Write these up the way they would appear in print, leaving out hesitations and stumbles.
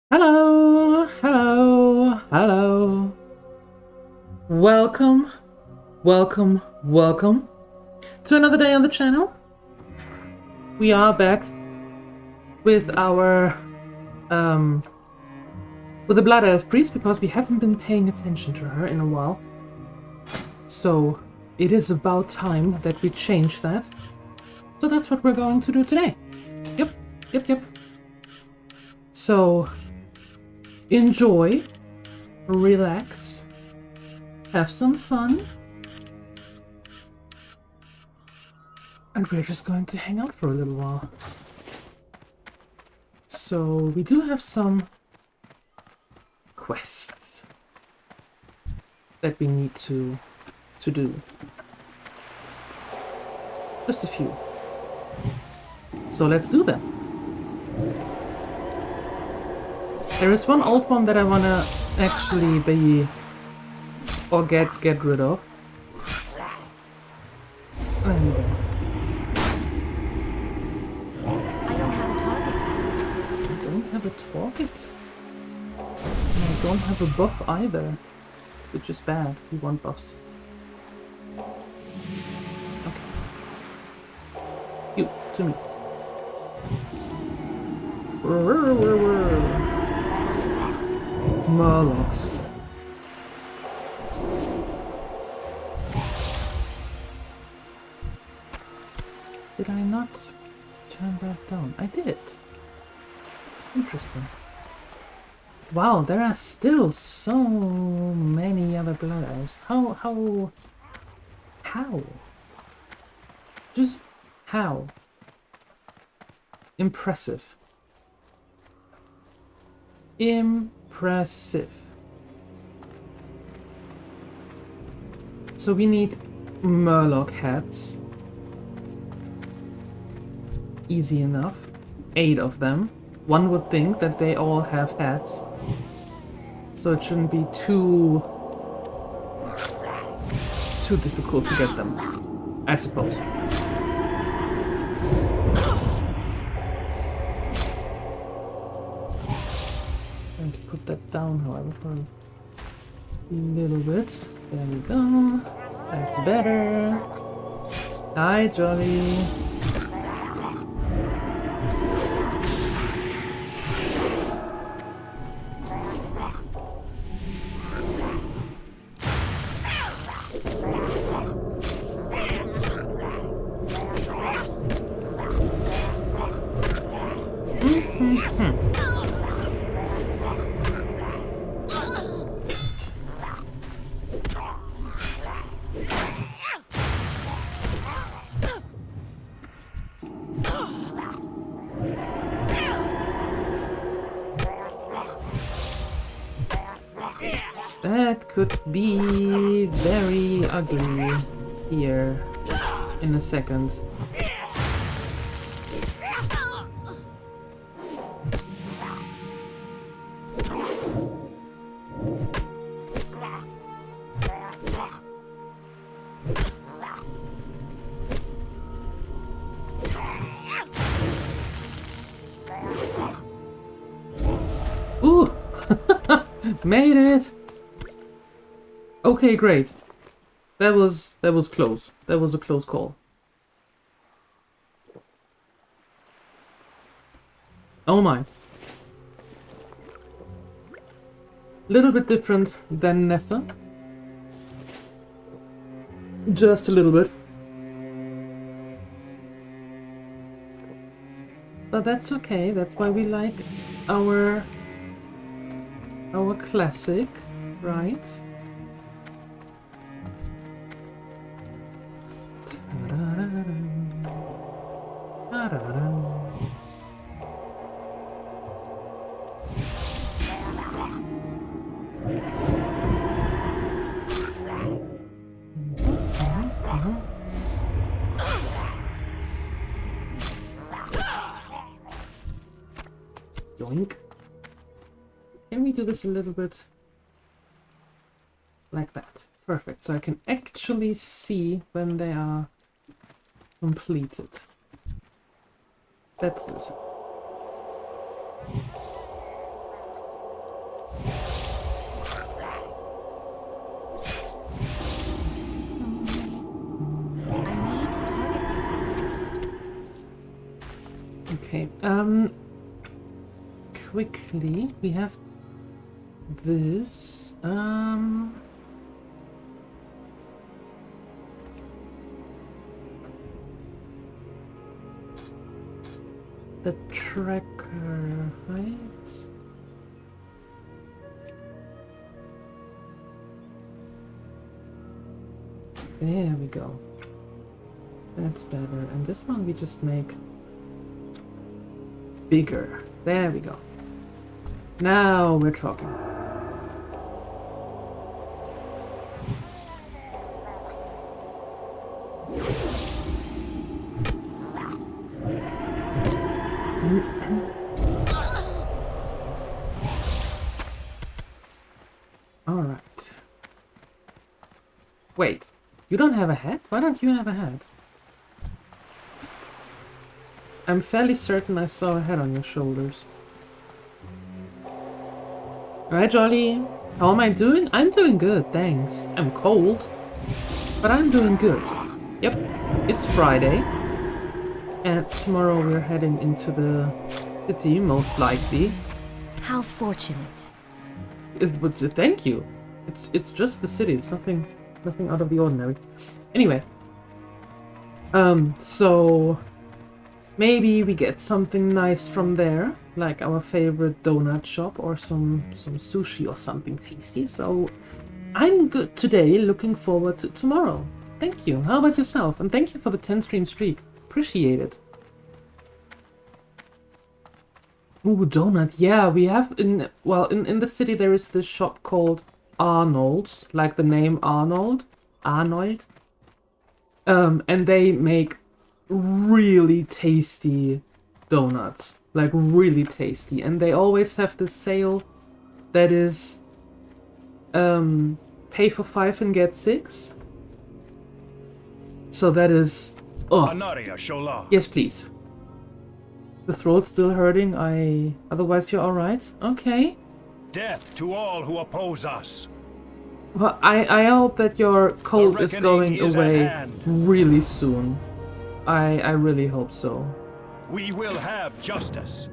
Hello, hello, hello. Welcome, welcome to another day on the channel. We are back with our with the Blood Elf Priest because we haven't been paying attention to her in a while. So it is about time that we change that. So that's what we're going to do today. Yep. So enjoy, relax, have some fun, and we're just going to hang out for a little while. So we do have some quests that we need to do. Just a few. So let's do them. There is one old one that I wanna actually get rid of. And I don't have a target. I don't have a target. And I don't have a buff either, which is bad. We want buffs. Okay. You to me. Murlocs. Did I not turn that down? I did. Interesting. Wow, there are still so many other blood elves. How? Just how? Impressive. Impressive. So we need Murloc hats. Easy enough. 8 of them. One would think that they all have hats. So it shouldn't be too difficult to get them, I suppose. Going to put that down, however, for a little bit. There we go. That's better. Hi, Jolly. That could be very ugly here in a second. Ooh! Made it! Okay, great. That was close. That was a close call. Oh my. Little bit different than Nether. Just a little bit. But that's okay. That's why we like our classic, right? Yoink. Can we do this a little bit like that? Perfect. So I can actually see when they are completed. That's good. Okay, quickly, we have this, the tracker, right? There we go. That's better. And this one we just make bigger. There we go. Now we're talking. Alright. Wait, you don't have a hat? Why don't you have a hat? I'm fairly certain I saw a head on your shoulders. Alright, Jolly. How am I doing? I'm doing good, thanks. I'm cold, but I'm doing good. Yep, it's Friday. And tomorrow we're heading into the city, most likely. How fortunate. Thank you. It's just the city. It's nothing out of the ordinary. Anyway. So... maybe we get something nice from there, like our favorite donut shop or some sushi or something tasty. So I'm good today, looking forward to tomorrow. Thank you. How about yourself? And thank you for the 10 stream streak. Appreciate it. Ooh, donut. Yeah, we have in the city there is this shop called Arnold's, like the name Arnold. Arnold. And they make really tasty donuts, like really tasty, and they always have this sale that is pay for 5 and get 6. So that is yes, please. The throat's still hurting. Otherwise you're all right. Okay. Death to all who oppose us. Well, I hope that your cold is going away really soon. I really hope so. We will have justice.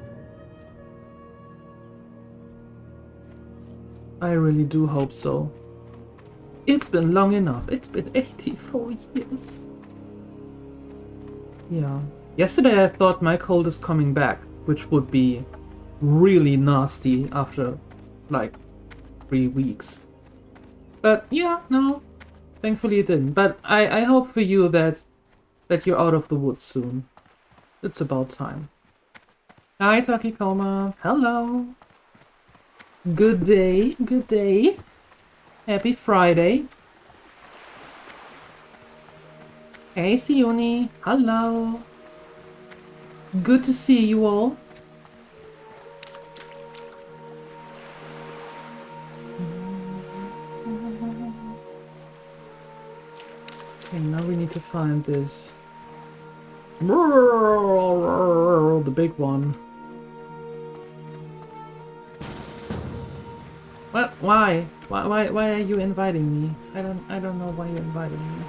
I really do hope so. It's been long enough. It's been 84 years. Yeah. Yesterday I thought my cold is coming back, which would be really nasty after like 3 weeks. But yeah, no. Thankfully it didn't. But I hope for you that you're out of the woods soon. It's about time. Hi, Takikoma. Hello. Good day. Good day. Happy Friday. Hey, Siuni. Hello. Good to see you all. Okay, now we need to find this. The big one. What? Why? Why are you inviting me? I don't know why you're inviting me.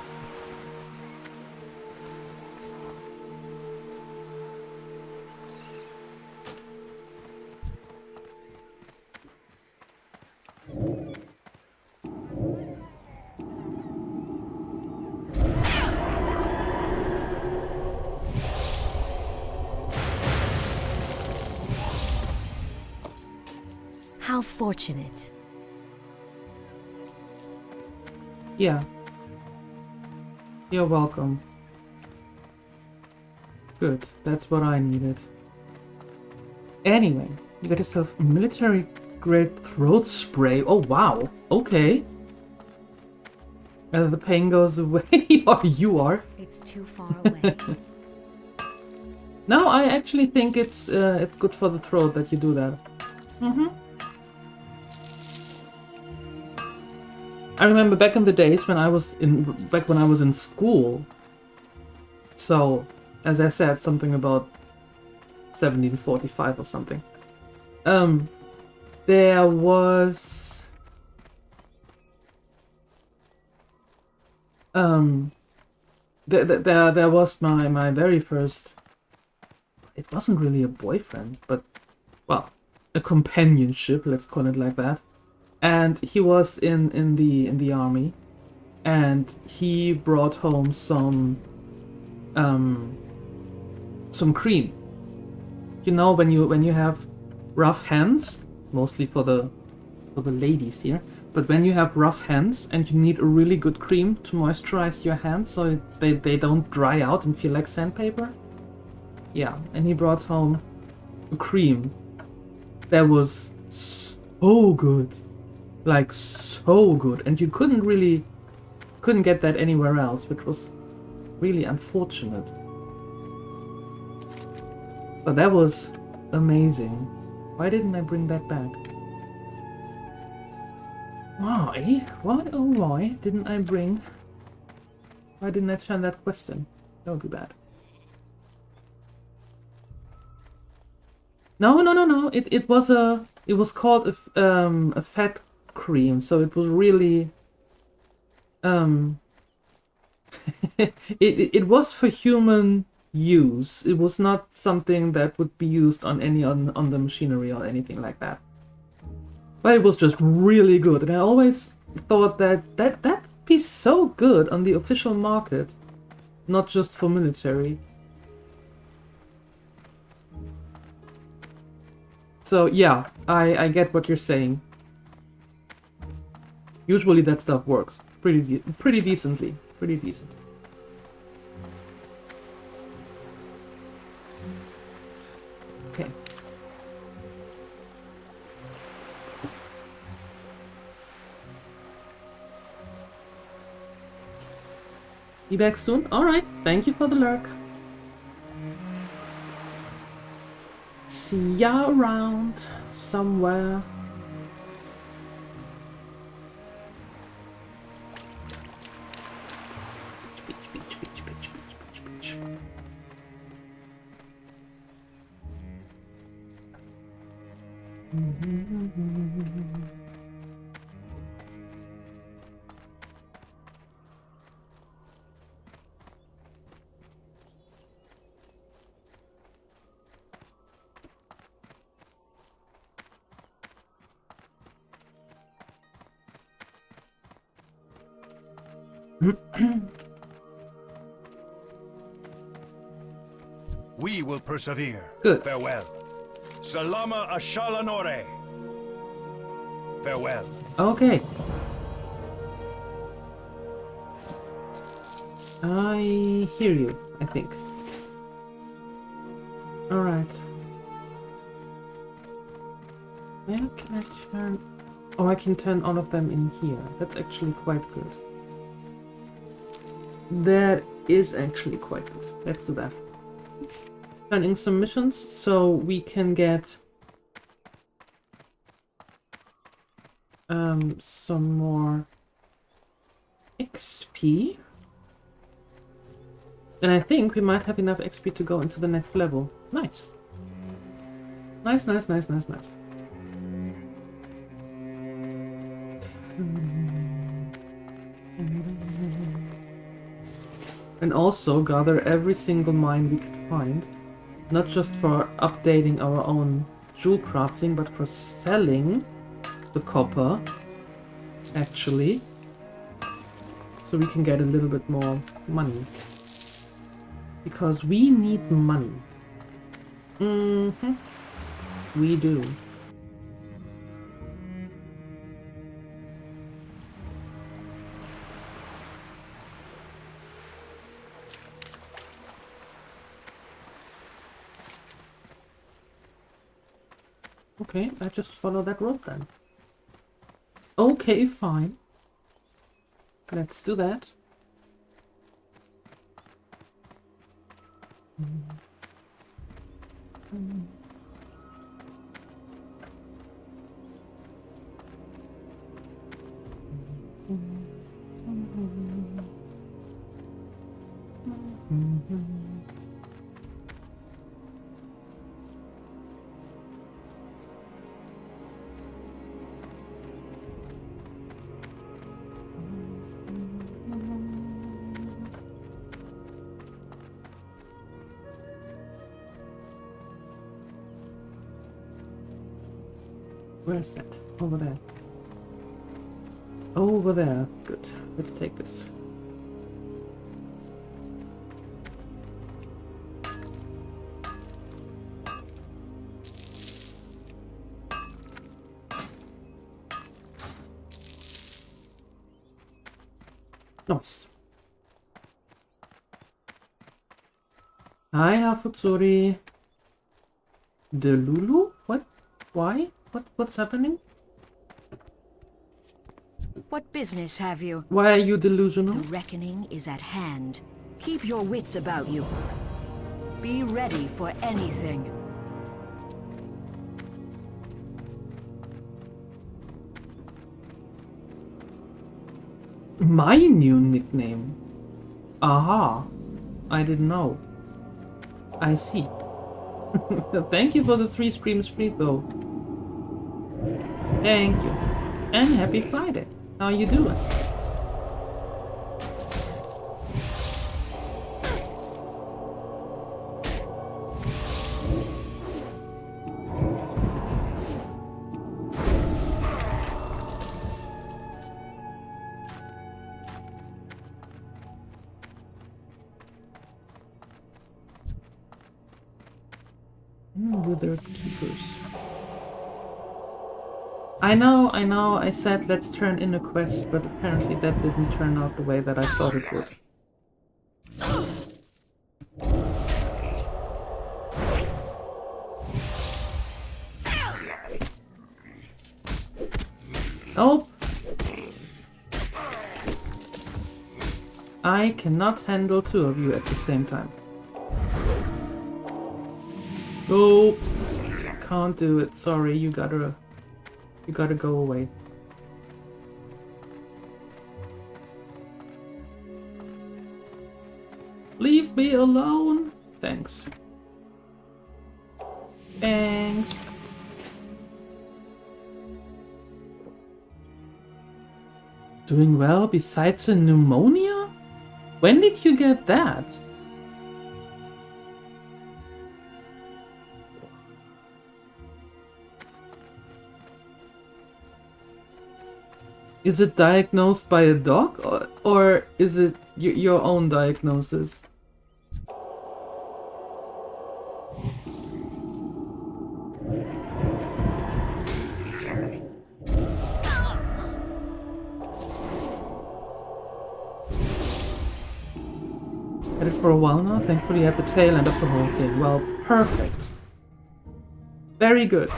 How fortunate. Yeah. You're welcome. Good. That's what I needed. Anyway, you got yourself a military-grade throat spray. Oh, wow. Okay. The pain goes away, or you are. It's too far away. No, I actually think it's good for the throat that you do that. Mm-hmm. I remember back in the days when I was in school. So, as I said, something about 1745 or something. There was there was my very first it wasn't really a boyfriend, but, well, a companionship, let's call it like that. And he was in the army, and he brought home some cream. You know, when you have rough hands, mostly for the ladies here, but when you have rough hands and you need a really good cream to moisturize your hands so they don't dry out and feel like sandpaper. Yeah, and he brought home a cream that was so good. Like, so good. And you couldn't get that anywhere else, which was really unfortunate. But that was amazing. Why didn't I bring that back? Why? Why, oh why didn't I bring... Why didn't I turn that quest in? That would be bad. No. It was called a fat cream, so it was really it was for human use. It was not something that would be used on on the machinery or anything like that. But it was just really good, and I always thought that'd be so good on the official market, not just for military. So yeah, I get what you're saying. Usually that stuff works pretty decently, pretty decent. Okay. Be back soon? Alright, thank you for the lurk. See ya around somewhere. Beach. We will persevere. Good. Farewell. Salama Ashalanore. Farewell. Okay. I hear you, I think. Alright. Where can I turn... Oh, I can turn all of them in here. That's actually quite good. That is actually quite good. Let's do that. Turn in some missions so we can get some more XP. And I think we might have enough XP to go into the next level. Nice. Nice. And also gather every single mine we could find. Not just for updating our own jewel crafting, but for selling the copper, actually. So we can get a little bit more money. Because we need money. We do. Okay, I just follow that road then. Okay, fine. Let's do that. Where's that? Over there. Over there. Good. Let's take this. Nice. Hi, Hafutsuri. DieLuette? What? Why? What's happening? What business have you? Why are you delusional? The reckoning is at hand. Keep your wits about you. Be ready for anything. My new nickname. Aha. I didn't know. I see. Thank you for the 3 streams free though. Thank you. And happy Friday. How you doing? Withered keepers. I know, I said let's turn in a quest, but apparently that didn't turn out the way that I thought it would. Nope. I cannot handle 2 of you at the same time. Nope. Can't do it. Sorry, you gotta go away. Leave me alone. Thanks. Thanks. Doing well besides a pneumonia? When did you get that? Is it diagnosed by a doc, or is it your own diagnosis? Had it for a while now, thankfully at the tail end of the whole thing. Well, perfect. Very good.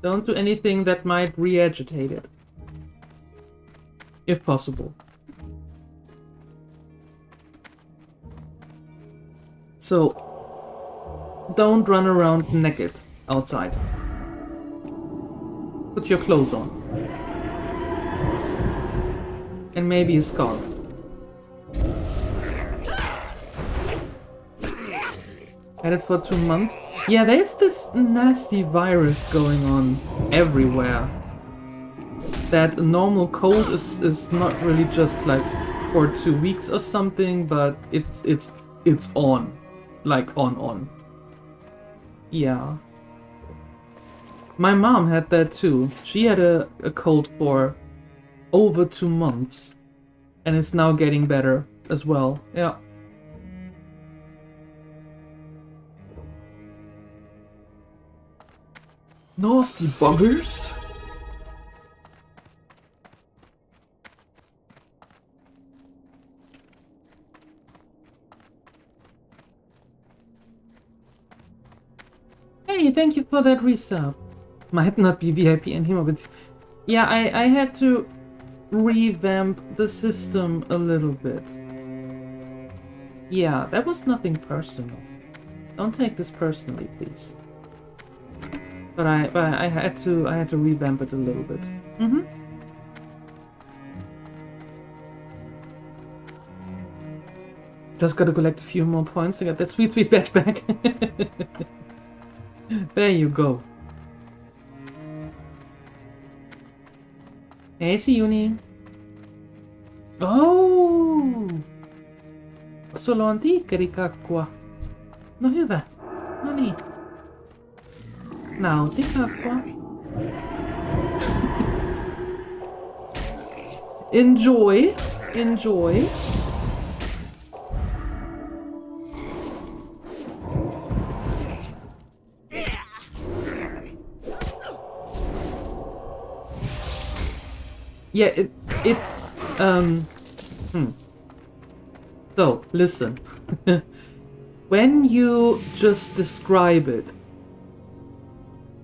Don't do anything that might re-agitate it. If possible. So, don't run around naked outside. Put your clothes on. And maybe a scarf. Had it for 2 months. Yeah, there's this nasty virus going on everywhere. That a normal cold is not really just like for 2 weeks or something, but it's on. Like on. Yeah. My mom had that too. She had a cold for over 2 months. And is now getting better as well. Yeah. Nasty buggers. Hey, thank you for that resub. Might not be VIP anymore, but yeah, I had to revamp the system a little bit. Yeah, that was nothing personal. Don't take this personally, please. But I had to revamp it a little bit. Just gotta collect a few more points to get that sweet badge back. There you go. Hey, Siuni. Oh! Solo antiikka rikakkua. No hyvä. No niin. Nauti kakkua. Enjoy. Enjoy. Yeah, it's So, listen. When you just describe it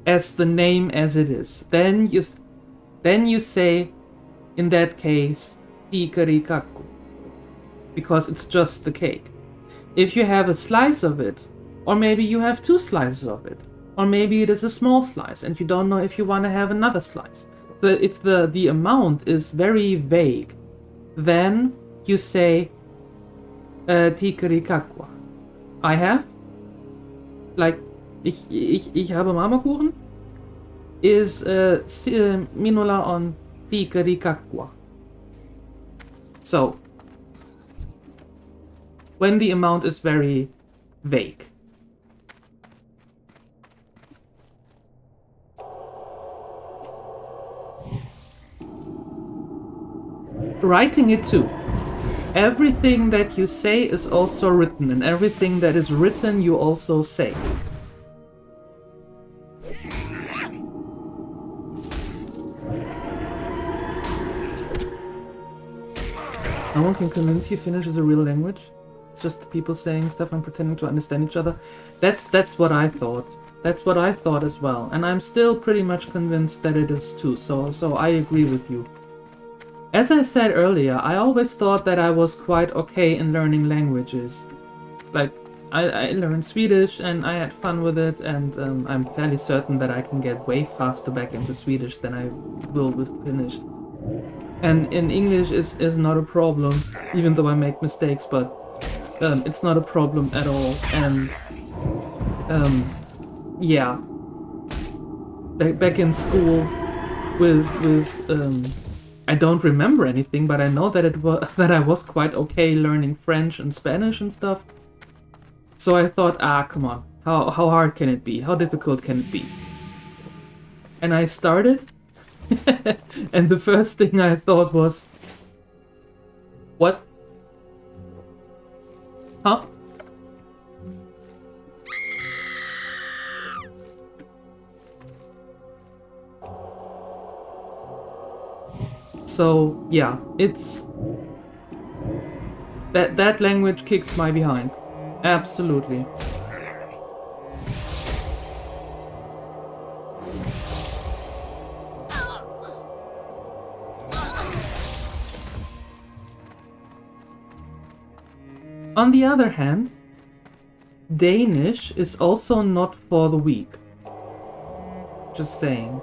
as the name as it is, then you say, in that case, hikarikaku, because it's just the cake. If you have a slice of it, or maybe you have 2 slices of it, or maybe it is a small slice and you don't know if you want to have another slice. So if the amount is very vague, then you say tikarikakwa. I have, like, ich habe Marmorkuchen, is minula on tikarikakwa. So, when the amount is very vague. Writing it too. Everything that you say is also written, and everything that is written you also say. No one can convince you Finnish is a real language. It's just the people saying stuff and pretending to understand each other. That's what I thought. That's what I thought as well, and I'm still pretty much convinced that it is too. So I agree with you. As I said earlier, I always thought that I was quite okay in learning languages. Like, I learned Swedish and I had fun with it, and I'm fairly certain that I can get way faster back into Swedish than I will with Finnish. And in English is not a problem, even though I make mistakes, but it's not a problem at all. And yeah, back in school with I don't remember anything, but I know that that I was quite okay learning French and Spanish and stuff. So I thought, come on, how hard can it be? How difficult can it be? And I started, and the first thing I thought was, what? Huh? So yeah, it's that language kicks my behind. Absolutely. On the other hand, Danish is also not for the weak. Just saying.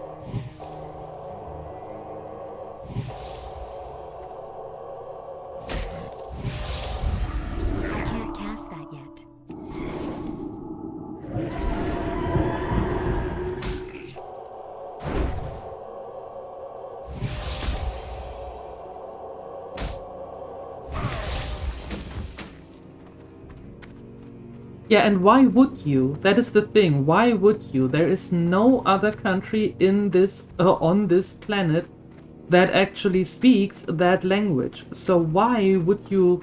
Yeah, and why would you? That is the thing. Why would you? There is no other country in this on this planet that actually speaks that language. So why would you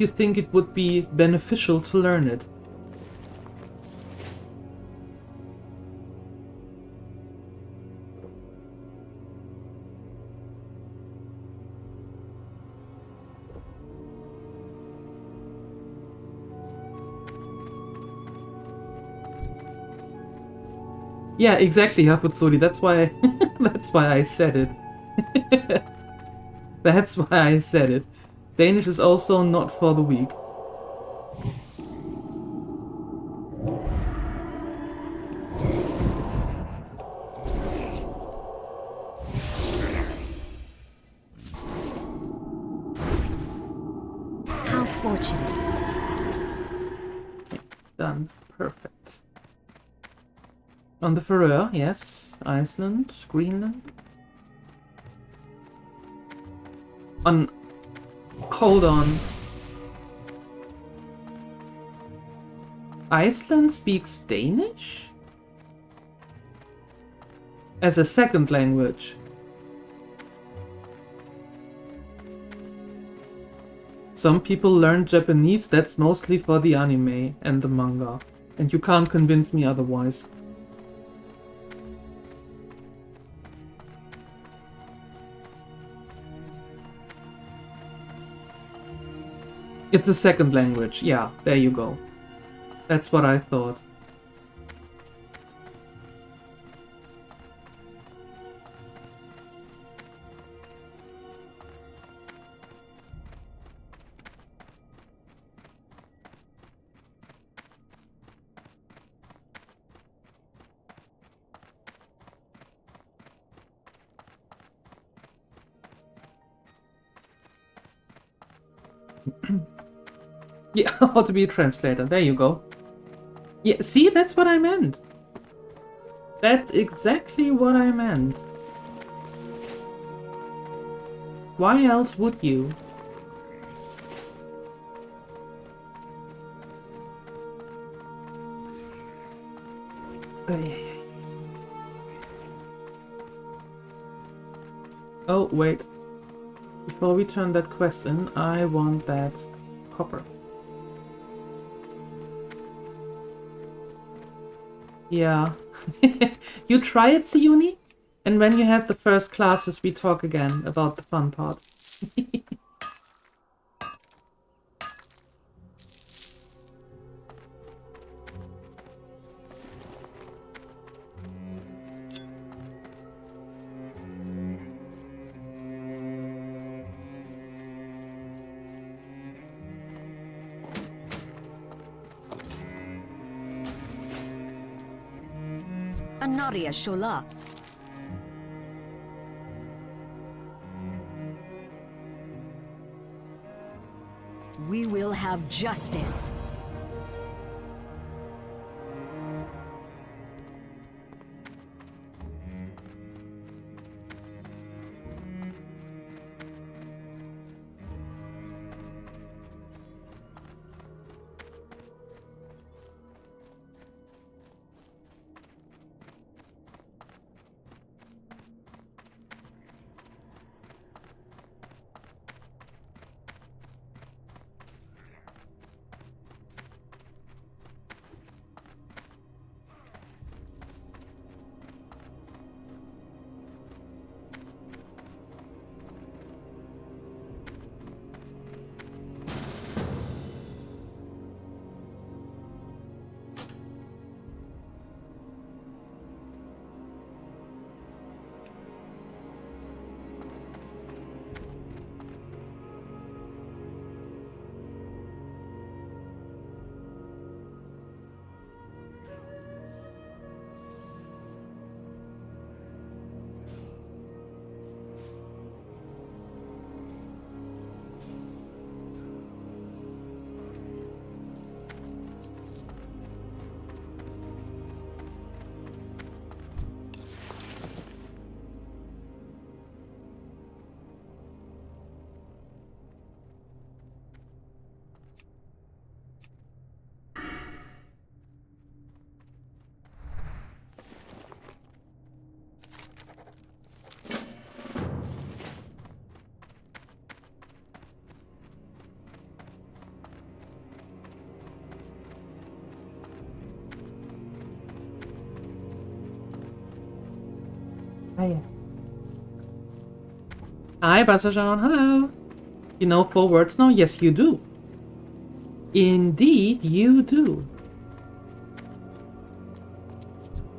think it would be beneficial to learn it? Yeah, exactly, Hafutsuri. That's why I said it. That's why I said it. Danish is also not for the weak. How fortunate. Done. Perfect. On the Faroe, yes. Iceland, Greenland. Hold on. Iceland speaks Danish? As a second language. Some people learn Japanese, that's mostly for the anime and the manga. And you can't convince me otherwise. It's a second language, yeah, there you go. That's what I thought. Yeah, how to be a translator. There you go. Yeah, see, that's what I meant. That's exactly what I meant. Why else would you? Oh, wait. Before we turn that quest in, I want that copper. Yeah. You try it, Siuni? And when you had the first classes, we talk again about the fun part. Anaria Shola. We will have justice. Hi, Basajan, hello. You know 4 words now? Yes, you do. Indeed, you do.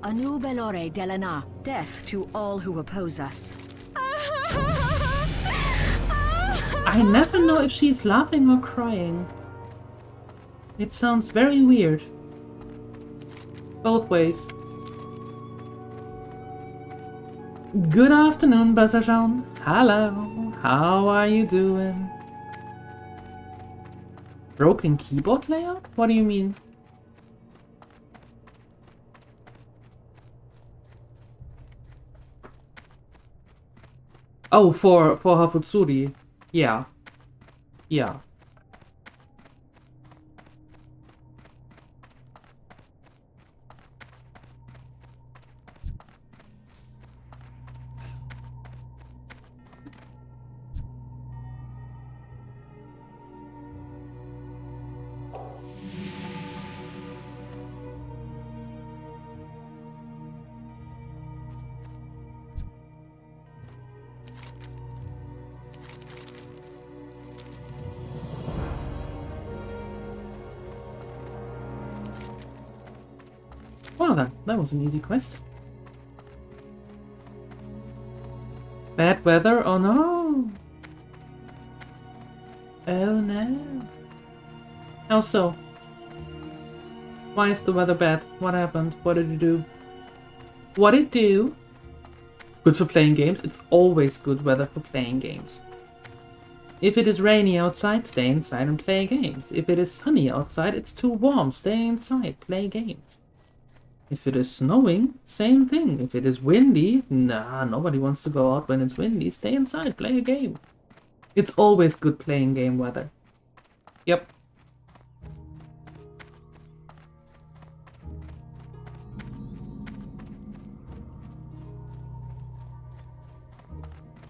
Anu Belore Delana, death to all who oppose us. I never know if she's laughing or crying. It sounds very weird. Both ways. Good afternoon, Basajan. Hello. How are you doing? Broken keyboard layout? What do you mean? Oh, for Hafutsuri. Yeah. Yeah. Well then, that was an easy quest. Bad weather? Oh no! Oh no. How so? Why is the weather bad? What happened? What did you do? What did it do? Good for playing games. It's always good weather for playing games. If it is rainy outside, stay inside and play games. If it is sunny outside, it's too warm. Stay inside, play games. If it is snowing, same thing. If it is windy, nah, nobody wants to go out when it's windy. Stay inside, play a game. It's always good playing game weather. Yep.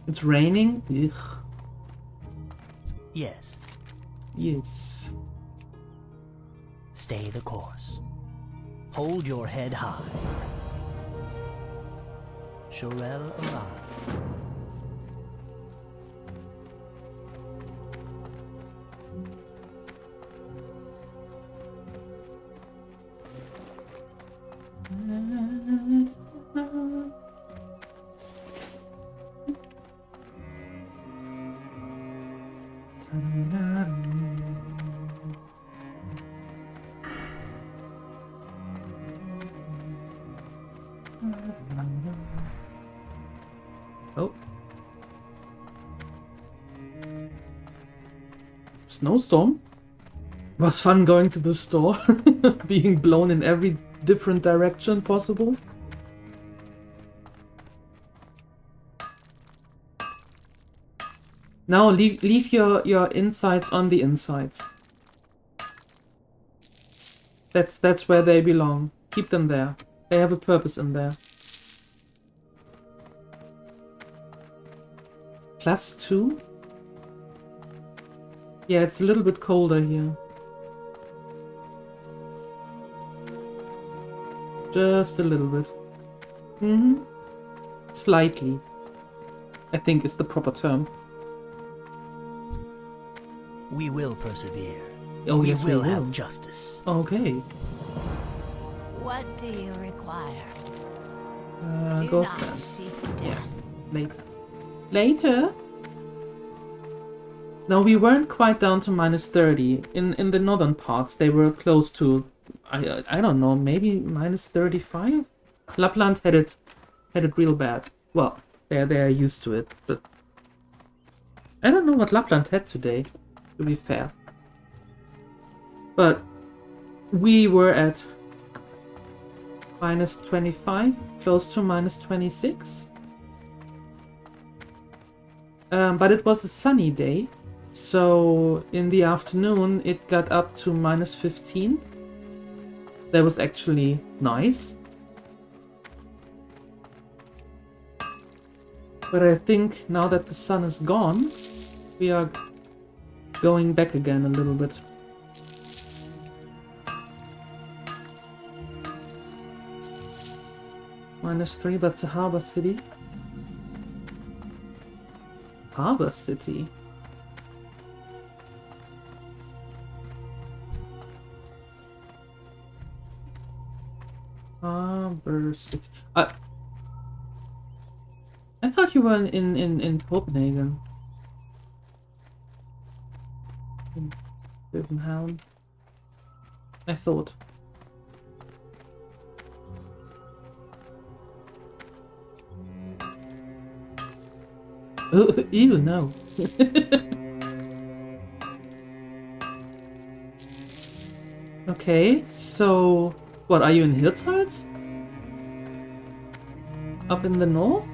It's raining? Ugh. Yes. Yes. Stay the course. Hold your head high. Shorel arrived. Oh. Snowstorm? Was fun going to the store, being blown in every different direction possible. Now leave your insides on the insides. That's where they belong. Keep them there. They have a purpose in there. +2? Yeah, it's a little bit colder here. Just a little bit. Slightly, I think is the proper term. We will persevere. Oh, yes, we will will. have justice. Okay. What do you require? Do Ghost not Dance. seek Yeah, death. later. Later? No, we weren't quite down to -30. In the northern parts, they were close to, I don't know, maybe -35? Lapland had it real bad. Well, they're used to it, but I don't know what Lapland had today, to be fair. But we were at -25, close to -26. But it was a sunny day, so in the afternoon it got up to -15. That was actually nice. But I think now that the sun is gone, we are going back again a little bit. -3, but it's a harbor city. Harbor City. Harbor City. I thought you were in Copenhagen. In Copenhagen. I thought. Ew, no. Okay, so what, are you in Hillsides? Up in the north?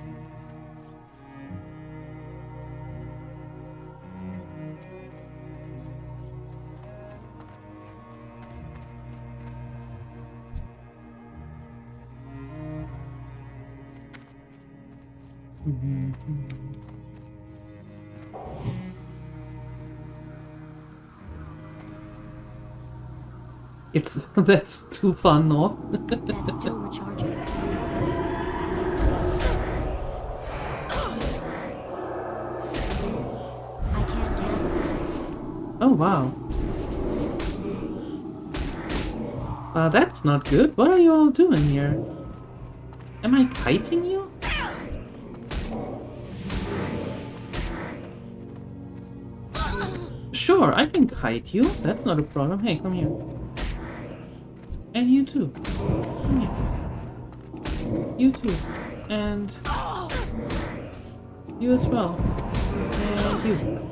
That's too far north. That's still recharging. I can't gas that. Oh wow. That's not good. What are you all doing here? Am I kiting you? Sure, I can kite you. That's not a problem. Hey, come here. And you too. Come here. You too. And you as well. And you.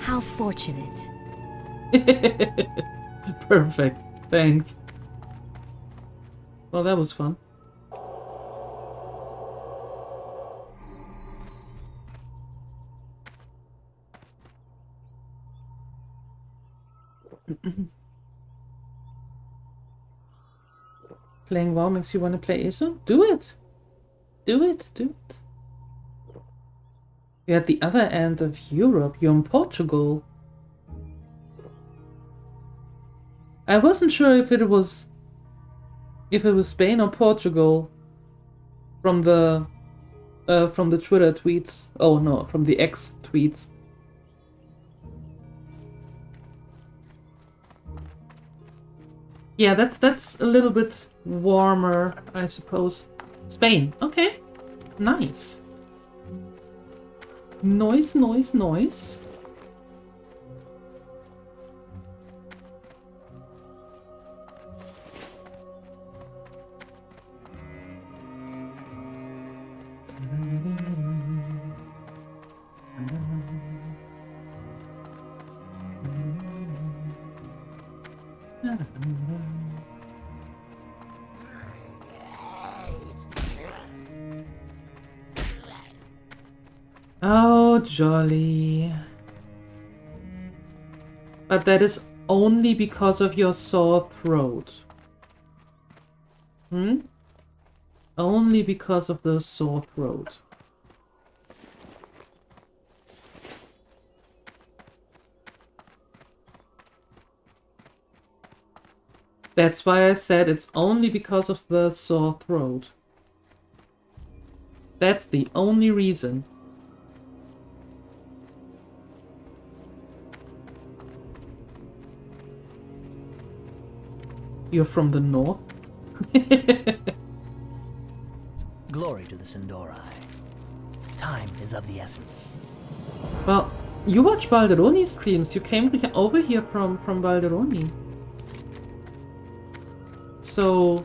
How fortunate. Perfect. Thanks. Well, that was fun. Playing WoW makes you want to play ISO? Do it! Do it! Do it! You're at the other end of Europe. You're in Portugal. I wasn't sure if it was Spain or Portugal from the Twitter tweets. Oh no, from the X tweets. Yeah, that's a little bit warmer, I suppose. Spain. Okay. Nice. Noise, noise, noise. Oh, jolly. But that is only because of your sore throat. Hmm? Only because of the sore throat. That's why I said it's only because of the sore throat. That's the only reason. You're from the north? Glory to the Sindorai. Time is of the essence. Well, you watch Balderoni streams. You came over here from Balderoni. So...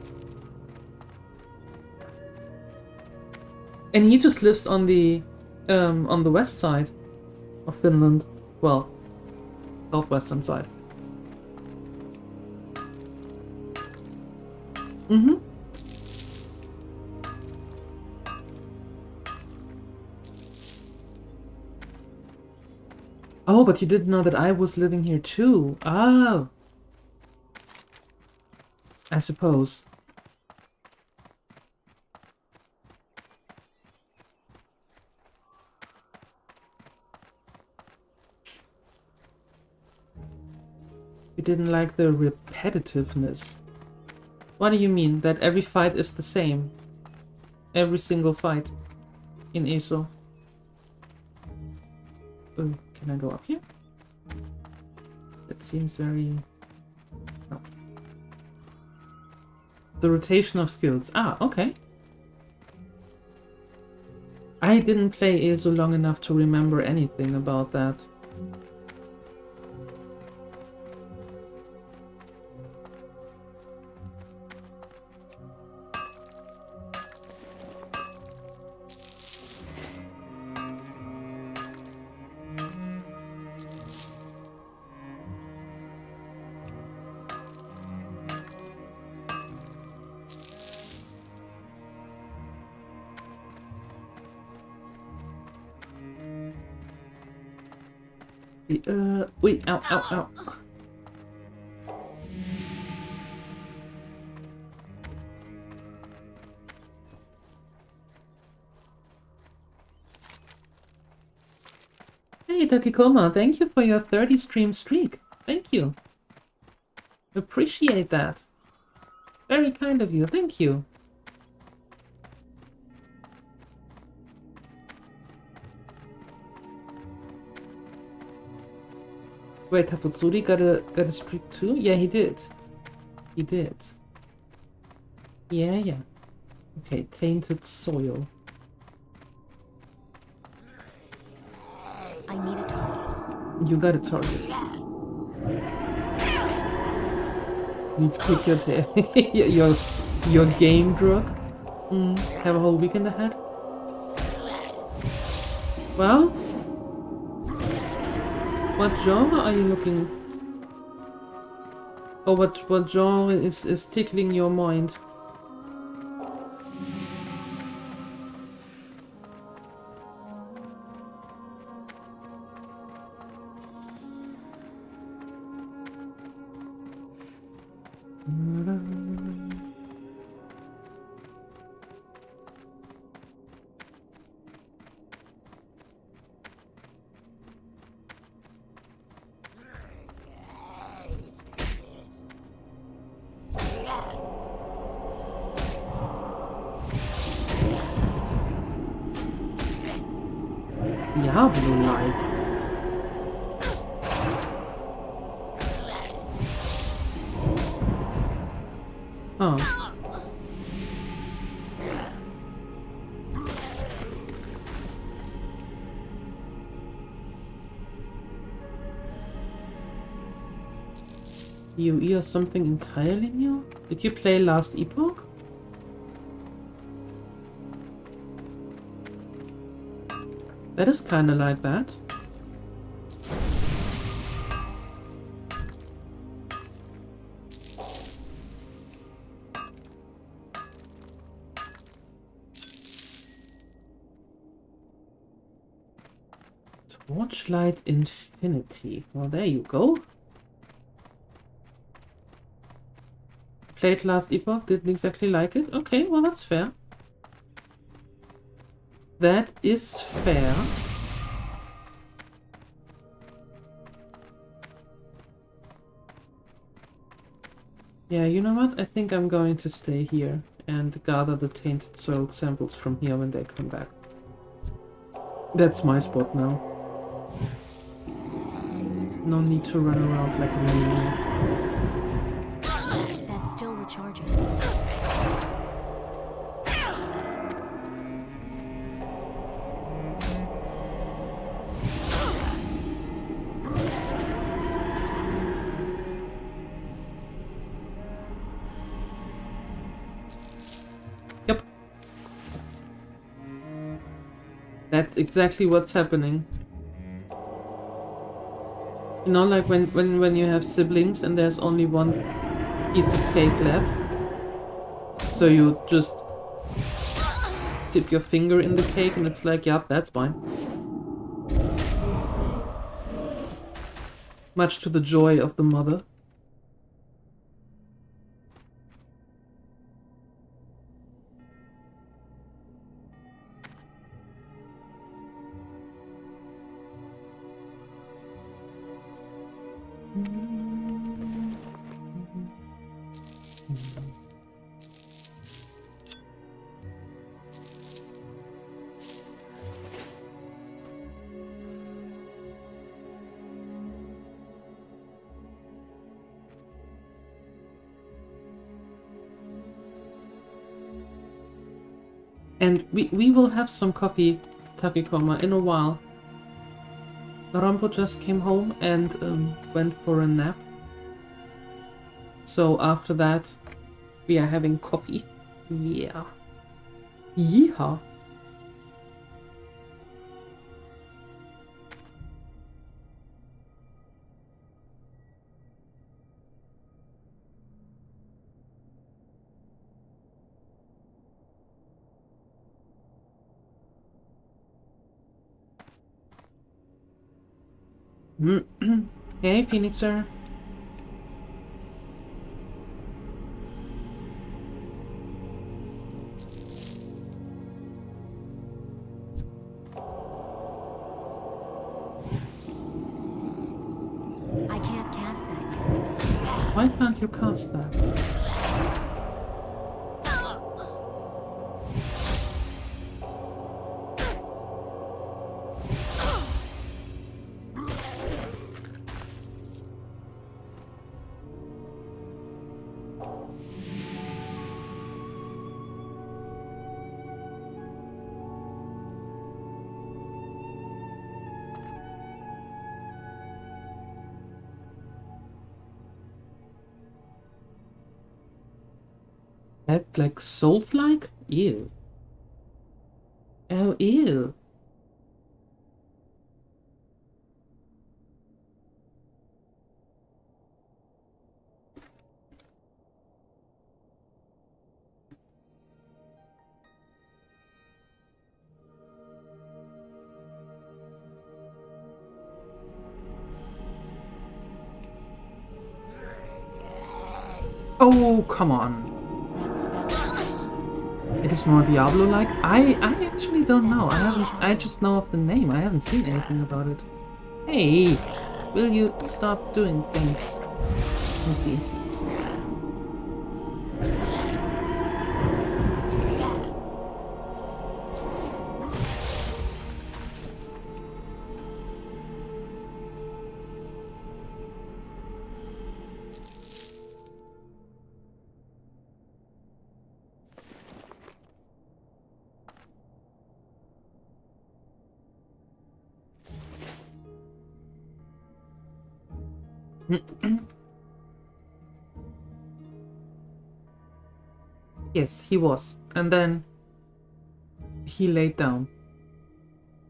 And he just lives on the west side of Finland. Well, southwestern side. Mm-hmm. Oh, but you didn't know that I was living here too. Oh. I suppose. You didn't like the repetitiveness. What do you mean? That every fight is the same? Every single fight in ESO? Oh, can I go up here? That seems very... Oh. The rotation of skills. Ah, okay. I didn't play ESO long enough to remember anything about that. Wait, ow, ow, ow. Hey, Takikoma, thank you for your 30 stream streak. Thank you. Appreciate that. Very kind of you. Thank you. Wait, Tafutsuri got a streak too? Yeah, he did. He did. Yeah, yeah. Okay, tainted soil. I need a target. You got a target. Need to pick your your game drug. Have a whole weekend ahead. Well, what genre are you looking? Or what genre is tickling your mind? Diablo-like. Oh. UE or something entirely new? Did you play Last Epoch? That is kinda like that. Torchlight Infinity. Well, there you go. Played Last Epoch, didn't exactly like it. Okay, well that's fair. That is fair. Yeah, you know what? I think I'm going to stay here and gather the tainted soil samples from here when they come back. That's my spot now. No need to run around like a maniac. That's still recharging. Yep. That's exactly what's happening. You know, like when you have siblings and there's only one piece of cake left. So you just dip your finger in the cake and it's like, yep, that's fine. Much to the joy of the mother. And we will have some coffee, Takikoma, in a while. Narambo just came home and went for a nap. So after that, we are having coffee. Yeah. Yeehaw. Hey, Phoenixer. I can't cast that yet. Why can't you cast that? That like Souls-like? Ew. Oh, ew. Oh, come on. That spell is permanent. It is more Diablo-like? I actually don't know. I just know of the name. I haven't seen anything about it. Hey, will you stop doing things? Let me see. Yes, he was. And then he laid down.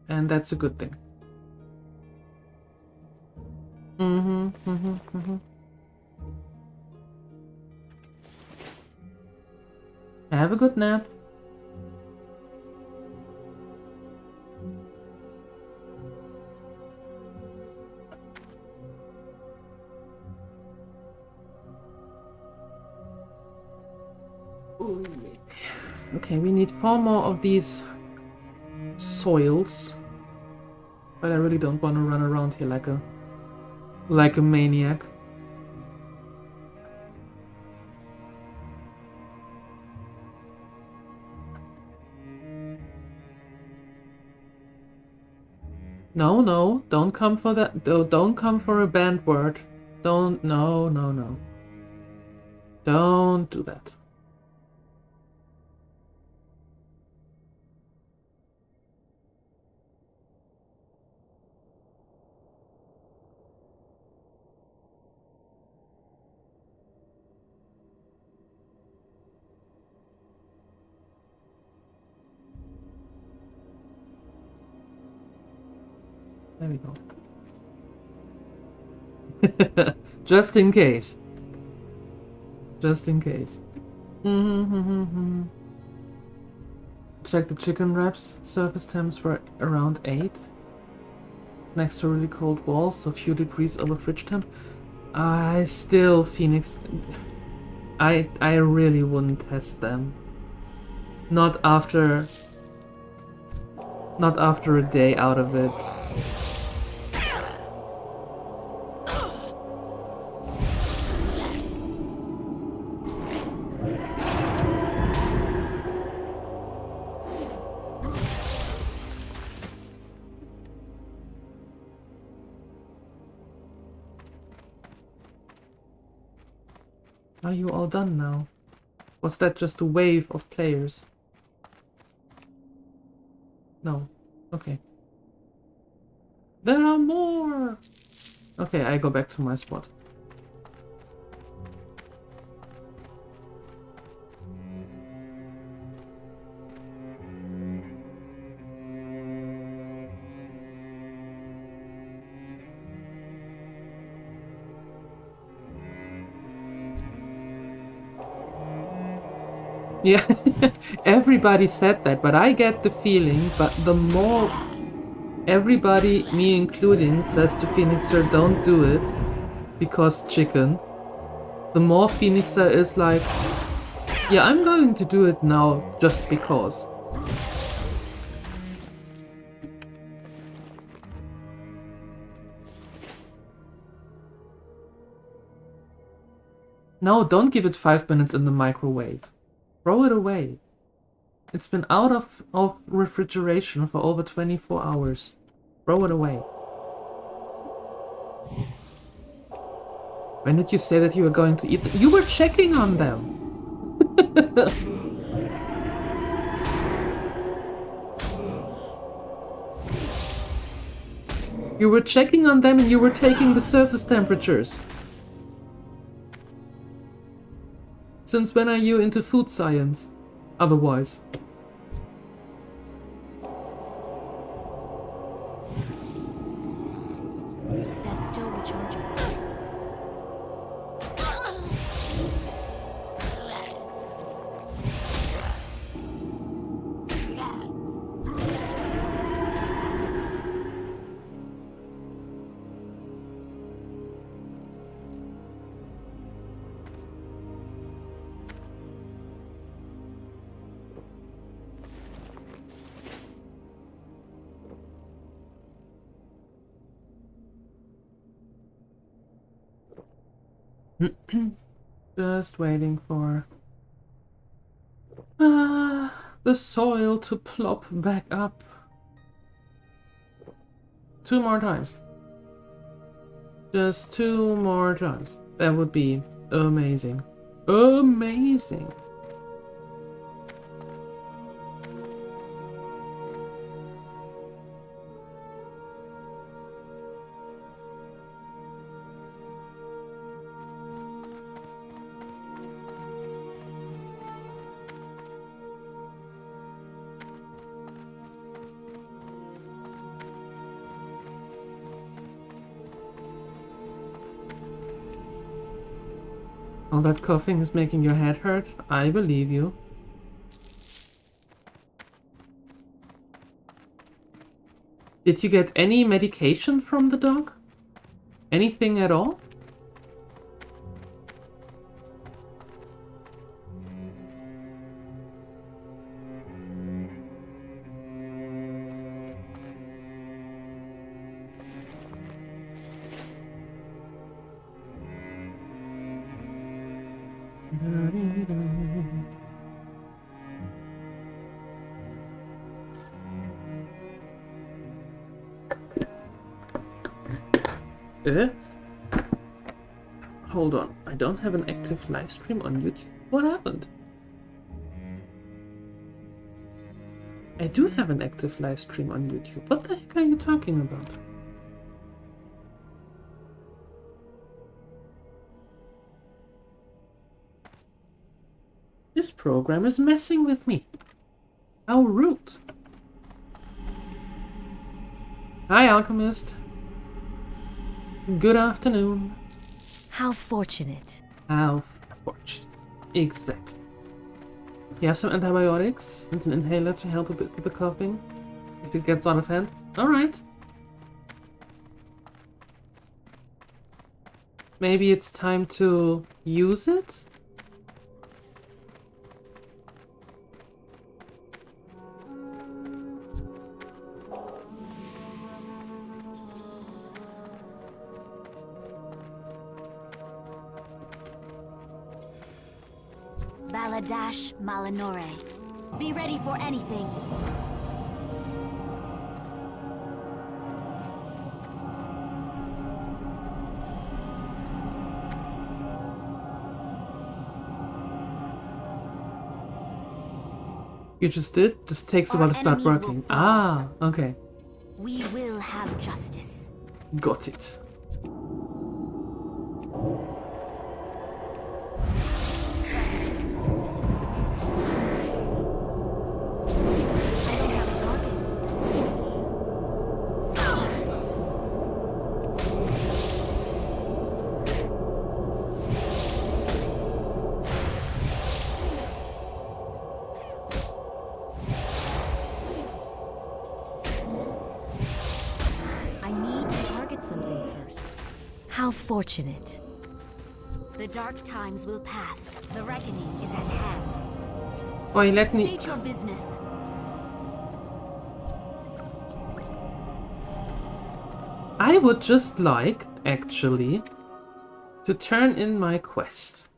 And that's a good thing. Have a good nap. Okay, we need 4 more of these soils. But I really don't want to run around here like a maniac. No, no, don't come for that. Don't come for a banned word. Don't, no, no, no. Don't do that. There we go. Just in case. Just in case. Check the chicken wraps. Surface temps were around 8. Next to really cold walls, so few degrees over fridge temp. I still, Phoenix. I really wouldn't test them. Not after a day out of it. Are you all done now? Was that just a wave of players? No. Okay. There are more! Okay, I go back to my spot. Yeah, everybody said that, but I get the feeling, but the more everybody, me including, says to Phoenixer, don't do it, because chicken, the more Phoenixer is like, yeah, I'm going to do it now, just because. No, don't give it 5 minutes in the microwave. Throw it away. It's been out of refrigeration for over 24 hours. Throw it away. When did you say that you were going to eat them? You were checking on them! You were checking on them and you were taking the surface temperatures. Since when are you into food science? Otherwise. That's still the charger. Just waiting for the soil to plop back up. 2 more times. Just 2 more times. That would be amazing. Amazing. All that coughing is making your head hurt? I believe you. Did you get any medication from the dog? Anything at all? Hold on, I don't have an active live stream on YouTube. What happened? I do have an active live stream on YouTube. What the heck are you talking about? This program is messing with me. How rude. Hi, Alchemist. Good afternoon. How fortunate. How fortunate. Exactly. You have some antibiotics and an inhaler to help a bit with the coughing if it gets out of hand. Alright. Maybe it's time to use it? Baladash Malinore. Be ready for anything. You just did? Just takes a while to start enemies will working. fall. Ah, okay. We will have justice. Got it. I don't have a target. I need to target something first. How fortunate. The dark times will pass. The reckoning is at hand. Oi, let me... State your business. I would just like, actually, to turn in my quest.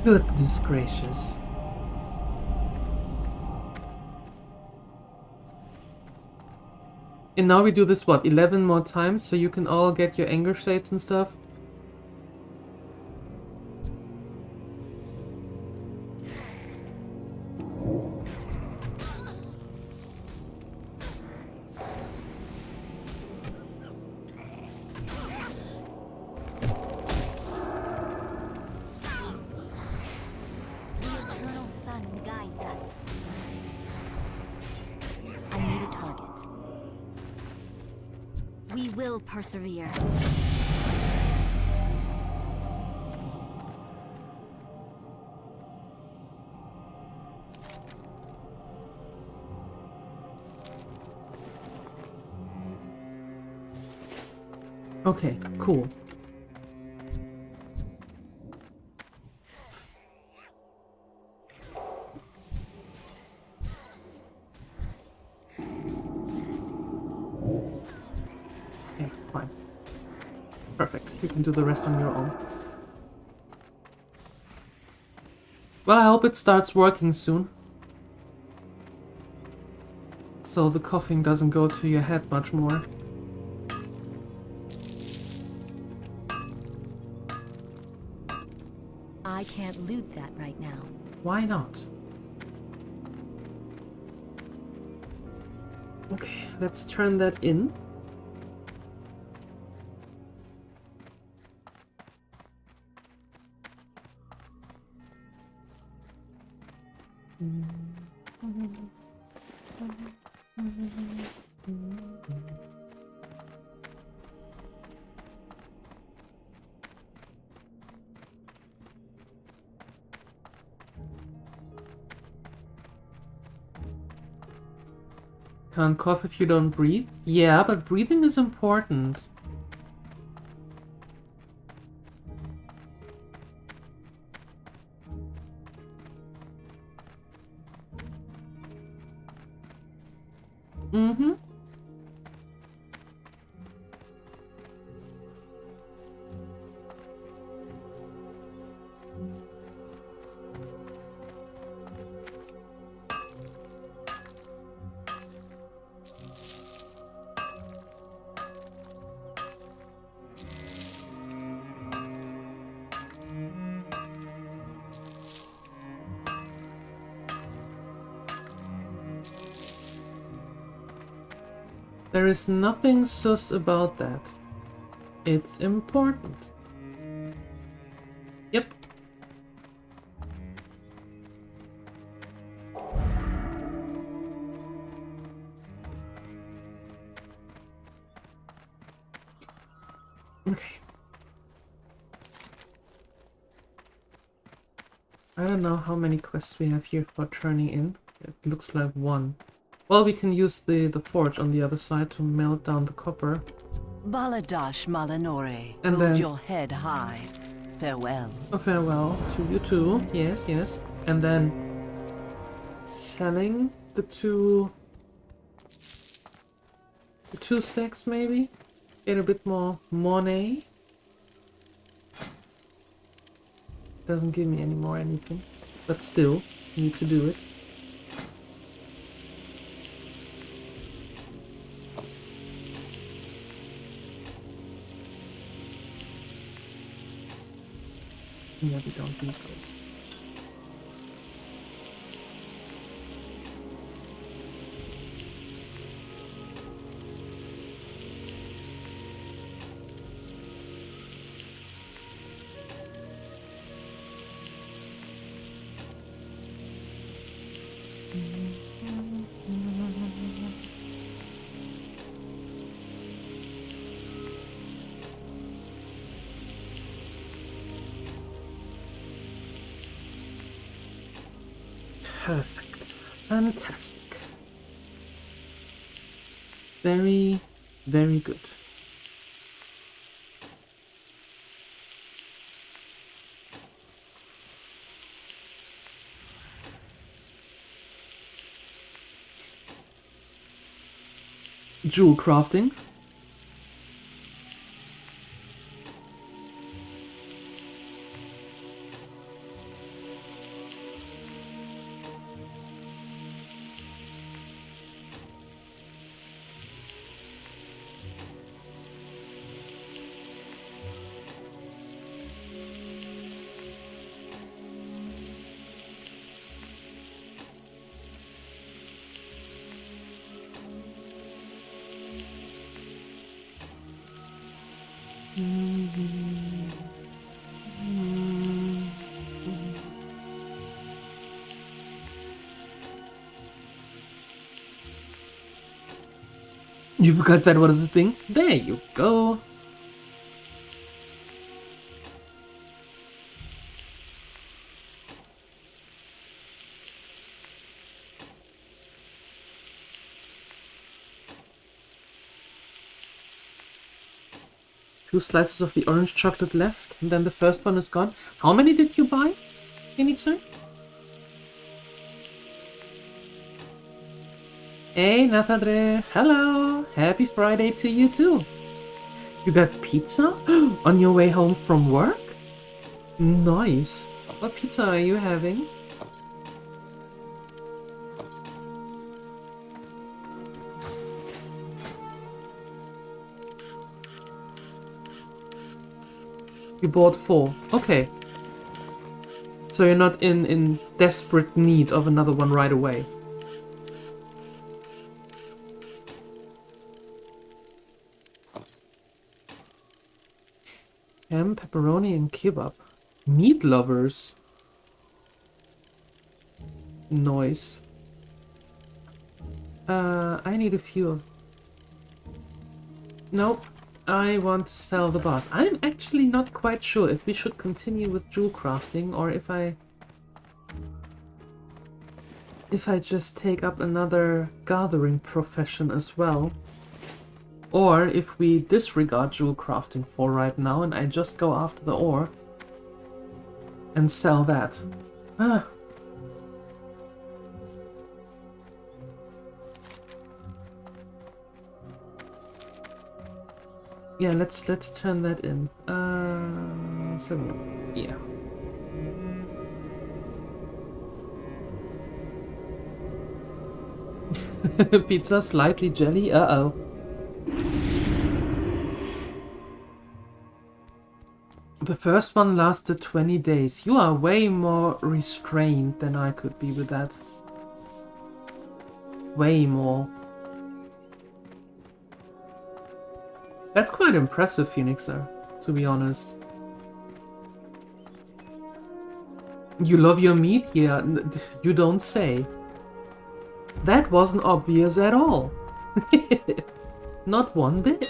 Goodness gracious. And now we do this, what, 11 more times, so you can all get your anger shades and stuff? The eternal sun guides us. I need a target. We will persevere. Okay, cool. Okay, fine. Perfect. You can do the rest on your own. Well, I hope it starts working soon. So the coughing doesn't go to your head much more. I can't loot that right now. Why not? Okay, let's turn that in. Can't cough if you don't breathe? Yeah, but breathing is important. Mm-hmm. There is nothing sus about that. It's important. Yep. Okay. I don't know how many quests we have here for turning in. It looks like one. Well, we can use the forge on the other side to melt down the copper. Baladash Malanore, And hold then- your head high. Farewell. Oh, farewell to you too. Yes, yes. And then selling the two stacks maybe? Get a bit more money. Doesn't give me any more anything. But still, need to do it. Yeah, we don't need those. Perfect. Fantastic. Very, very good. Jewel crafting. You forgot that was a thing? There you go. Two slices of the orange chocolate left, and then the first one is gone. How many did you buy, Phoenixer? Hey, Natadre. Hello. Happy Friday to you too. You got pizza on your way home from work? Nice. What pizza are you having? You bought 4. Okay. So you're not in desperate need of another one right away. Ham, pepperoni, and kebab. Meat lovers. Nice. I need a few. Nope. I want to sell the boss. I'm actually not quite sure if we should continue with jewel crafting or if I just take up another gathering profession as well. Or if we disregard jewel crafting for right now and I just go after the ore and sell that. Ah. Yeah, let's turn that in. So yeah. Pizza slightly jelly. Uh-oh. The first one lasted 20 days. You are way more restrained than I could be with that. Way more. That's quite impressive, Phoenixer, to be honest. You love your meat? Yeah, you don't say. That wasn't obvious at all. Not one bit.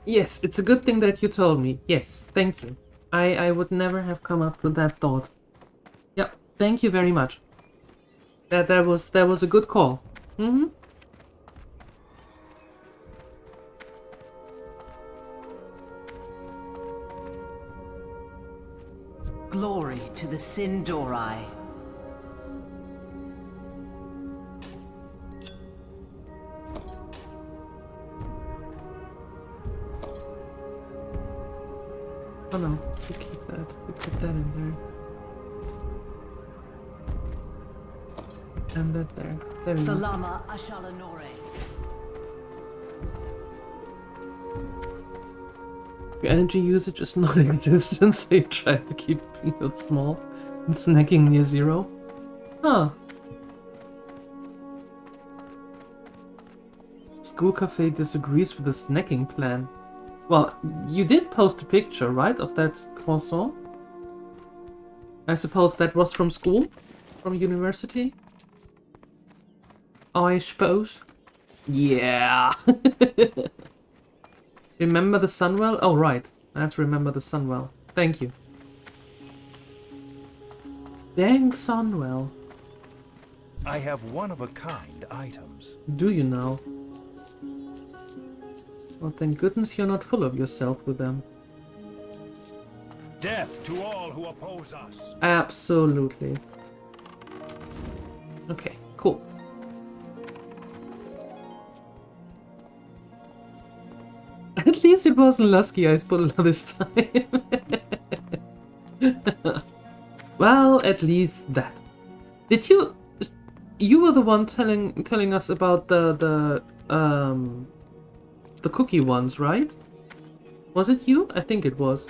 Yes, it's a good thing that you told me. Yes, thank you. I would never have come up with that thought. Yep, thank you very much. That was a good call. Mm-hmm. Glory to the Sindorai. Oh no, we keep that. We put that in there. And that there. There we go. Salama Ashalanore. Your energy usage is non-existent, so you try to keep meals small and snacking near 0. Huh. School cafe disagrees with the snacking plan. Well, you did post a picture, right, of that croissant? I suppose that was from school? From university? I suppose. Yeah. Remember the Sunwell? Oh, right. I have to remember the Sunwell. Thank you. Dang Sunwell. I have one-of-a-kind items. Do you now? Well, thank goodness you're not full of yourself with them. Death to all who oppose us. Absolutely. Okay, cool. At least it wasn't Lusky Eyes Puddler this time. Well, at least that. Did you? You were the one telling us about the cookie ones, right? Was it you? I think it was.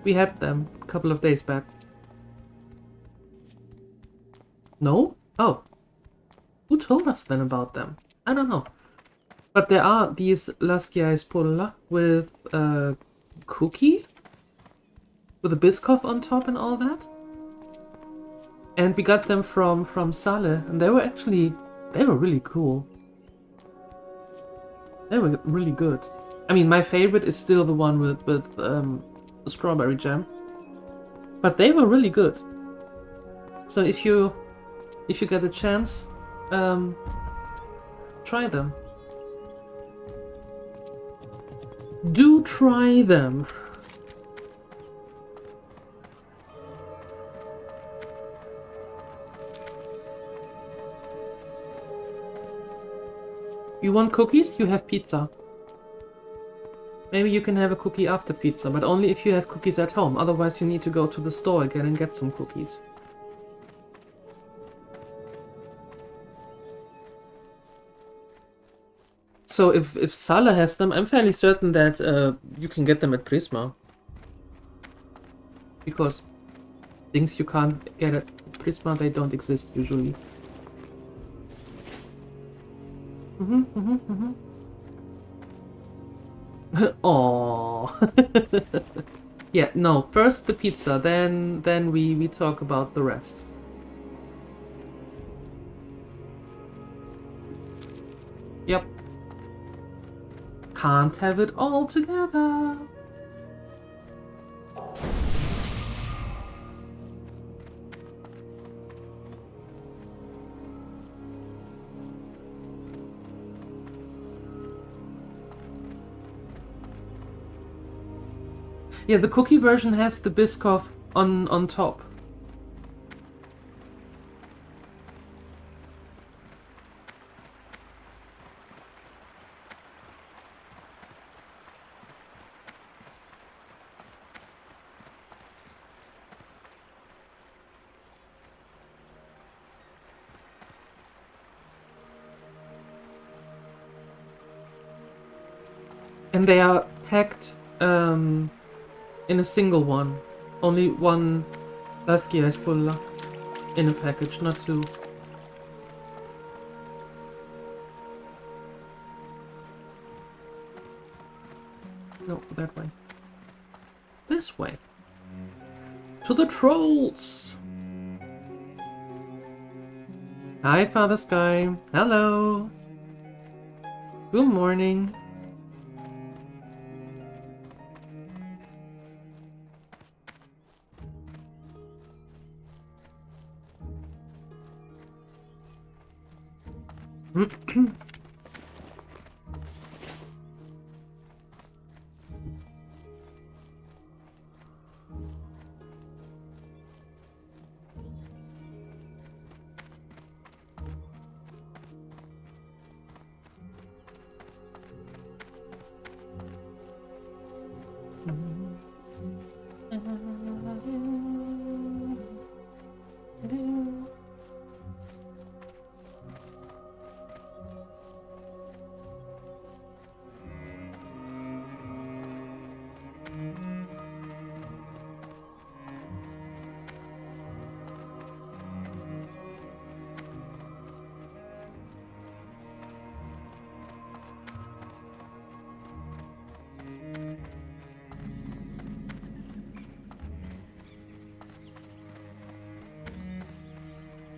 We had them a couple of days back. No? Oh. Who told us then about them? I don't know. But there are these Lusky Eyes Puddler with cookie? With a Biscoff on top and all that? And we got them from Sale, and they were really cool. They were really good. I mean, my favorite is still the one with strawberry jam. But they were really good. So if you get a chance, try them. Do try them. You want cookies? You have pizza. Maybe you can have a cookie after pizza, but only if you have cookies at home. Otherwise you need to go to the store again and get some cookies. So if Sala has them, I'm fairly certain that you can get them at Prisma. Because things you can't get at Prisma, they don't exist usually. Aww. Yeah, no, first the pizza, then we talk about the rest. Yep. Can't have it all together. Yeah, the cookie version has the Biscoff on top. And they are packed in a single one. Only one Lasky Ice Puller in a package, not two. No, that way. This way. To the trolls! Hi, Father Sky. Hello. Good morning.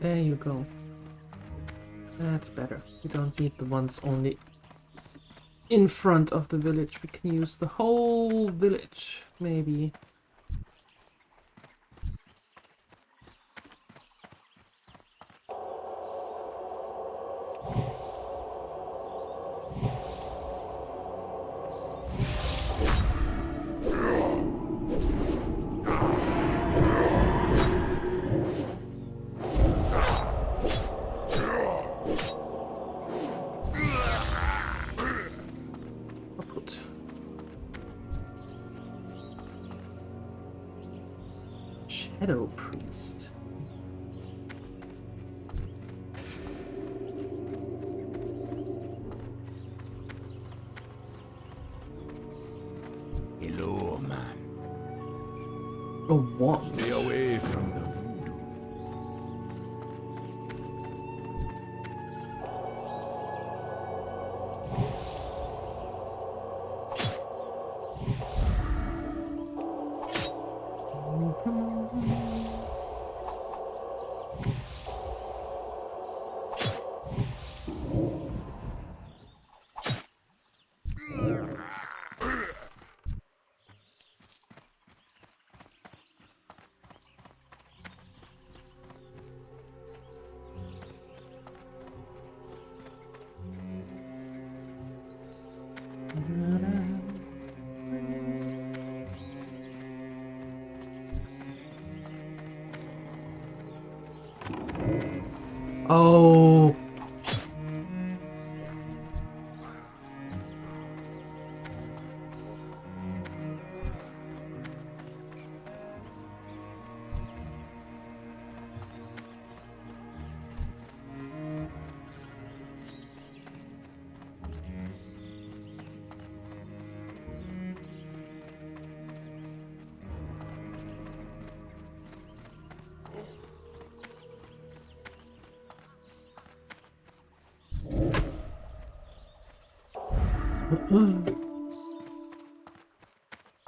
There you go. That's better. We don't need the ones only in front of the village. We can use the whole village, maybe. Shadow Priest. Hello, man. Oh, what? Stay away from the voodoo. Oh.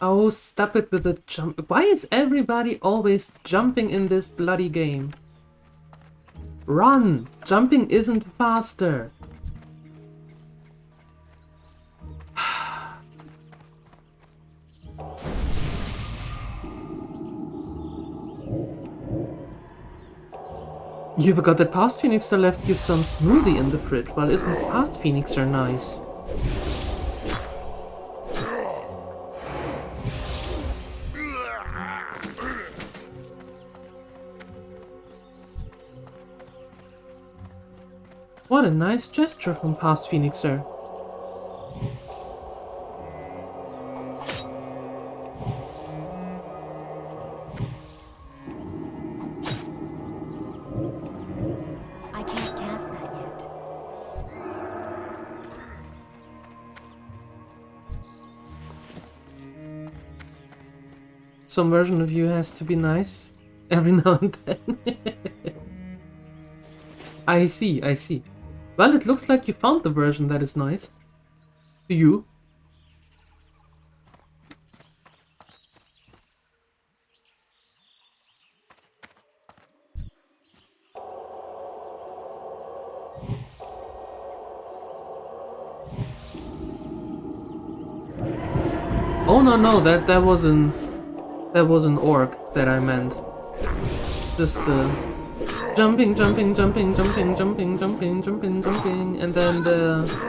Oh, stop it with the jump. Why is everybody always jumping in this bloody game? Run! Jumping isn't faster. You forgot that past Phoenixer left you some smoothie in the fridge. Well, isn't past Phoenixer nice? What a nice gesture from past Phoenixer. I can't cast that yet. Some version of you has to be nice every now and then. I see, I see. Well, it looks like you found the version that is nice. To you. Oh no, that was an orc that I meant. Just the jumping, and then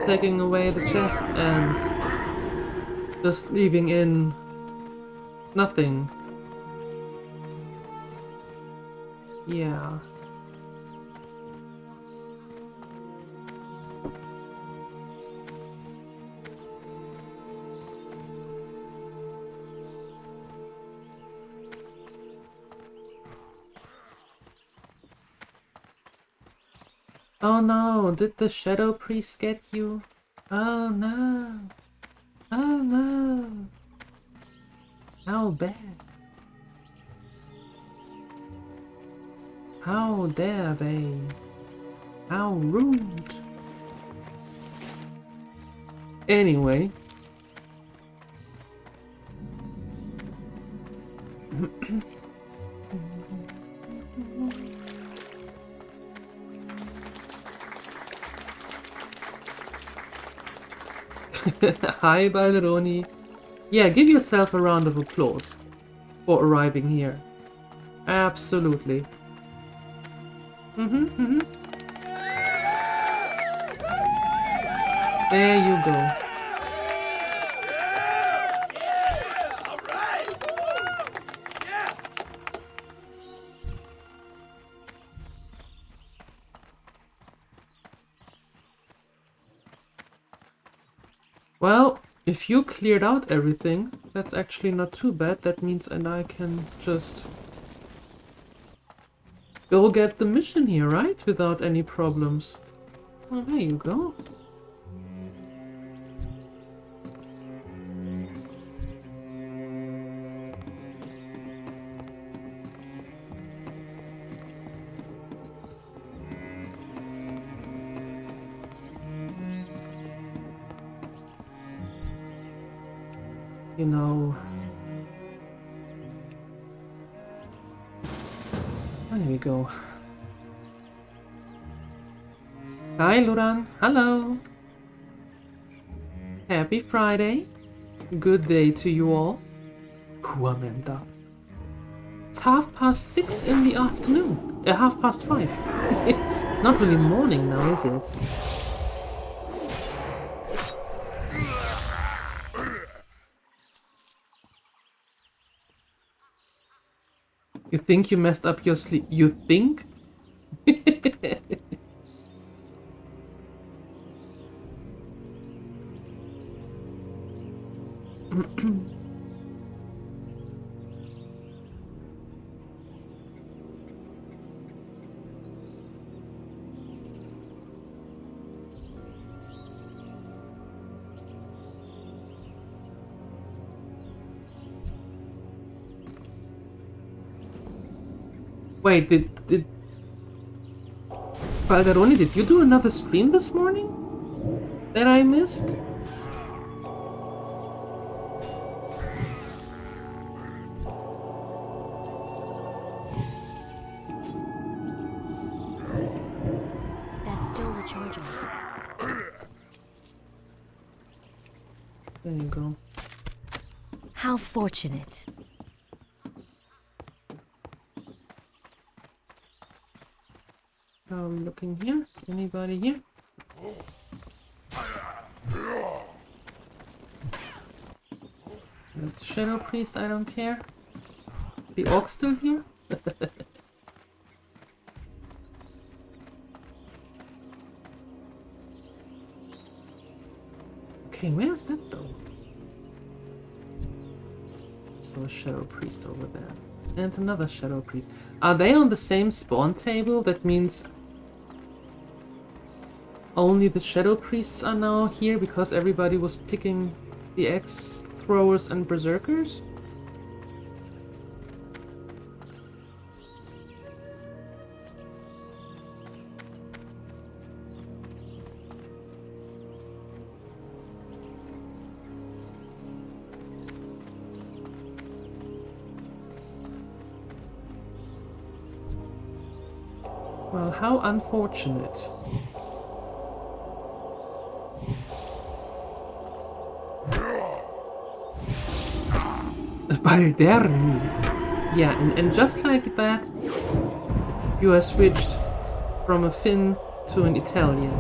taking away the chest and just leaving in nothing. Yeah. Oh no, did the Shadow Priest get you? Oh no. Oh no. How bad. How dare they? How rude. Anyway. Hi, Balderoni. Yeah, give yourself a round of applause for arriving here. Absolutely. There you go. Well, if you cleared out everything, that's actually not too bad. That means and I can just go get the mission here, right? Without any problems. Oh, there you go. You know... There we go. Hi, Luran. Hello. Happy Friday. Good day to you all. Kuamenda. It's 6:30 in the afternoon. 5:30. It's not really morning now, is it? You think you messed up your sleep? You think? Wait, did Balderoni, did you do another stream this morning that I missed? That's still the charger. There you go. How fortunate. How are we looking here? Anybody here? That's Shadow Priest, I don't care. Is the Orc still here? Okay, where's that though? So a Shadow Priest over there. And another Shadow Priest. Are they on the same spawn table? That means only the Shadow Priests are now here because everybody was picking the Axe Throwers and Berserkers? Well, how unfortunate. Balderni. Yeah, and just like that, you are switched from a Finn to an Italian.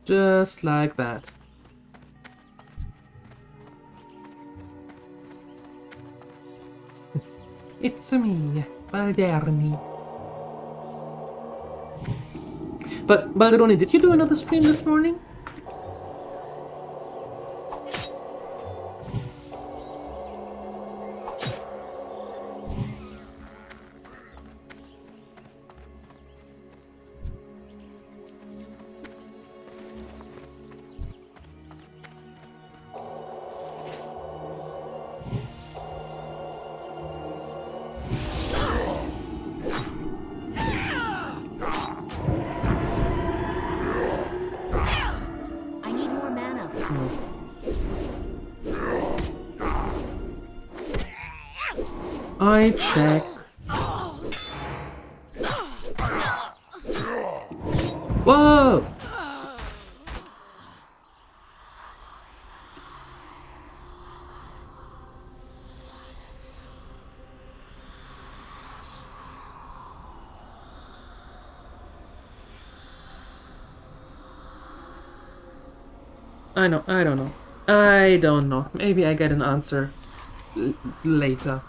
Just like that. It's me, Balderni. But, Balderoni, did you do another stream this morning? I check. Whoa! I don't know. I don't know. Maybe I get an answer later.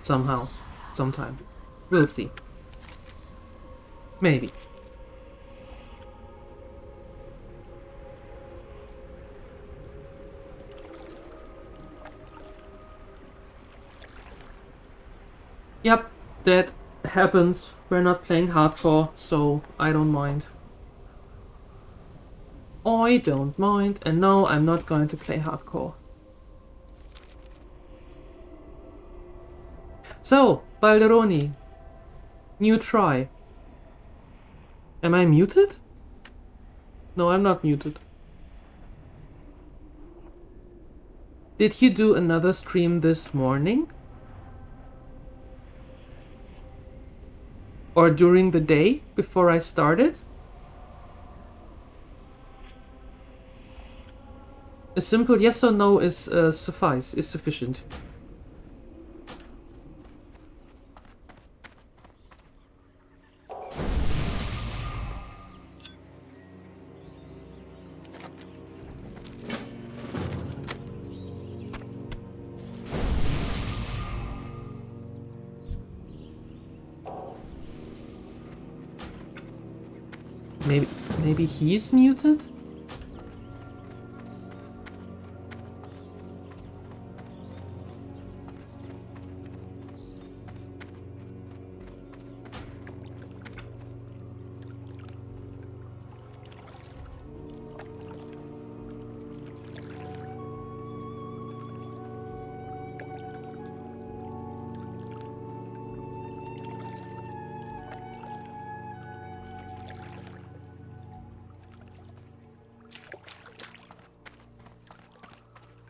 Somehow. Sometime. We'll see. Maybe. That happens. We're not playing hardcore, so I don't mind. I don't mind, and no, I'm not going to play hardcore. So, Balderoni. New try. Am I muted? No, I'm not muted. Did you do another stream this morning? Or during the day before I started? A simple yes or no is sufficient. Maybe he's muted?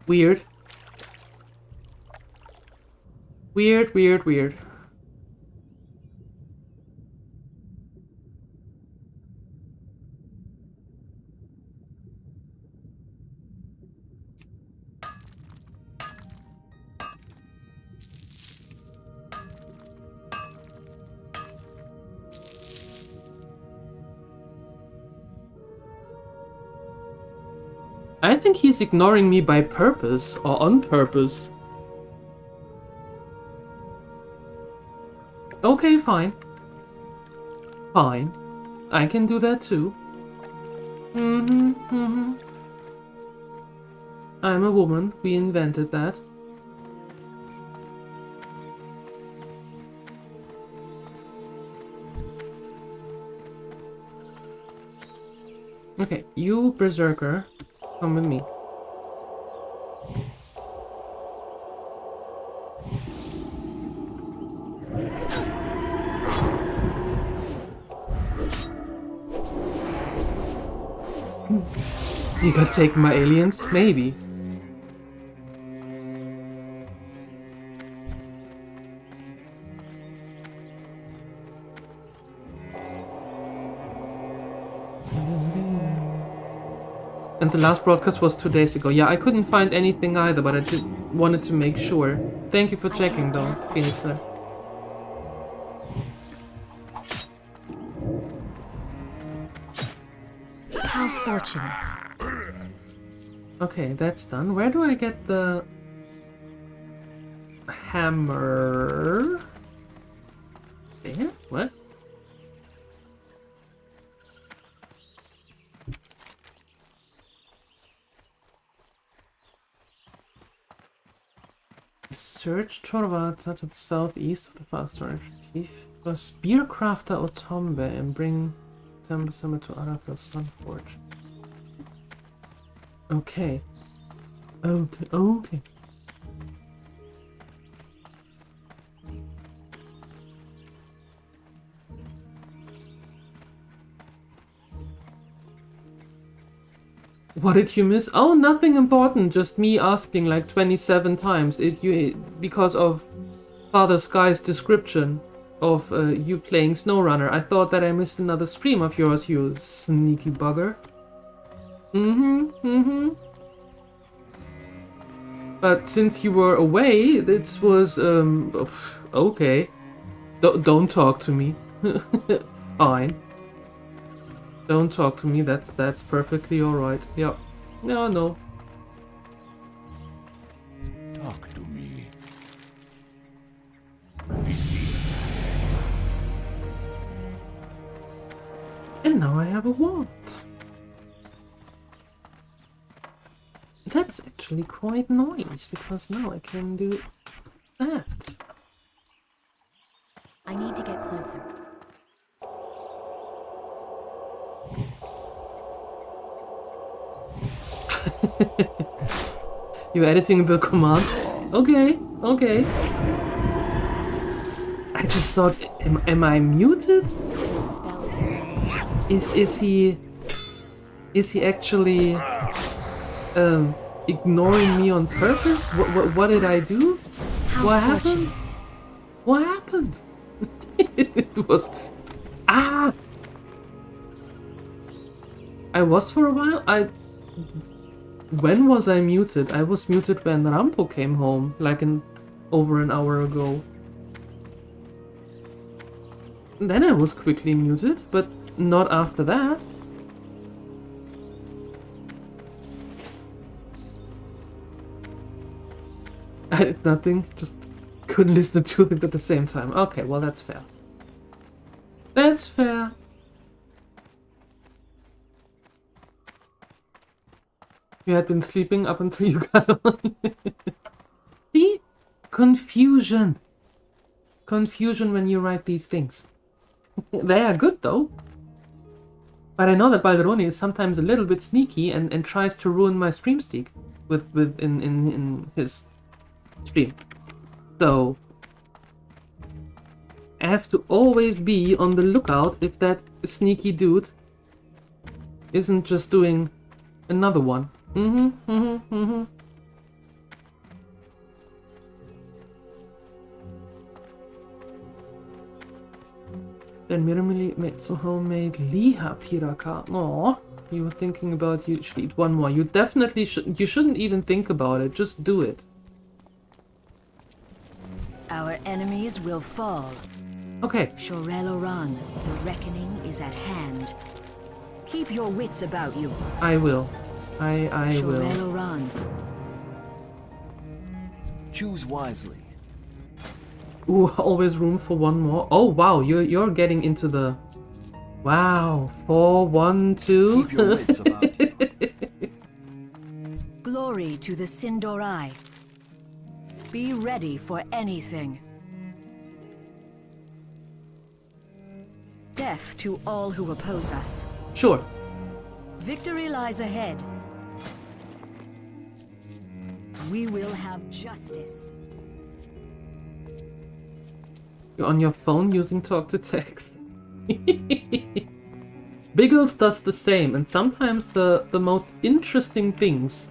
Weird. Weird. I think he's ignoring me by purpose or on purpose. Okay, fine. Fine. I can do that too. I'm a woman. We invented that. Okay, you berserker. Come with me. You gonna take my aliens? Maybe. And the last broadcast was 2 days ago. Yeah, I couldn't find anything either, but I wanted to make sure. Thank you for checking though, Phoenixer. How fortunate. Okay, that's done. Where do I get the hammer? There? What? Search Torvata to the southeast of the fast storage. A Spearcrafter or Tombe and bring Tembe to Arafel Sunforge. Okay. Okay. What did you miss? Oh, nothing important. Just me asking like 27 times. Because of Father Sky's description of you playing SnowRunner. I thought that I missed another stream of yours, you sneaky bugger. But since you were away, it was okay. Don't talk to me. Fine. Don't talk to me, that's perfectly alright. Yeah. No. Talk to me. Busy. And now I have a wand. That's actually quite nice, because now I can do that. You're editing the command? Okay, okay. I just thought, am I muted? Is he actually ignoring me on purpose? What did I do? How What happened? fortunate. What happened? It was I was for a while. When was I muted? I was muted when Rampo came home, like over an hour ago. Then I was quickly muted, but not after that. I did nothing, just couldn't listen to two things at the same time. Okay, well that's fair. That's fair. You had been sleeping up until you got on. See? Confusion. Confusion when you write these things. They are good though. But I know that Balderoni is sometimes a little bit sneaky and tries to ruin my stream streak in his stream. So I have to always be on the lookout if that sneaky dude isn't just doing another one. Then Miramili made some homemade liha piraka. Aw, you were thinking about you should eat one more. You definitely should. You shouldn't even think about it. Just do it. Our enemies will fall. Okay. Shorel Oran, the reckoning is at hand. Keep your wits about you. I will. I will. Shorel Oran. Choose wisely. Ooh, always room for one more. Oh wow, you're getting into the. Wow, 4, 1, 2. Keep your wits about you. Glory to the Sindorai. Be ready for anything. Death to all who oppose us. Sure. Victory lies ahead. We will have justice. You're on your phone using talk to text. Biggles does the same, and sometimes the most interesting things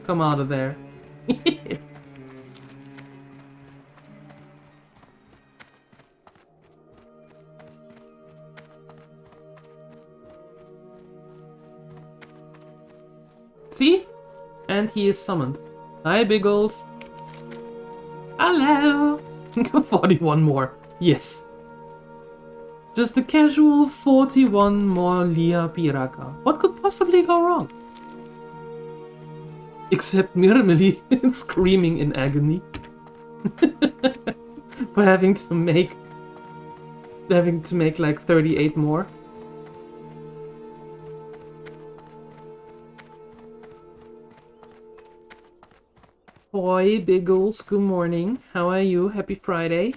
come out of there. See? And he is summoned. Hi, Biggles. Hello. 41 more. Yes. Just a casual 41 more Lia Piraka. What could possibly go wrong? Except Miramili screaming in agony. For having to make like 38 more. Hoi, Biggles, good morning. How are you? Happy Friday.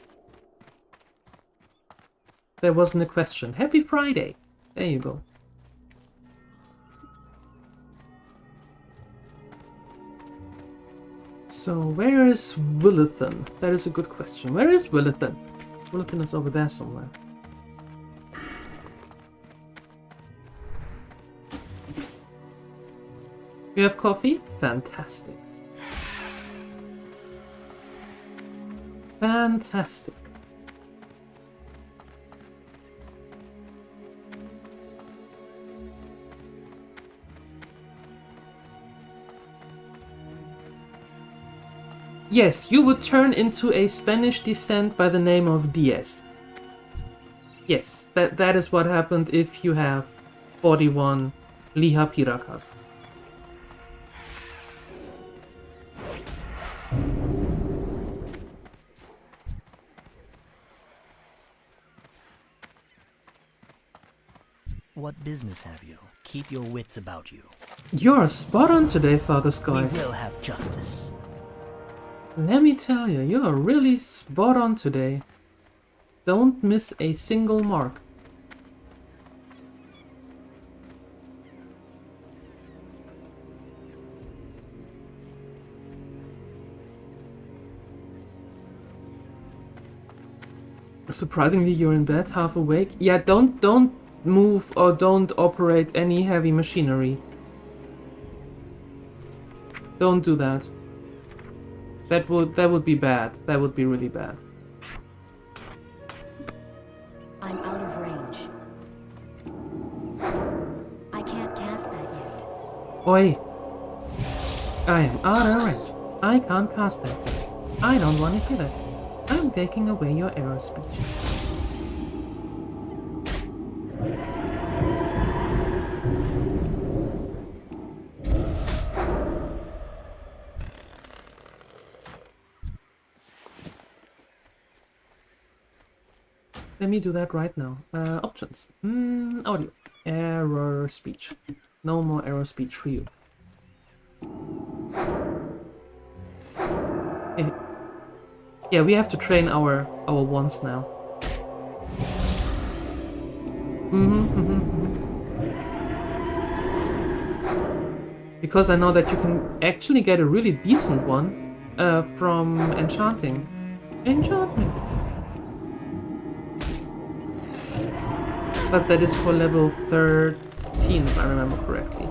There wasn't a question. Happy Friday. There you go. So, where is Willithan? That is a good question. Where is Willithan? Willithan is over there somewhere. You have coffee? Fantastic. Fantastic. Yes, you would turn into a Spanish descent by the name of Diaz. Yes, that is what happened if you have 41 Liha Pirakas. What business have you? Keep your wits about you. You're spot on today, Father Sky. We will have justice. Let me tell you, you're really spot on today. Don't miss a single mark. Surprisingly, you're in bed, half awake. Yeah, don't move or don't operate any heavy machinery. Don't do that. That would be bad. That would be really bad. I'm out of range. I can't cast that yet. Oi! I am out of range. I can't cast that yet. I don't want to hear that. I'm taking away your arrow speech. Let me do that right now. Options. Audio. Error speech. No more error speech for you. Yeah, we have to train our wands now. Because I know that you can actually get a really decent one from enchanting. Enchantment. But that is for level 13, if I remember correctly.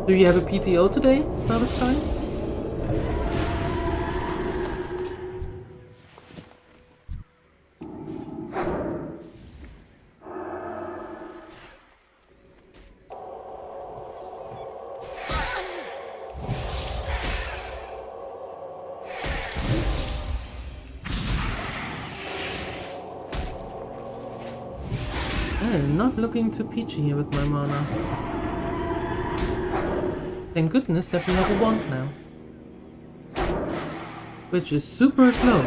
Do you have a PTO today, Father Sky? I'm not looking too peachy here with my mana. Thank goodness that we have a wand now. Which is super slow.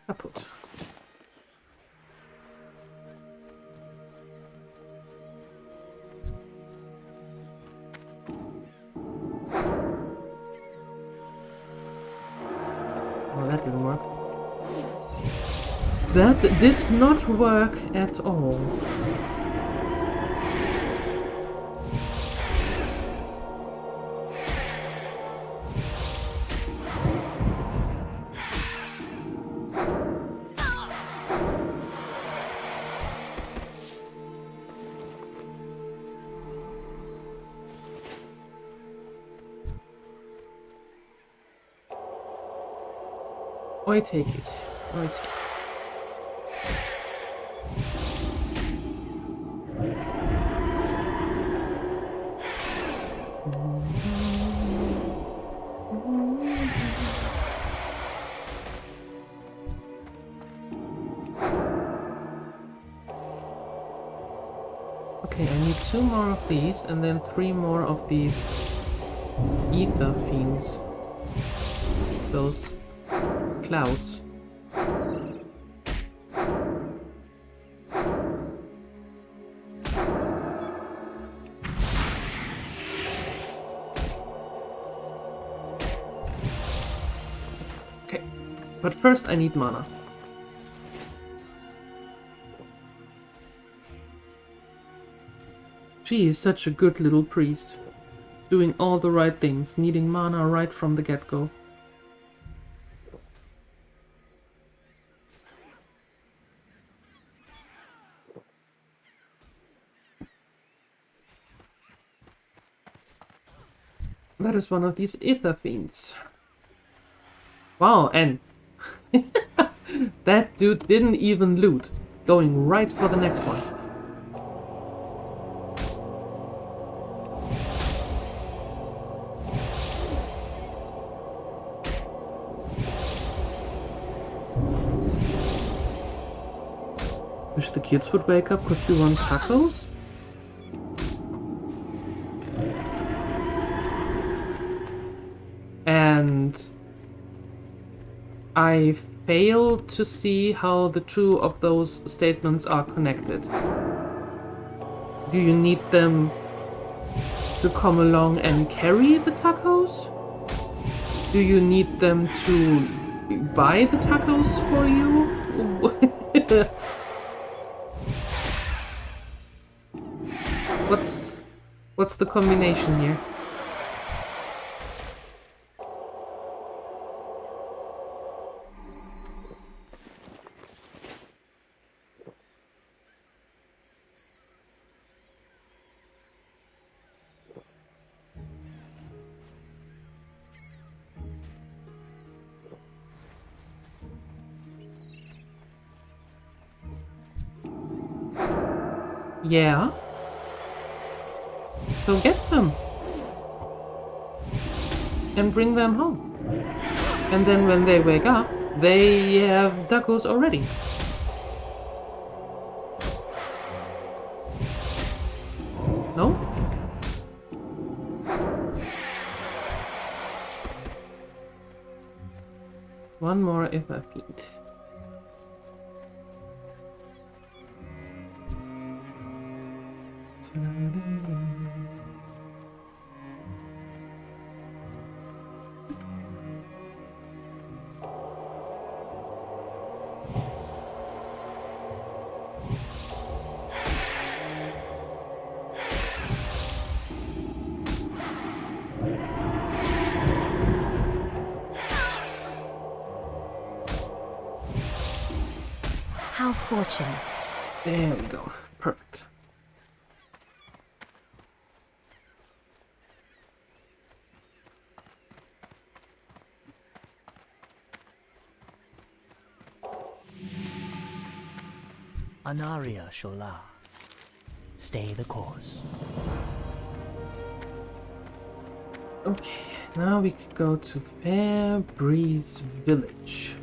Kaputt. Oh, that didn't work. That did not work at all. I take it. I take it. Okay, I need 2 more of these and then 3 more of these ether fiends. Those clouds. Okay, but first I need mana. She is such a good little priest, doing all the right things, needing mana right from the get-go. That is one of these ether fiends. Wow, and That dude didn't even loot. Going right for the next one. Wish the kids would wake up because you want tacos? And I fail to see how the two of those statements are connected. Do you need them to come along and carry the tacos? Do you need them to buy the tacos for you? What's the combination here? Yeah. So get them. And bring them home. And then when they wake up, they have tacos already. No? One more if I feed. How fortunate. There we go. Perfect. Anaria Shola. Stay the course. Okay, now we could go to Fair Breeze Village.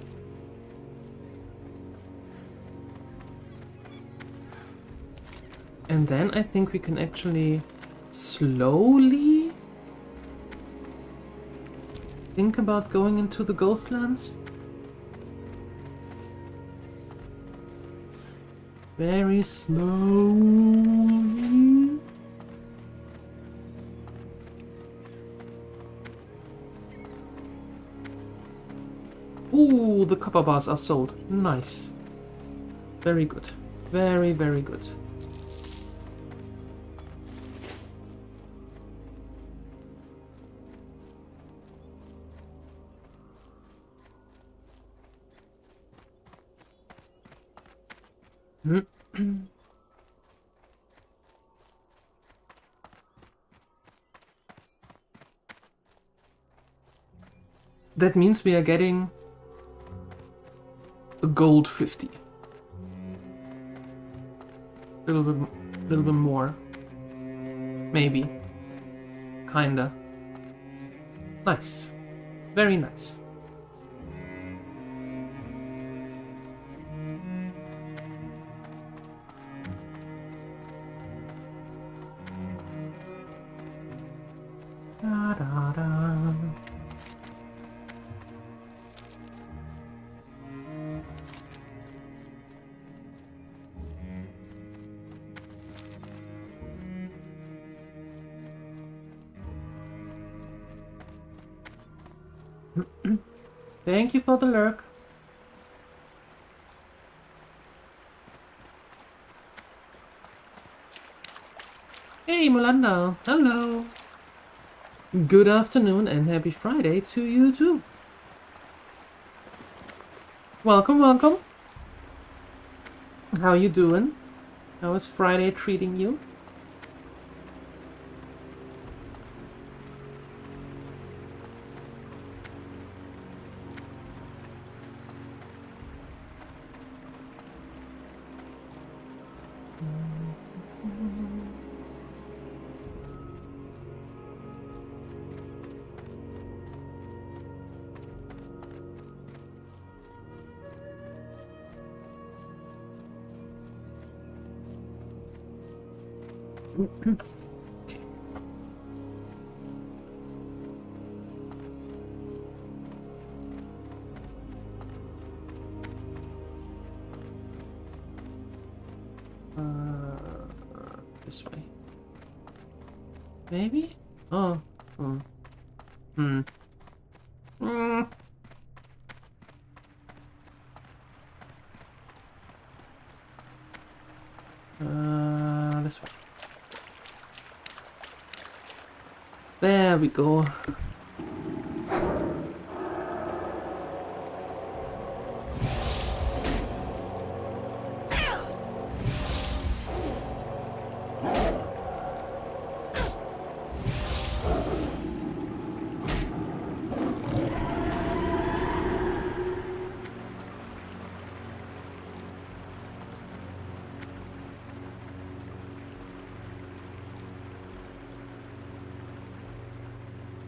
And then I think we can actually slowly think about going into the Ghostlands. Very slowly. Ooh, the copper bars are sold. Nice. Very good. Very, very good. That means we are getting a gold 50. Little bit more. Maybe. Kinda. Nice. Very nice. Da, da, da. Thank you for the lurk. Hey, Molanda. Hello. Good afternoon and happy Friday to you too. Welcome, welcome. How you doing? How is Friday treating you? Okay. This way. Maybe? Oh. Oh. Hmm. Hmm. This way. There we go.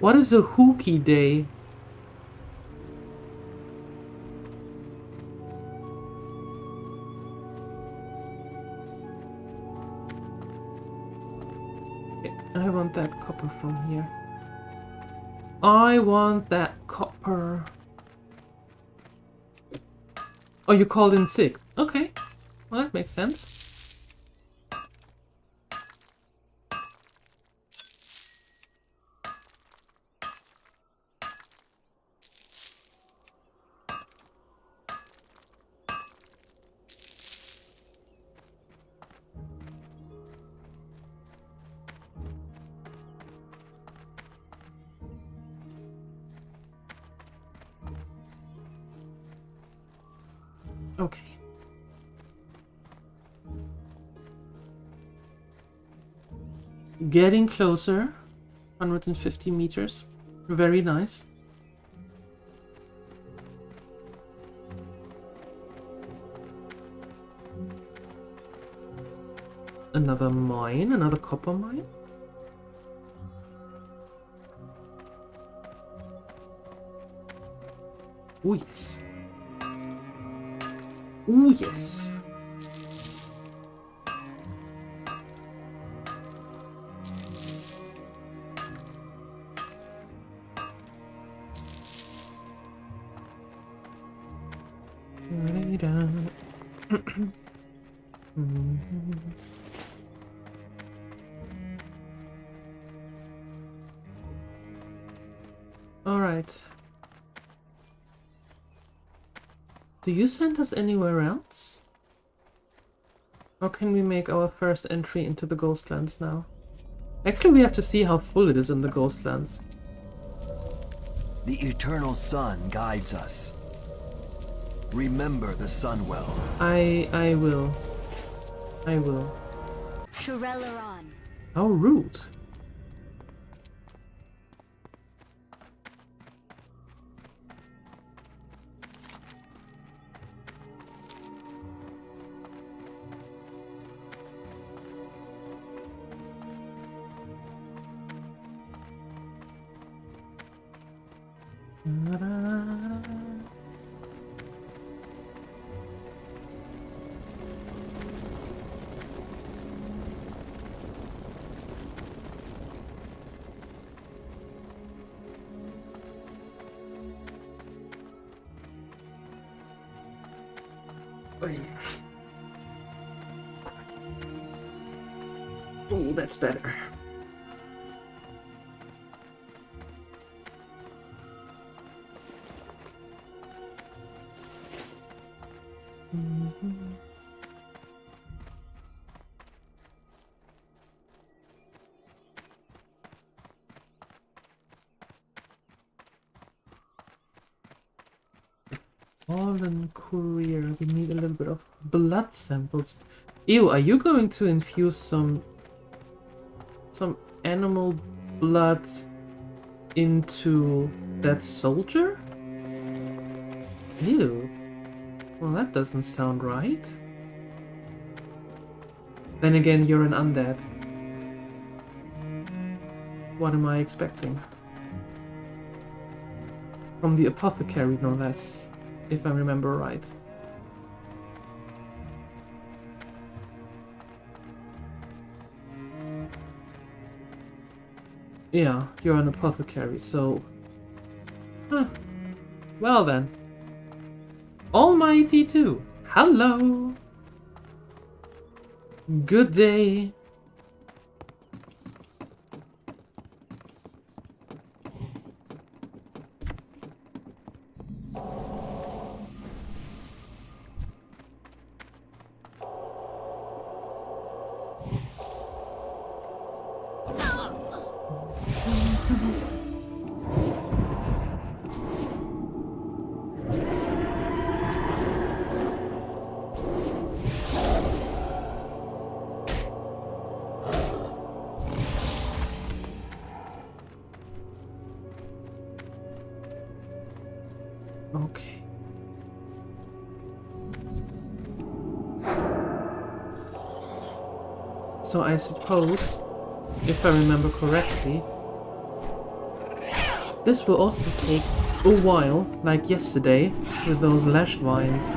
What is a hooky day? Okay, I want that copper from here. I want that copper. Oh, you called in sick. Okay. Well, that makes sense. Okay. Getting closer. 150 meters. Very nice. Another mine, another copper mine. Oh yes. Oh yes. All right. Do you send us anywhere else? Or can we make our first entry into the Ghostlands now? Actually, we have to see how full it is in the Ghostlands. The eternal sun guides us. Remember the sun well. I will. I will. Shurelaron. How rude. Oh, that's better. Fallen courier. We need a little bit of blood samples. Ew, are you going to infuse some animal blood into that soldier? Ew. Well, that doesn't sound right. Then again, you're an undead. What am I expecting? From the apothecary, no less, if I remember right. Yeah, you're an apothecary, so... Huh. Well then. Almighty too. Hello. Good day. Okay. So I suppose, if I remember correctly, this will also take a while, like yesterday, with those lashed vines.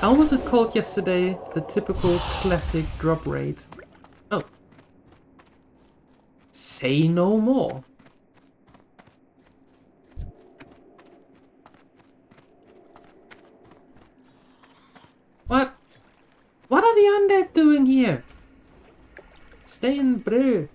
How was it called yesterday? The typical classic drop rate. Oh. Say no more. What? What are the undead doing here? Stay in brew.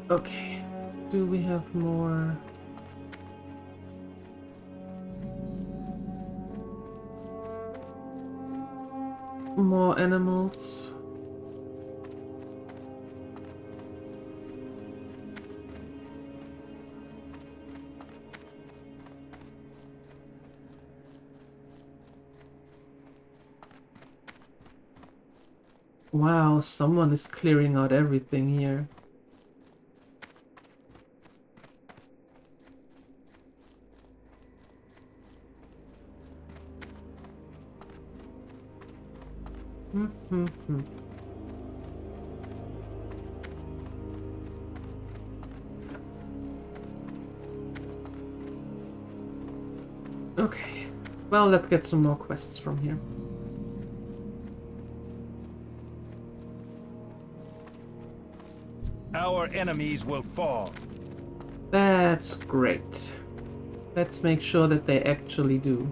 Okay, do we have more? More animals? Wow, someone is clearing out everything here. Okay, well, let's get some more quests from here. Our enemies will fall. That's great. Let's make sure that they actually do.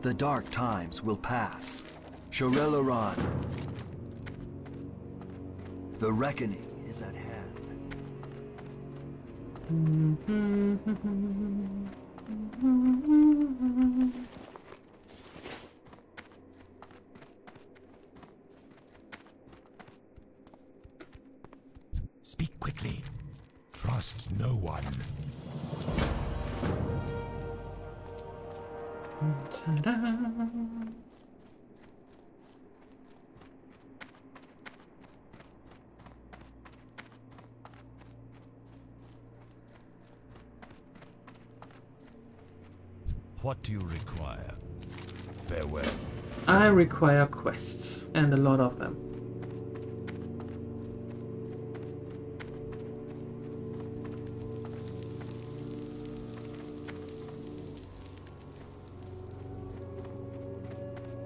The dark times will pass. Shorelaran. The reckoning is at hand. Speak quickly. Trust no one. Ta-da. What do you require? Farewell. I require quests, and a lot of them.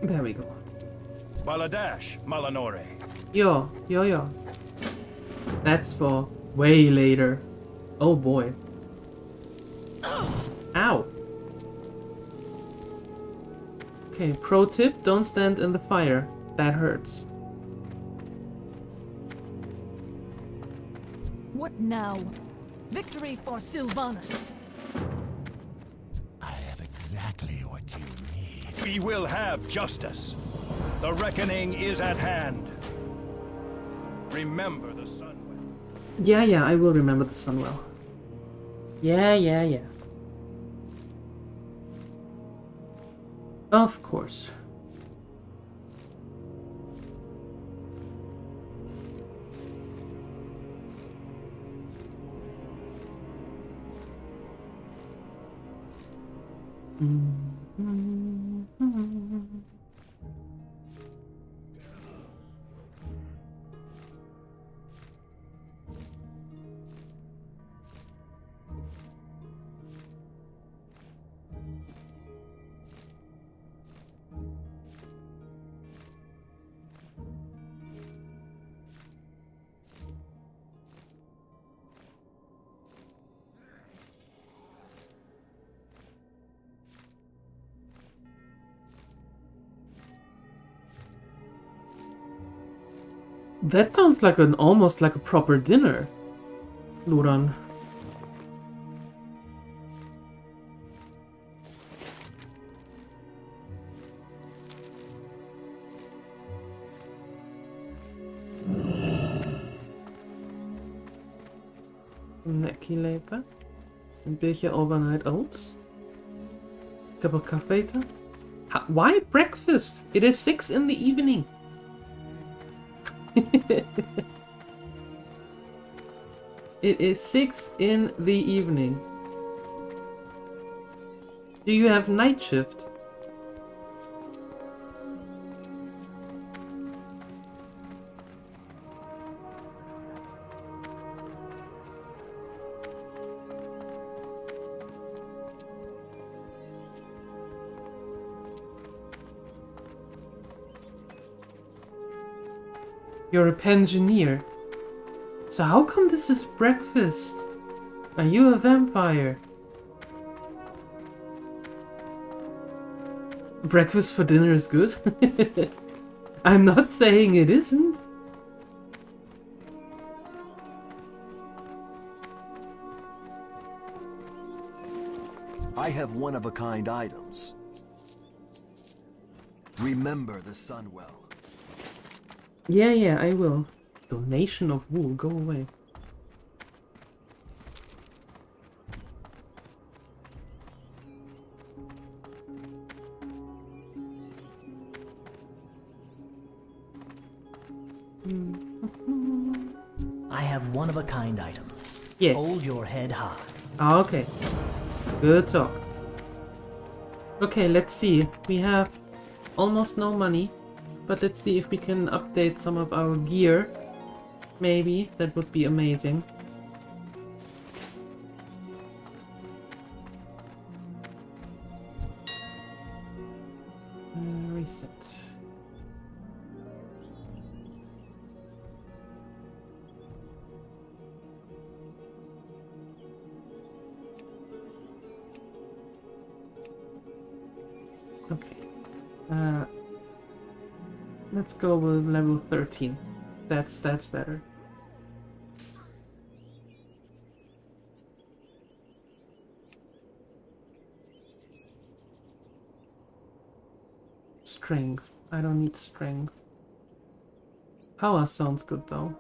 There we go. Baladash, Malanore. Yo. That's for way later. Oh boy. Ow. Okay, pro tip, don't stand in the fire. That hurts. What now? Victory for Sylvanas. I have exactly what you need. We will have justice. The reckoning is at hand. Remember the sun. Yeah, I will remember the Sunwell. Yeah. Of course. That sounds like almost like a proper dinner, Luran. Neckie lepen. Een beetje overnight oats. Cup of coffee. Why breakfast? It is 6 in the evening. It is 6 in the evening. Do you have night shift? You're a pensioner. So how come this is breakfast? Are you a vampire? Breakfast for dinner is good? I'm not saying it isn't. I have one-of-a-kind items. Remember the Sunwell. Yeah, I will. Donation of wool, go away. I have one-of-a-kind items. Yes. Hold your head high. Okay. Good talk. Okay, let's see. We have almost no money, but let's see if we can update some of our gear. Maybe. That would be amazing. Reset. Okay. Let's go with level 13. That's better. Strength. I don't need strength. Power sounds good though.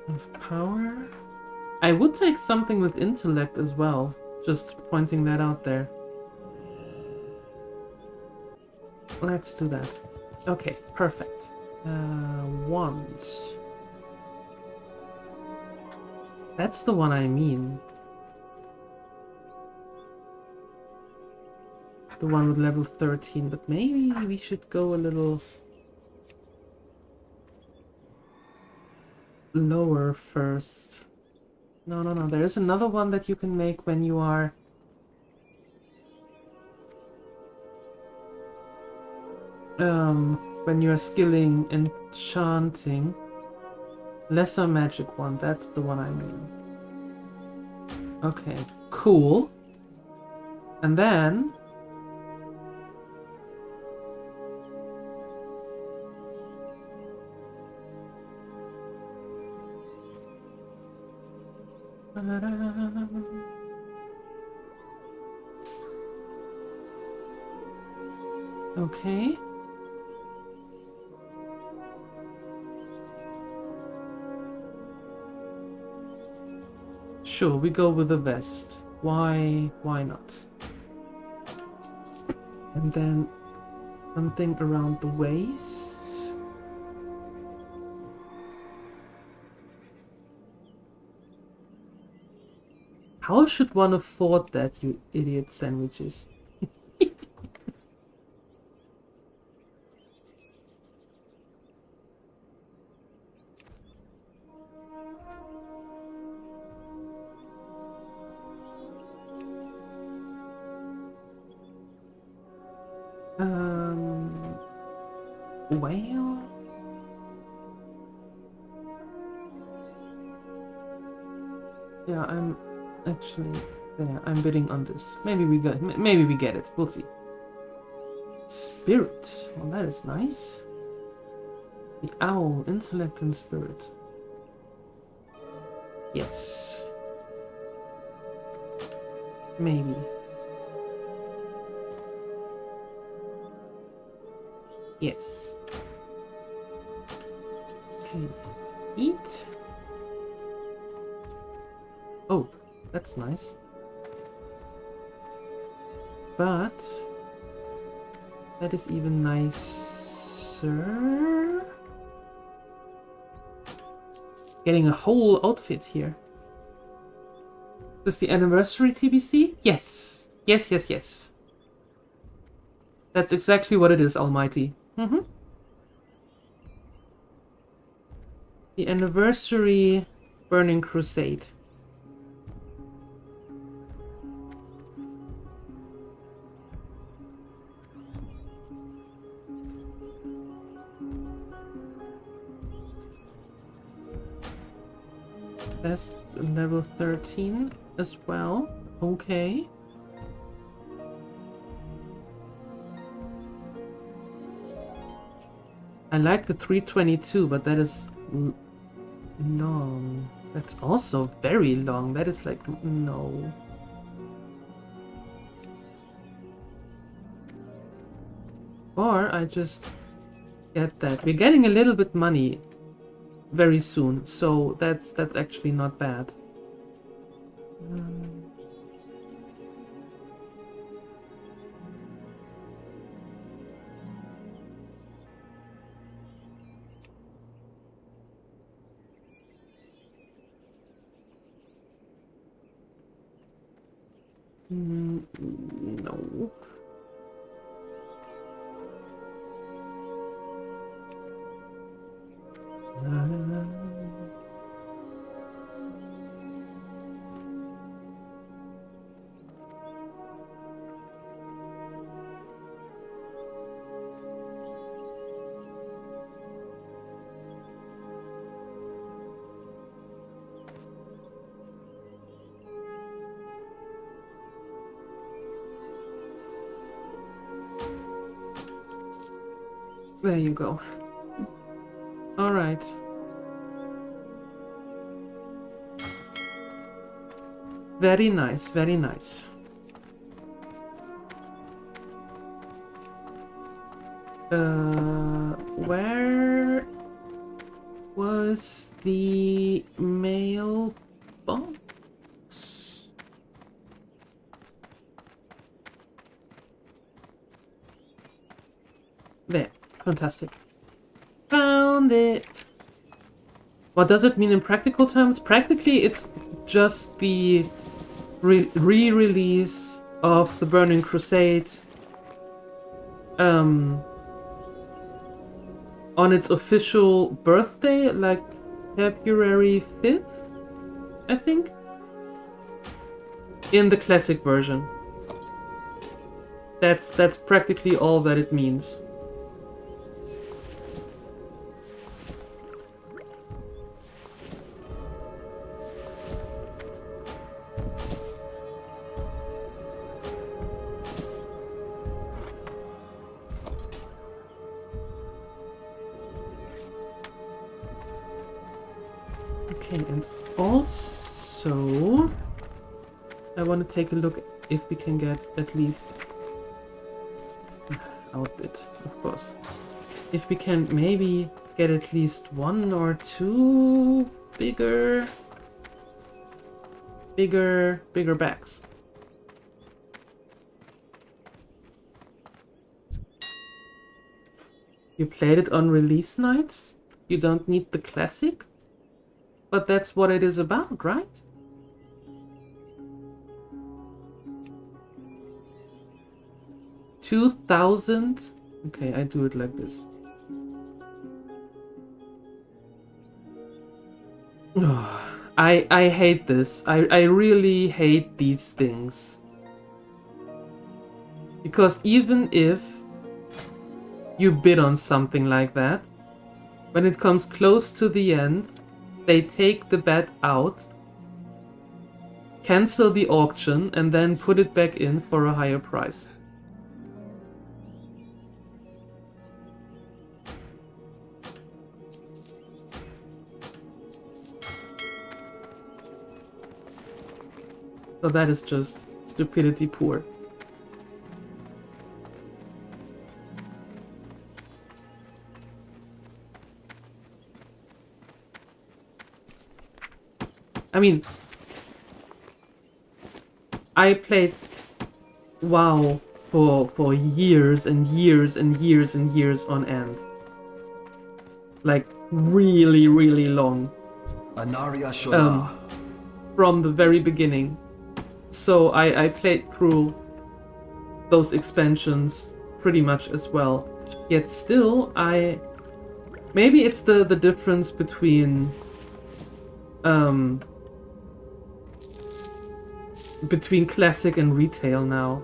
Of power? I would take something with intellect as well. Just pointing that out there. Let's do that. Okay, perfect. Wands. That's the one I mean. The one with level 13, but maybe we should go a little lower first. No, there is another one that you can make when you are skilling enchanting. Lesser magic one, that's the one I mean. Okay, cool. And then Okay. Sure, we go with the vest. Why not? And then something around the waist. How should one afford that, you idiot sandwiches? Well... Yeah, I'm actually... Yeah, I'm bidding on this. Maybe we get it. We'll see. Spirit. Well, that is nice. The owl, intellect and spirit. Yes. Maybe. Yes. Okay. Eat. Oh, that's nice. But that is even nicer. Getting a whole outfit here. Is this the anniversary TBC? Yes. Yes, yes, yes. That's exactly what it is, Almighty. The anniversary Burning Crusade. That's level 13 as well. Okay. I like the 322, but that is long. That's also very long. That is like, no. Or I just get that. We're getting a little bit money very soon, so that's actually not bad. No. There you go. All right. Very nice, very nice. Where was the mailbox? There. Fantastic. Found it! What does it mean in practical terms? Practically, it's just the re-release of the Burning Crusade on its official birthday, like February 5th, I think? In the classic version. That's practically all that it means. Okay, and also So I want to take a look if we can get at least outbid, of course. If we can maybe get at least one or two bigger bags. You played it on release nights? You don't need the classic? But that's what it is about, right? $2,000? Okay, I do it like this. I hate this. I really hate these things. Because even if you bid on something like that, when it comes close to the end, they take the bet out, cancel the auction, and then put it back in for a higher price. So that is just stupidity pure. I mean, I played WoW for years and years and years and years on end. Like, really, really long. Anaria Shola. From the very beginning. So I played through those expansions pretty much as well. Yet still, maybe it's the difference between classic and retail now,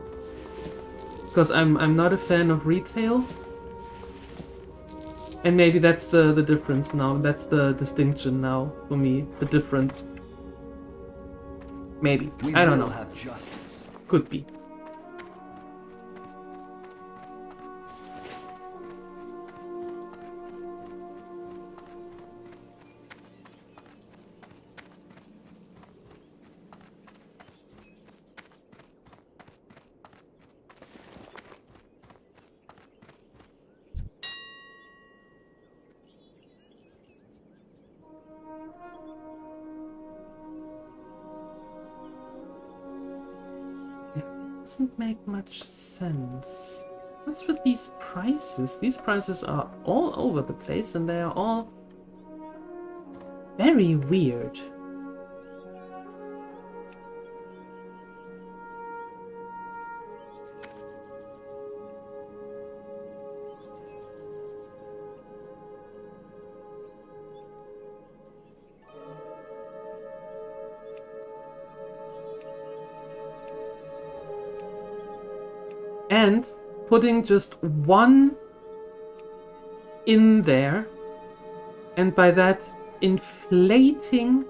because I'm not a fan of retail, and maybe that's the difference now. That's the distinction now for me. The difference. Maybe I don't know. Have justice. Could be. Doesn't make much sense. What's with these prices? These prices are all over the place and they are all very weird. And putting just one in there, and by that inflating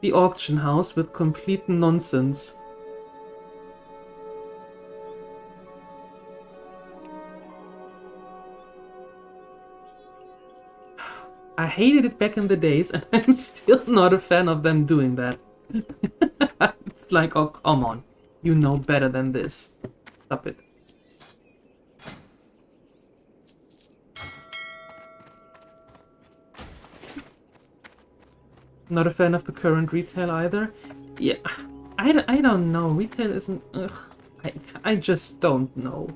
the auction house with complete nonsense. I hated it back in the days, and I'm still not a fan of them doing that. It's like, oh, come on. You know better than this. Stop it. Not a fan of the current retail either. Yeah, I don't know. Retail isn't... Ugh, I just don't know.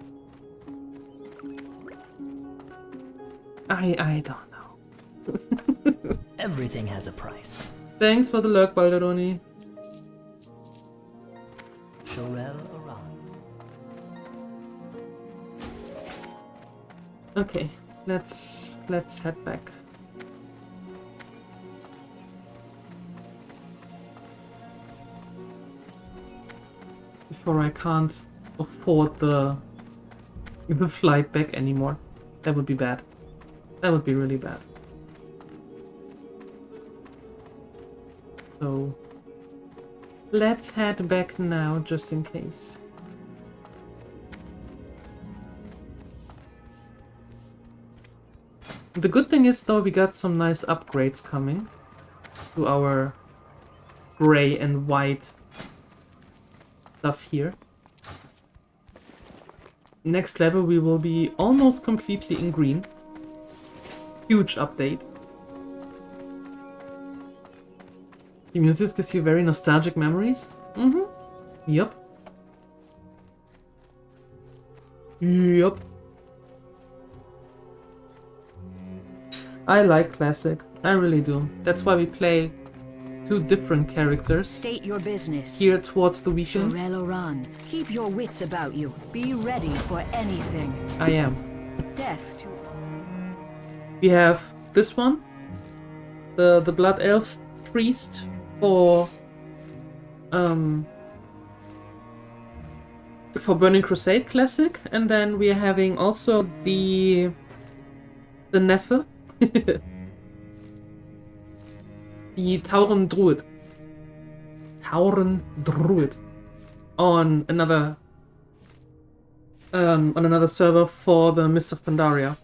I don't know. Everything has a price. Thanks for the lurk, Balderoni. Okay, let's head back. Before I can't afford the flight back anymore. That would be bad. That would be really bad. So let's head back now, just in case. The good thing is, though, we got some nice upgrades coming to our gray and white stuff here. Next level we will be almost completely in green. Huge update. The music gives you very nostalgic memories. Mm-hmm. Yep. Yep. I like classic. I really do. That's why we play two different characters. State your business. Here towards the weekends. Shorel'Aran, keep your wits about you. Be ready for anything. I am. Death to... We have this one. The Blood Elf Priest for Burning Crusade Classic. And then we are having also the Neffe. The Tauren Druid. Tauren Druid. On another server for the Mist of Pandaria.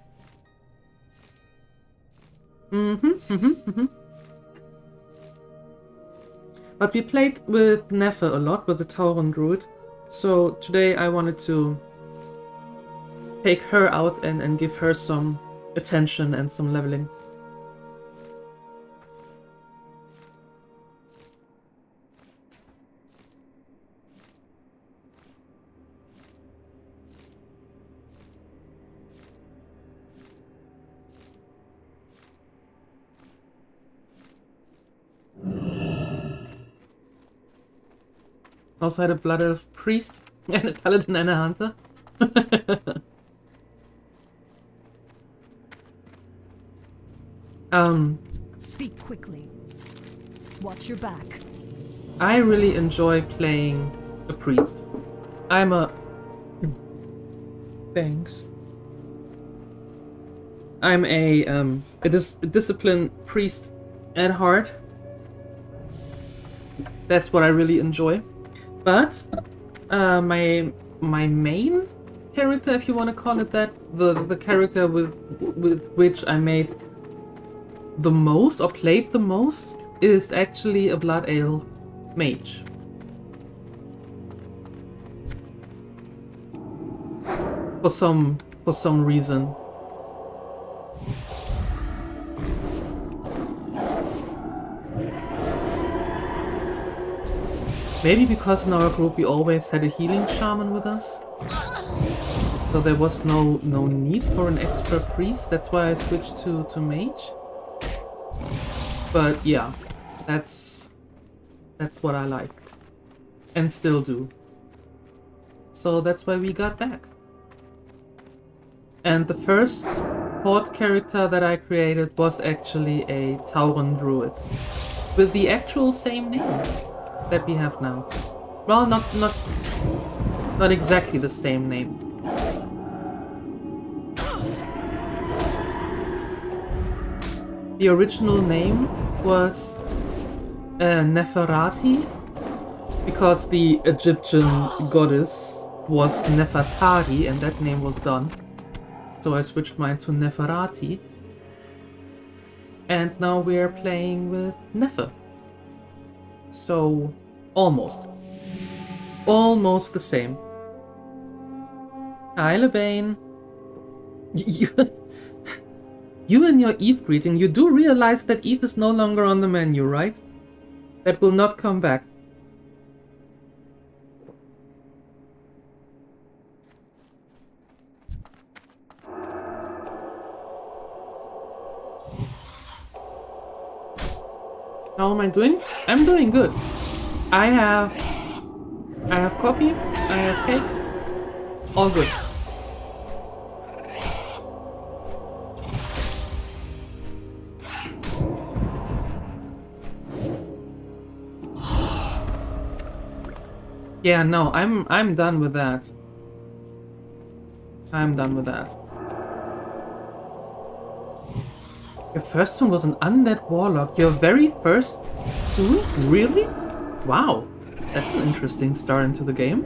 But we played with Neffe a lot, with the Tauren Druid. So today I wanted to take her out and give her some attention and some leveling. Also had a Blood Elf Priest and a Paladin and a Hunter. Speak quickly. Watch your back. I really enjoy playing a priest. I'm a... Thanks. I'm a disciplined priest at heart. That's what I really enjoy. But my main character, if you want to call it that, the character with which I made the most or played the most is actually a Blood Elf mage. For some reason. Maybe because in our group we always had a healing shaman with us. So there was no need for an extra priest, that's why I switched to mage. But yeah, that's what I liked. And still do. So that's why we got back. And the first horde character that I created was actually a Tauren Druid. With the actual same name that we have now. Well, not exactly the same name. The original name was Neferati, because the Egyptian goddess was Nefertari and that name was done. So I switched mine to Neferati. And now we're playing with Neffe. So, almost the same. Hi, Lebane. You and your Eve greeting, you do realize that Eve is no longer on the menu, right? That will not come back. How am I doing? I'm doing good. I have coffee, I have cake, all good. Yeah, no, I'm done with that. I'm done with that. Your first one was an undead warlock. Your very first two? Really? Wow. That's an interesting start into the game.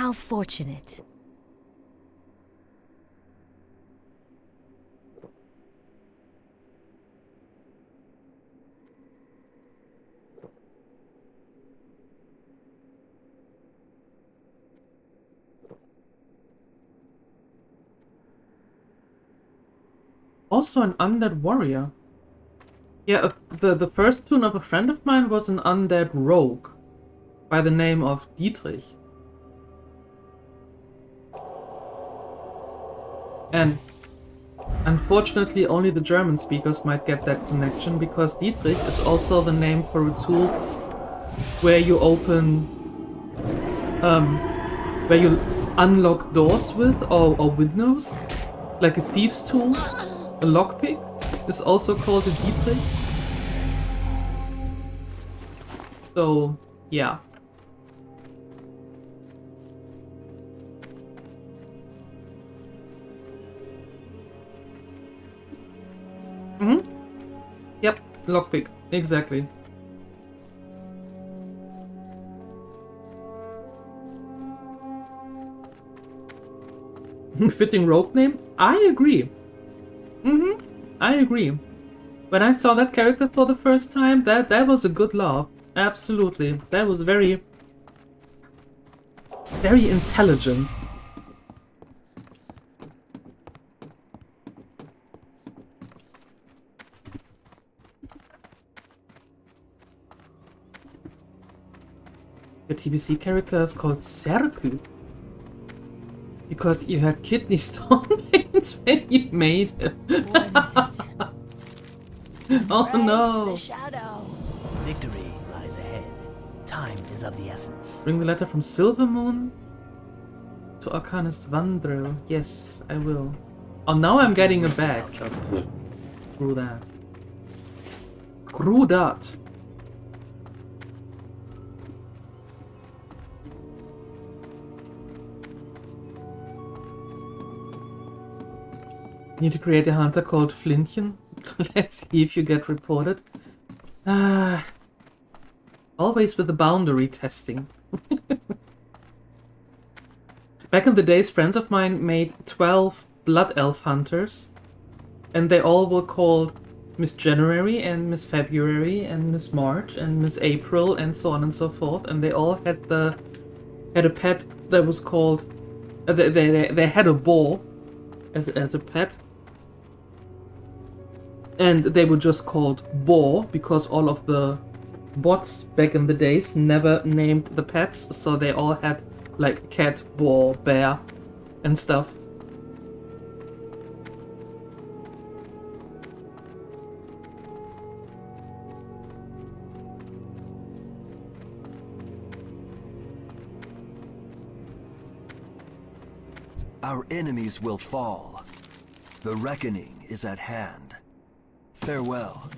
How fortunate. Also an undead warrior. Yeah, the first tune of a friend of mine was an undead rogue by the name of Dietrich. And unfortunately only the German speakers might get that connection, because Dietrich is also the name for a tool where you open where you unlock doors with, or windows, like a thief's tool. A lockpick is also called a Dietrich. So, yeah. Yep, lockpick, exactly. Fitting rogue name? I agree. I agree. When I saw that character for the first time, that was a good laugh. Absolutely. That was very intelligent. The TBC character is called Serku. Because you had kidney stone pains when you made it. What is it? Oh no! The shadow. Victory lies ahead. Time is of the essence. Bring the letter from Silvermoon to Arcanist Vandrel. Yes, I will. Oh, now I'm getting a bag. Screw that. Screw that. Need to create a hunter called Flintchen. Let's see if you get reported. Always with the boundary testing. Back in the days, friends of mine made 12 Blood Elf hunters. And they all were called Miss January and Miss February and Miss March and Miss April and so on and so forth. And they all had a pet that was called... They had a boar as a pet. And they were just called Boar because all of the bots back in the days never named the pets, so they all had like cat, boar, bear, and stuff. Our enemies will fall. The reckoning is at hand. Farewell.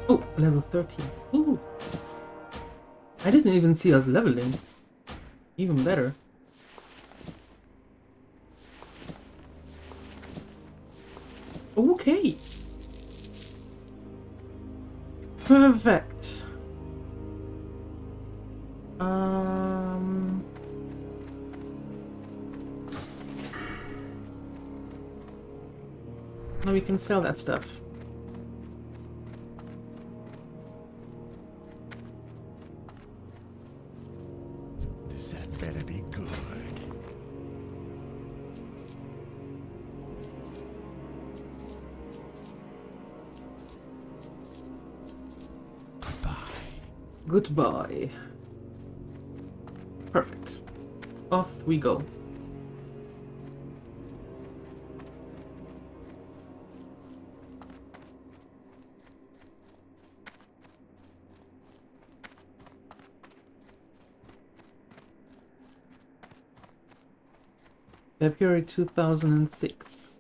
Oh, level 13. Ooh. I didn't even see us leveling. Even better. Okay. Perfect. Now we can sell that stuff. This had better be good. Goodbye. Goodbye. Perfect. Off we go. February 2006.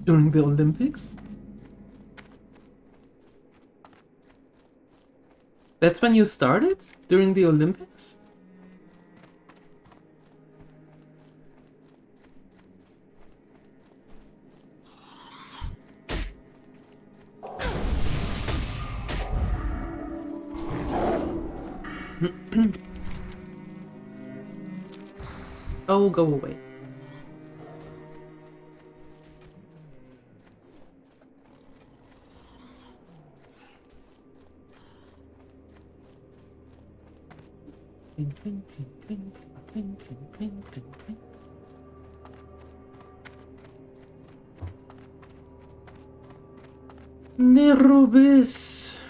During the Olympics? That's when you started? During the Olympics? Oh, go away. Nerubis.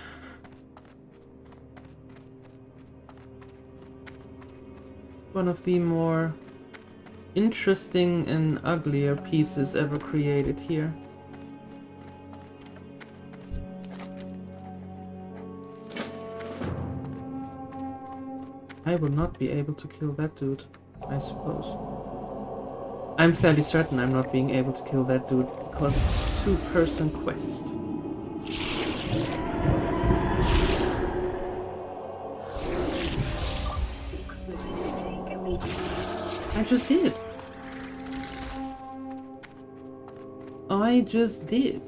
One of the more interesting and uglier pieces ever created here. I will not be able to kill that dude, I suppose. I'm fairly certain I'm not being able to kill that dude because it's a two-person quest. I just did. I just did.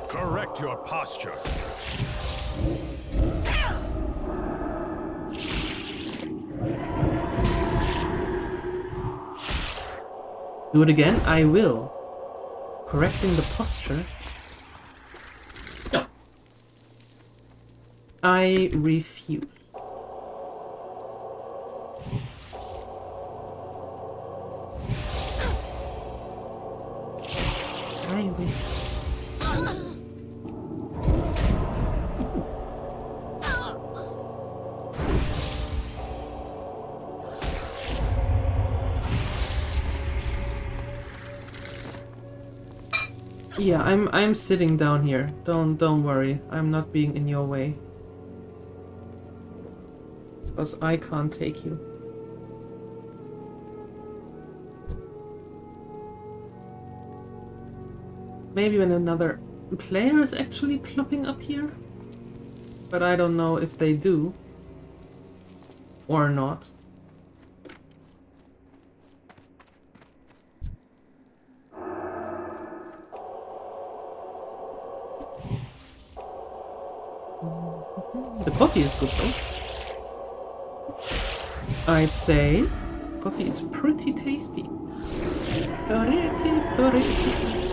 Correct your posture. Do it again? I will. Correcting the posture? No. I refuse. I refuse. Yeah, I'm sitting down here. Don't worry. I'm not being in your way. Because I can't take you. Maybe when another player is actually plopping up here? But I don't know if they do. Or not. The coffee is good though. I'd say coffee is pretty tasty. Pretty tasty.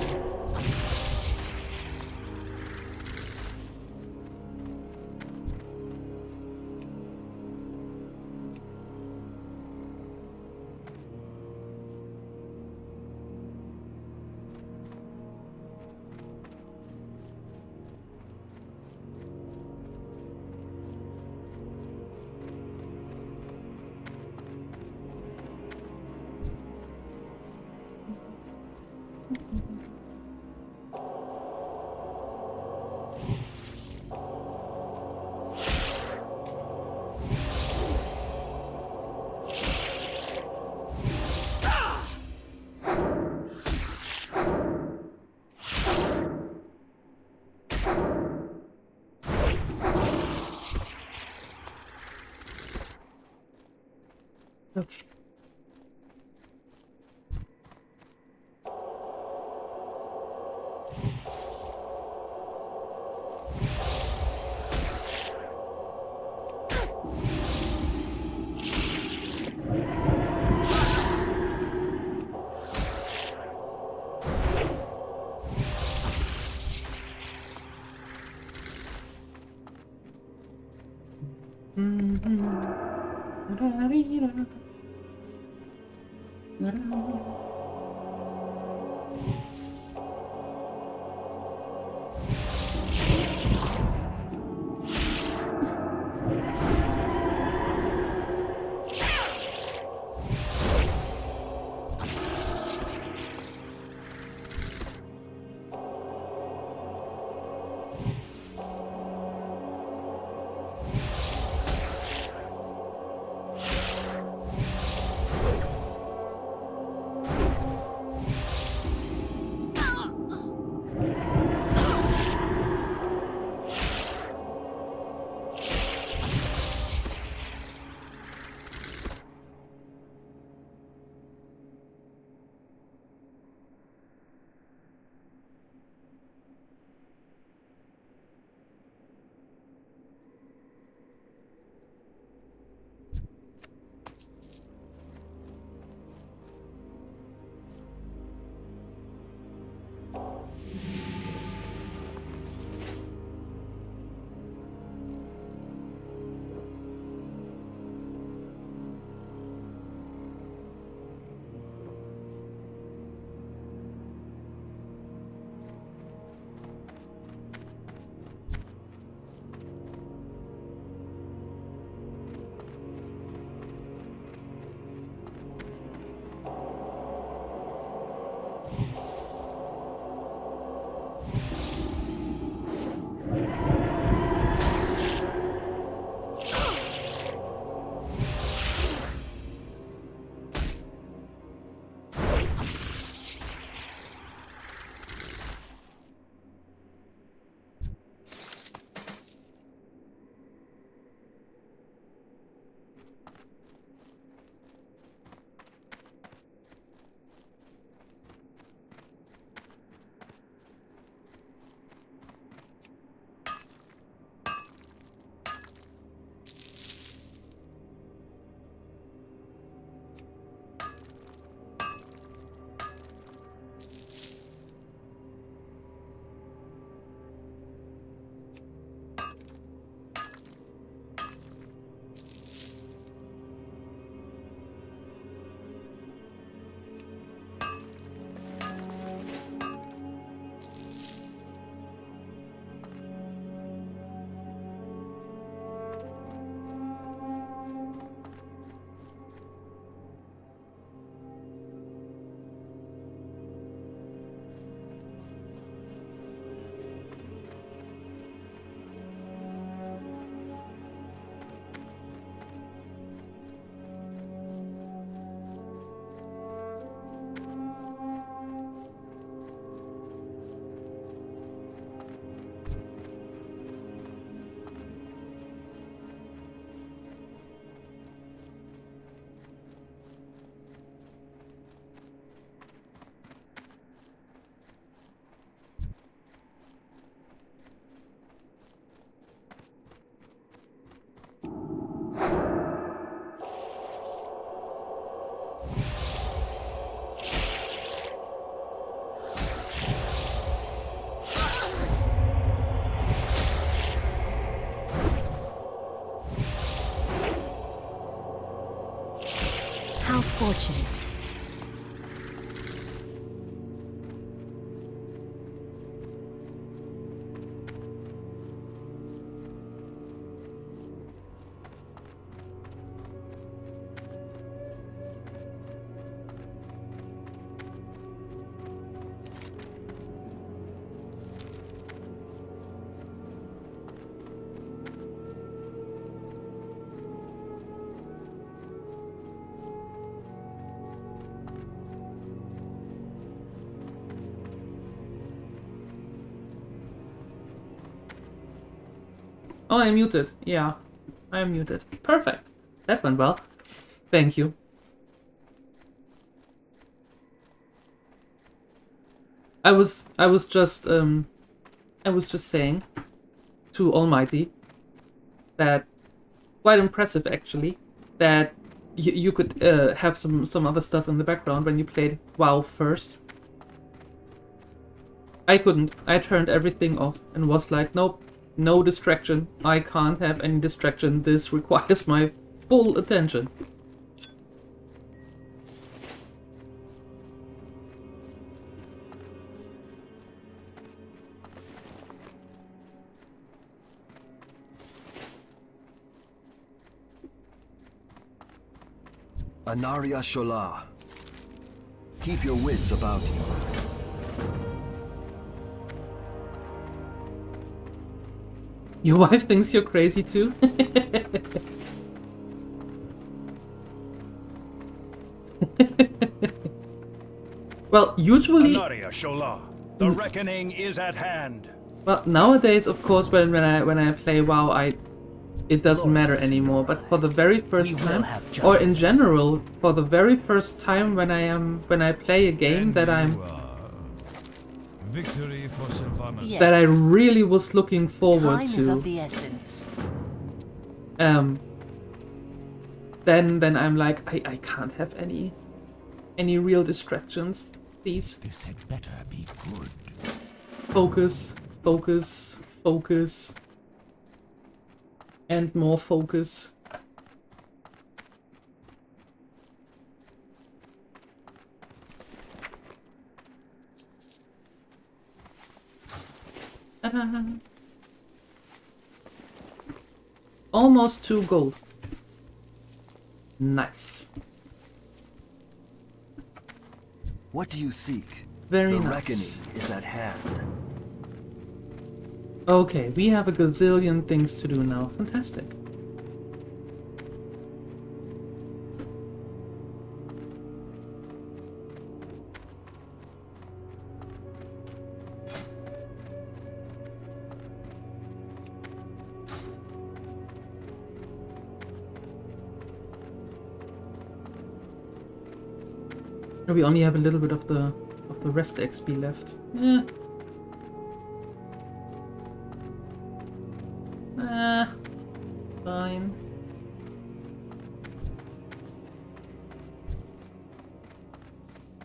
Okay. Fortunate. Oh, I'm muted. Yeah, I'm muted. Perfect. That went well. Thank you. I was just saying to Almighty that quite impressive actually that you could have some other stuff in the background when you played WoW first. I couldn't. I turned everything off and was like, nope, no distraction. I can't have any distraction. This requires my full attention. Anaria Shola. Keep your wits about you. Your wife thinks you're crazy too? Well, usually... Anaria Shola. The reckoning is at hand. Well, nowadays, of course, when I play WoW, it doesn't matter anymore. But for the very first time, or in general, for the very first time when I play a game that Victory for Sylvanas. Yes. that I really was looking forward Time is of to, the essence. then I'm like, I can't have any real distractions. Please. This had better be good. Focus, focus, focus. And more focus. Almost 2 gold. Nice. What do you seek? Very The nice. reckoning is at hand. Okay, we have a gazillion things to do now. Fantastic. We only have a little bit of the rest XP left. Fine.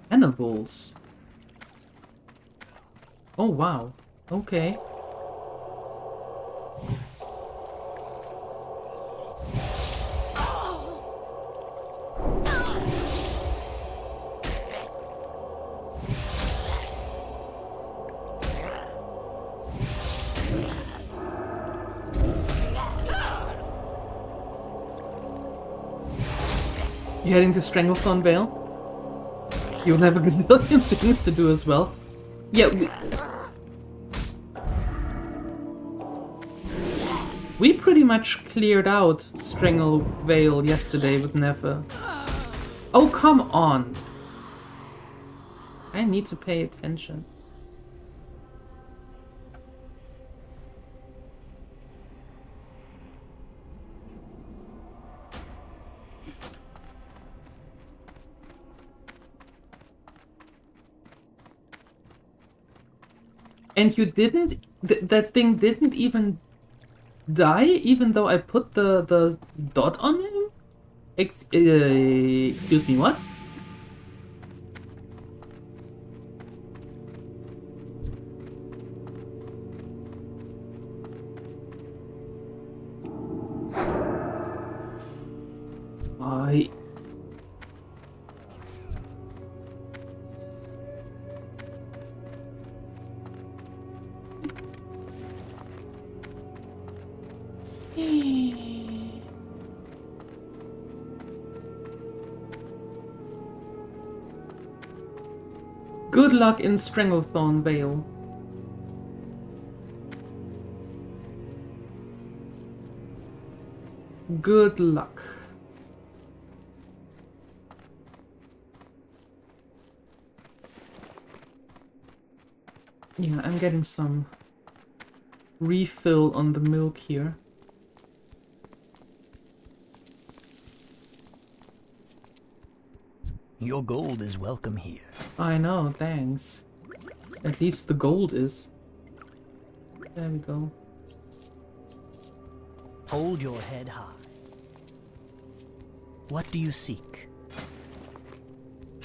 Cannibals. Oh wow. Okay. You heading to Stranglethorn Vale? You'll have a gazillion things to do as well. Yeah, we pretty much cleared out Strangle Vale yesterday with Nefer. Oh, come on! I need to pay attention. And you didn't... that thing didn't even die, even though I put the dot on him? Excuse me, what? Good luck in Stranglethorn Vale. Good luck. Yeah, I'm getting some refill on the milk here. Your gold is welcome here. I know, thanks. At least the gold is. There we go. Hold your head high. What do you seek?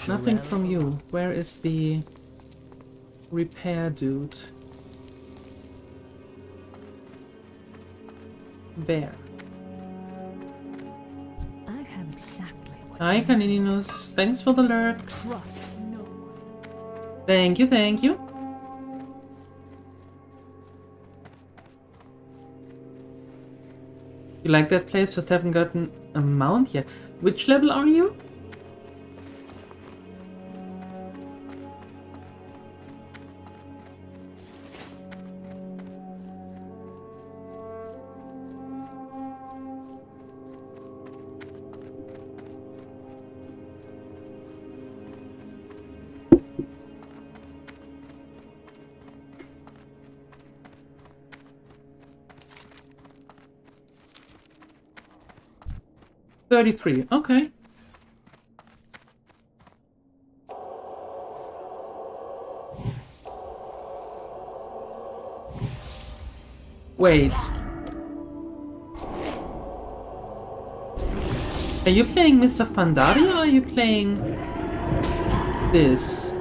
Nothing Shirel? from you. Where is the repair dude? There. I have exactly what Hi, you Canininus. Thanks for the lurk. Trust no one. Thank you, thank you. You like that place? Just haven't gotten a mount yet. Which level are you? $33. Okay. Wait. Are you playing Mist of Pandaria or are you playing this?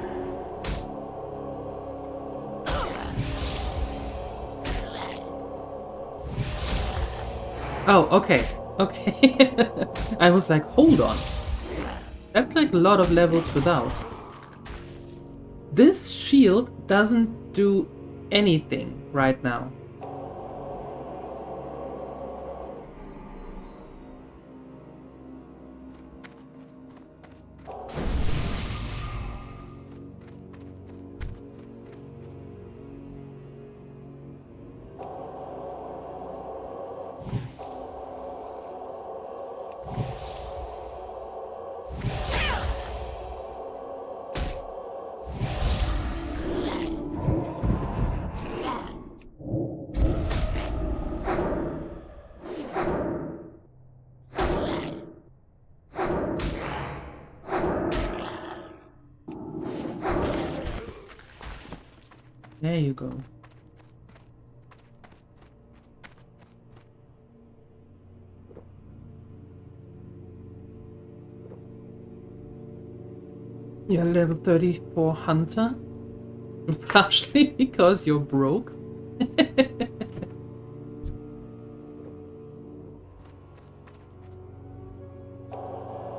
Oh, okay. Okay. I was like, hold on. That's like a lot of levels without. This shield doesn't do anything right now. There you go. You're level 34 hunter? Partially because you're broke?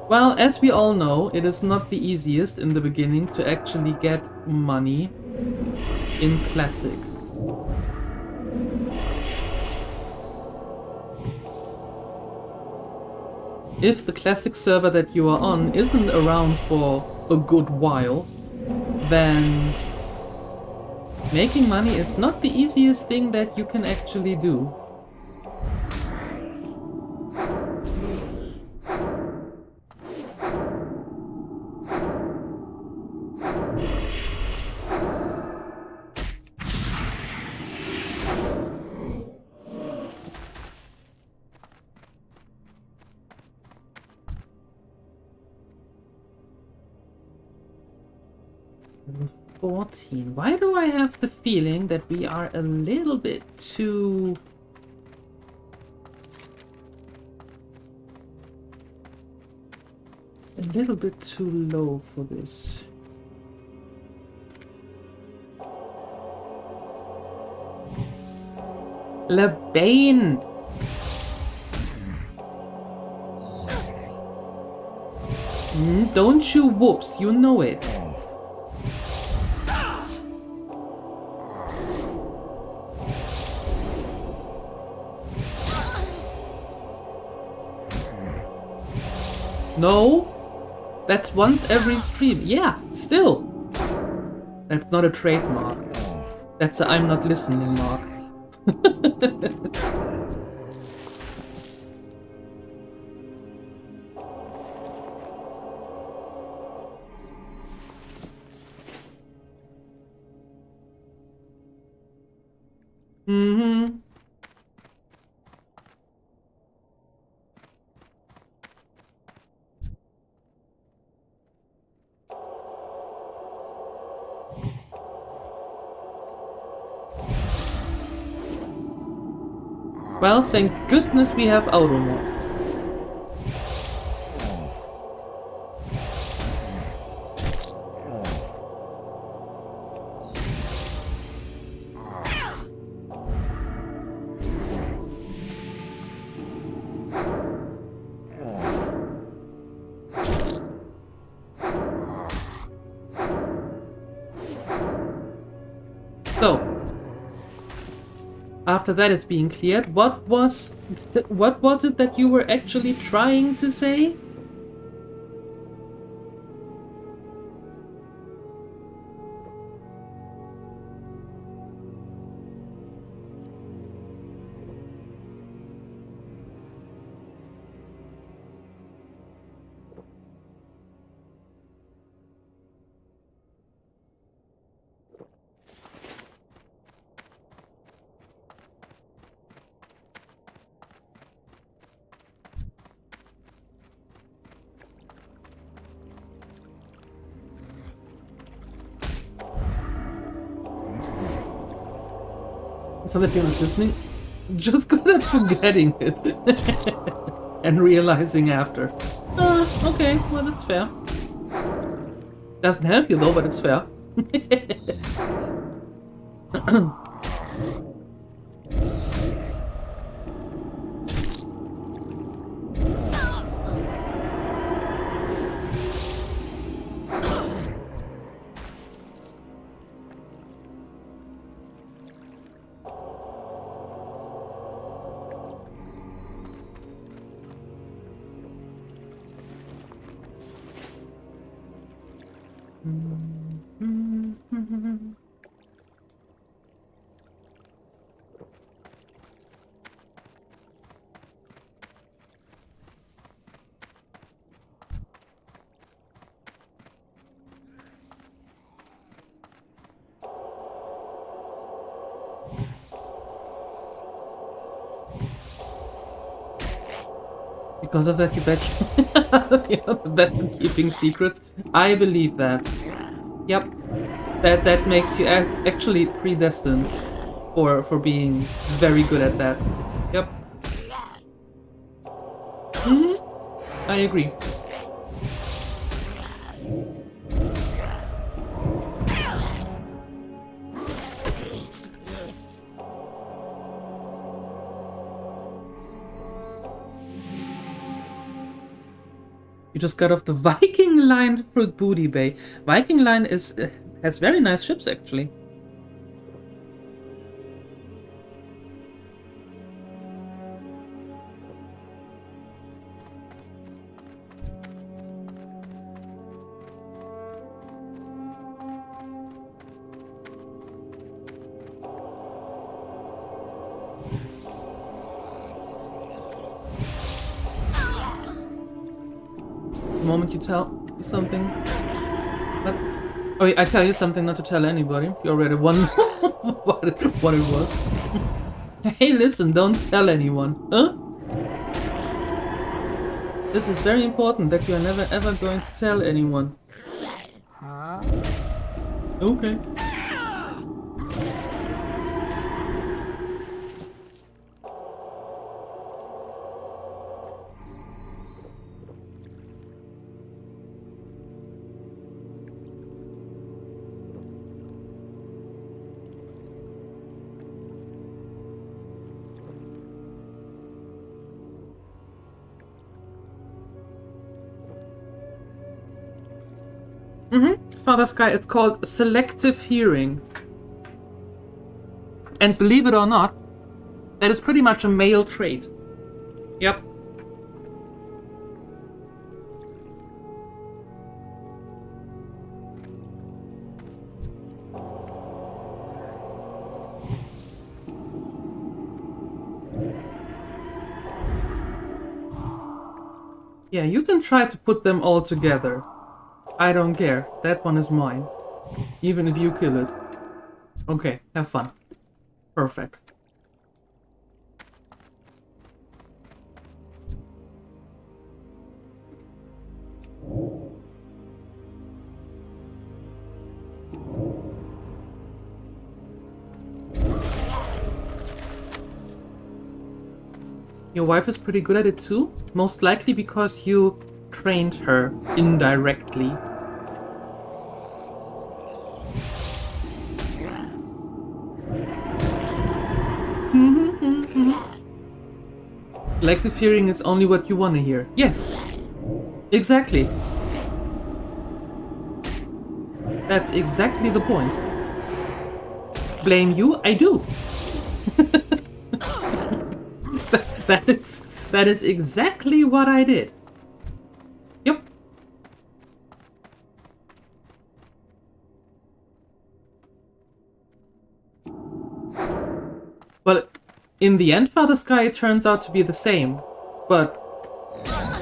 Well, as we all know, it is not the easiest in the beginning to actually get money in Classic. If the Classic server that you are on isn't around for a good while, then making money is not the easiest thing that you can actually do. Level 14. Why do I have the feeling that we are a little bit too... low for this? Lebane! Don't you whoops, you know it. No, that's once every stream. Yeah, still. That's not a trademark. That's a I'm not listening mark. Mm-hmm. Well, thank goodness we have auto mode. So, after that is being cleared, what was it that you were actually trying to say? So that you're not listening, just good at forgetting it and realizing after. Okay, well that's fair. Doesn't help you though, but it's fair. Because of that, you bet you're the best at keeping secrets. I believe that. Yep, that makes you actually predestined for being very good at that. Yep. I agree. You just got off the Viking Line for Booty Bay. Viking Line has very nice ships actually. The moment you tell me something, but oh, I tell you something not to tell anybody. You already won what it was. Hey, listen, don't tell anyone, huh? This is very important that you are never ever going to tell anyone. Huh? Okay. Father Sky, it's called selective hearing. And believe it or not, that is pretty much a male trait. Yep. Yeah, you can try to put them all together. I don't care. That one is mine. Even if you kill it. Okay, have fun. Perfect. Your wife is pretty good at it too? Most likely because you trained her indirectly. Selective hearing is only what you want to hear. Yes, exactly. That's exactly the point. Blame you? I do. That is exactly what I did. Yep. Well, in the end, Father Sky turns out to be the same, but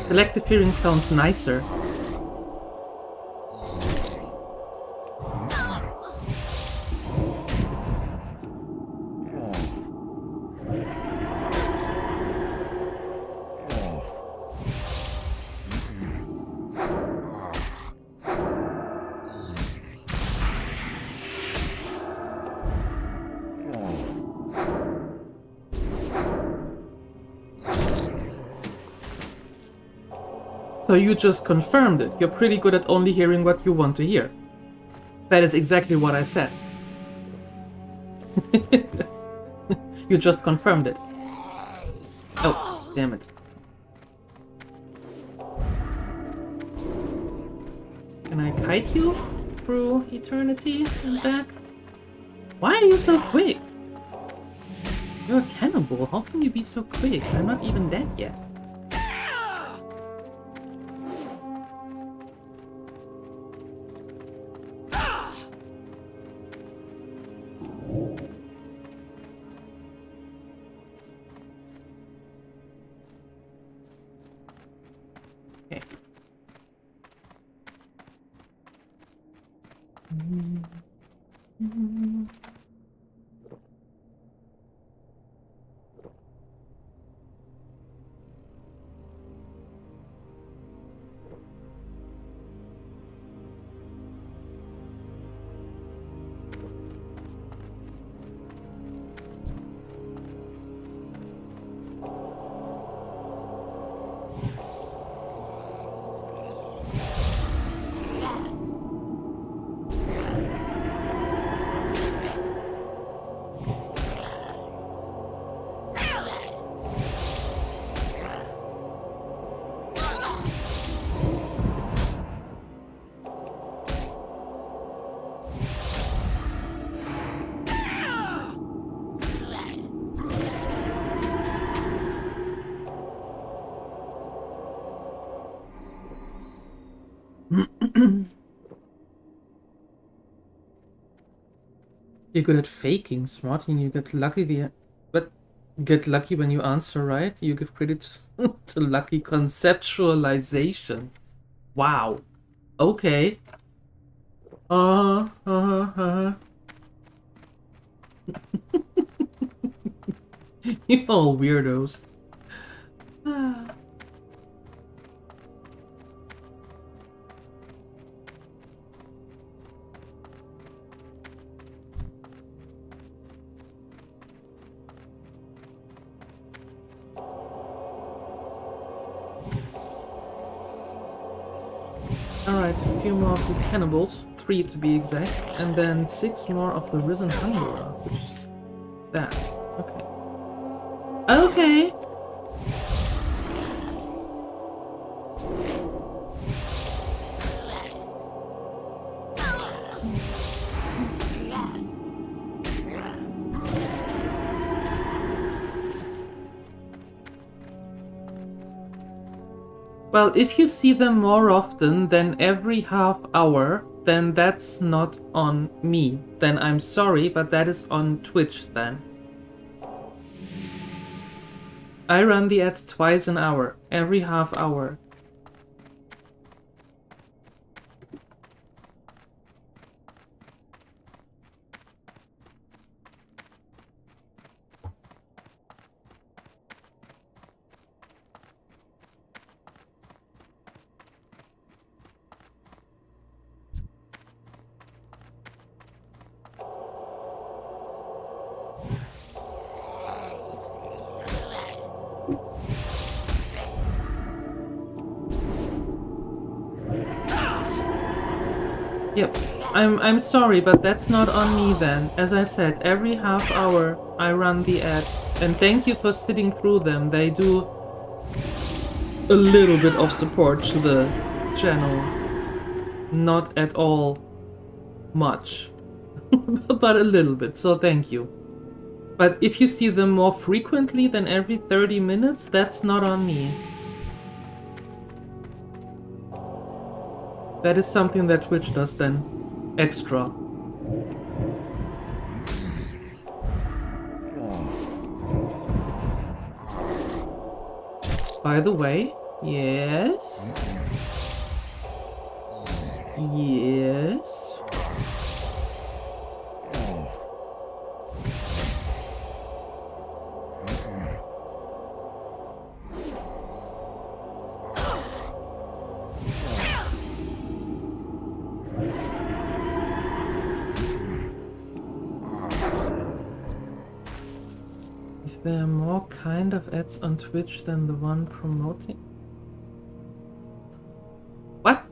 selective hearing sounds nicer. So you just confirmed it. You're pretty good at only hearing what you want to hear. That is exactly what I said. You just confirmed it. Oh, damn it. Can I kite you through eternity and back? Why are you so quick? You're a cannibal. How can you be so quick? I'm not even dead yet. Okay. You're good at faking, Smarty, and you get lucky but get lucky when you answer right. You give credit to lucky conceptualization. Wow. Okay. You all weirdos. Alright, a few more of these cannibals, 3 to be exact, and then 6 more of the risen hungerer, which is that. Okay. Okay! Well, if you see them more often than every half hour, then that's not on me. Then I'm sorry, but that is on Twitch then. I run the ads twice an hour, every half hour. Yep. I'm sorry, but that's not on me then. As I said, every half hour I run the ads. And thank you for sitting through them. They do a little bit of support to the channel. Not at all much. But a little bit, so thank you. But if you see them more frequently than every 30 minutes, that's not on me. That is something that Twitch does then. Extra. By the way, yes. Yes. If there are more kind of ads on Twitch than the one promoting... What?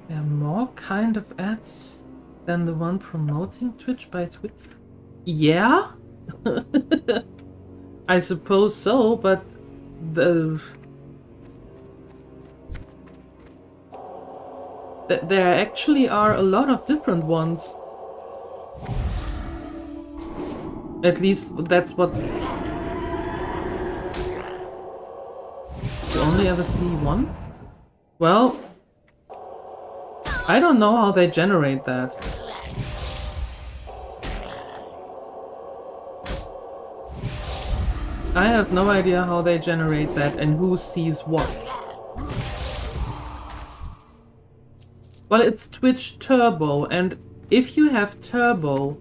There are more kind of ads than the one promoting Twitch by Twitch? Yeah? I suppose so, but there actually are a lot of different ones. At least that's what... You only ever see one? Well... I don't know how they generate that. I have no idea how they generate that and who sees what. Well, it's Twitch Turbo, and if you have Turbo,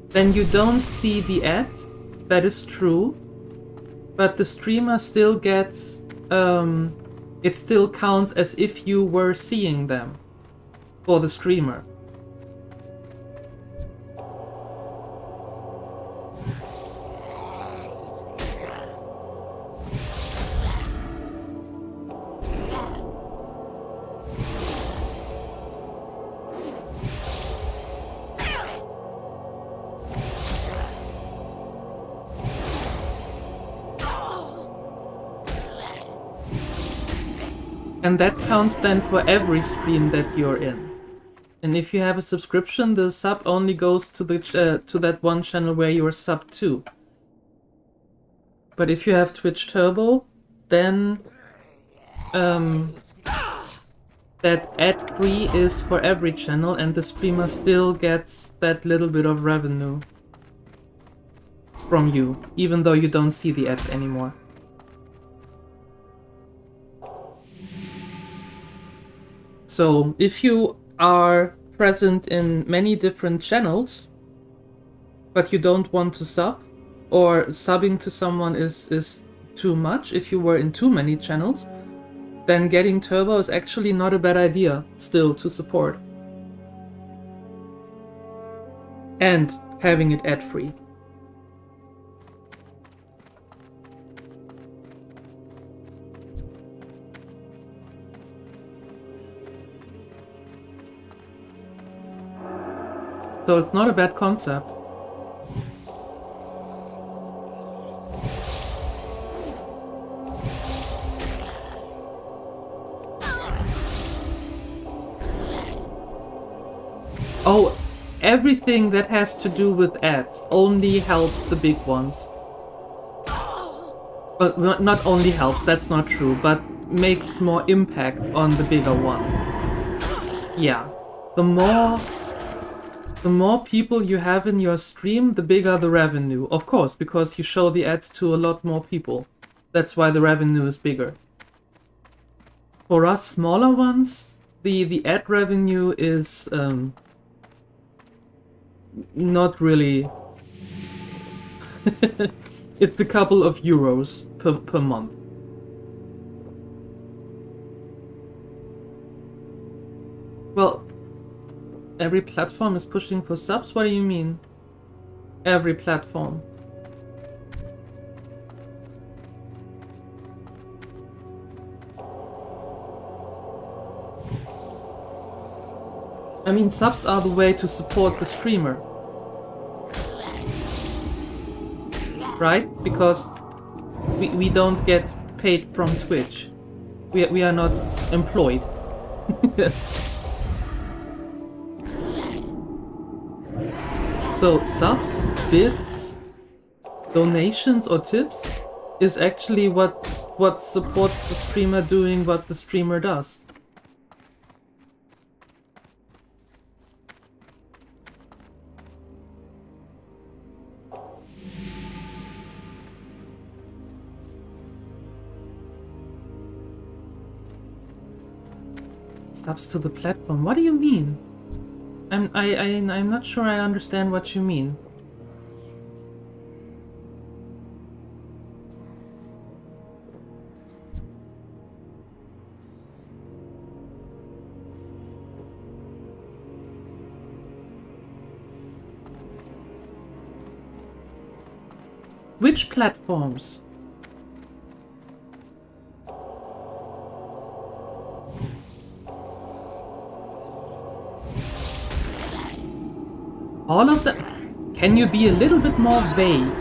then you don't see the ads. That is true. But the streamer still gets... it still counts as if you were seeing them. For the streamer. And that counts then for every stream that you're in. And if you have a subscription, the sub only goes to the to that one channel where you're sub to. But if you have Twitch Turbo, then that ad-free is for every channel, and the streamer still gets that little bit of revenue from you, even though you don't see the ads anymore. So if you are present in many different channels, but you don't want to sub, or subbing to someone is too much if you were in too many channels, then getting Turbo is actually not a bad idea still to support. And having it ad-free. So it's not a bad concept. Oh, everything that has to do with ads only helps the big ones. Well, not only helps, that's not true, but makes more impact on the bigger ones. Yeah, the more people you have in your stream, the bigger the revenue. Of course, because you show the ads to a lot more people. That's why the revenue is bigger. For us smaller ones, the ad revenue is not really... It's a couple of euros per month. Well, every platform is pushing for subs? What do you mean? every platform. I mean, subs are the way to support the streamer. Right? Because we don't get paid from Twitch. We are not employed. So subs, bits, donations or tips is actually what supports the streamer doing what the streamer does. Subs to the platform. What do you mean? I'm not sure I understand what you mean. Which platforms? All of them? Can you be a little bit more vague?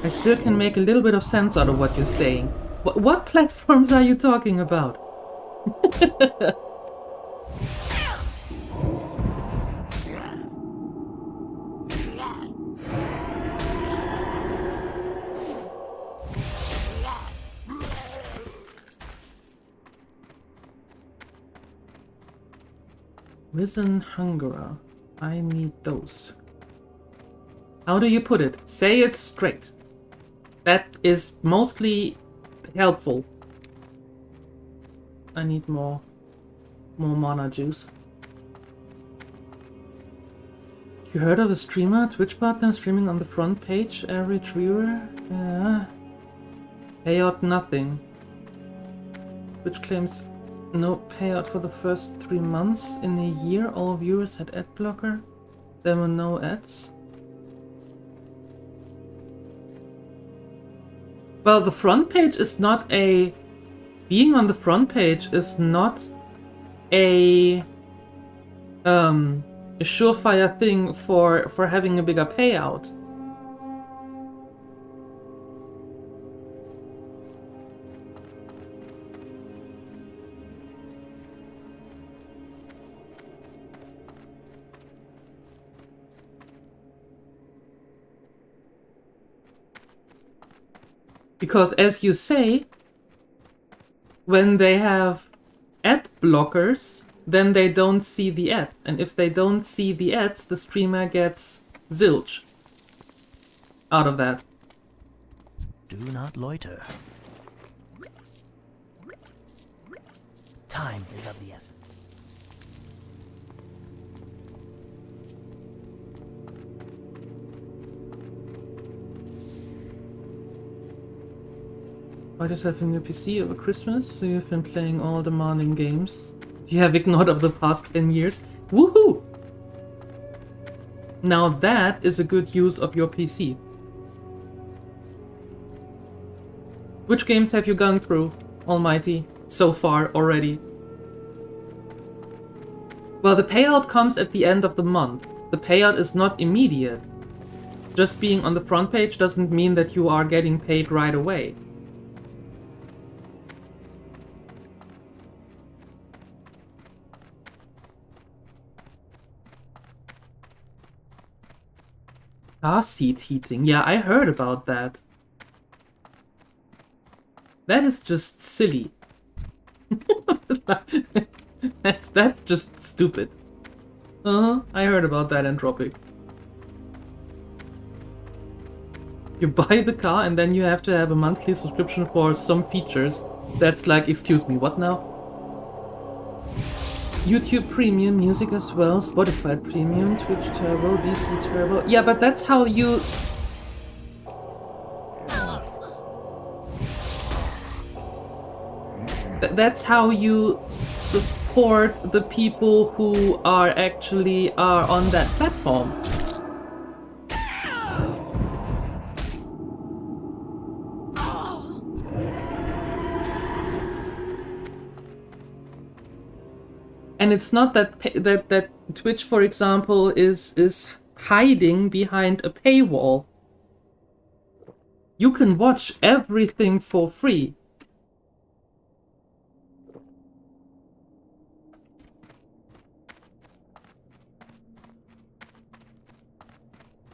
I still can make a little bit of sense out of what you're saying. What platforms are you talking about? Risen Hungerer. I need those. How do you put it? Say it straight. That is mostly helpful. I need more mana juice. You heard of a streamer, Twitch partner, streaming on the front page, average viewer? Payout nothing. Twitch claims no payout for the first 3 months. In a year, all viewers had ad blocker. There were no ads. Well, the front page is not a... Being on the front page is not a surefire thing for having a bigger payout. Because as you say, when they have ad blockers, then they don't see the ad. And if they don't see the ads, the streamer gets zilch out of that. Do not loiter. Time is of the essence. Why does have a new PC over Christmas? So you've been playing all demanding games you have ignored over the past 10 years. Woohoo! Now that is a good use of your PC. Which games have you gone through, Almighty, so far already? Well, the payout comes at the end of the month. The payout is not immediate. Just being on the front page doesn't mean that you are getting paid right away. Car seat heating. Yeah, I heard about that. That is just silly. That's just stupid. I heard about that, Entropic. You buy the car and then you have to have a monthly subscription for some features. That's like, excuse me, what now? YouTube Premium, music as well, Spotify Premium, Twitch Turbo, DC Turbo. Yeah, but that's how you... That's how you support the people who are actually on that platform. And it's not that that Twitch, for example, is hiding behind a paywall. You can watch everything for free.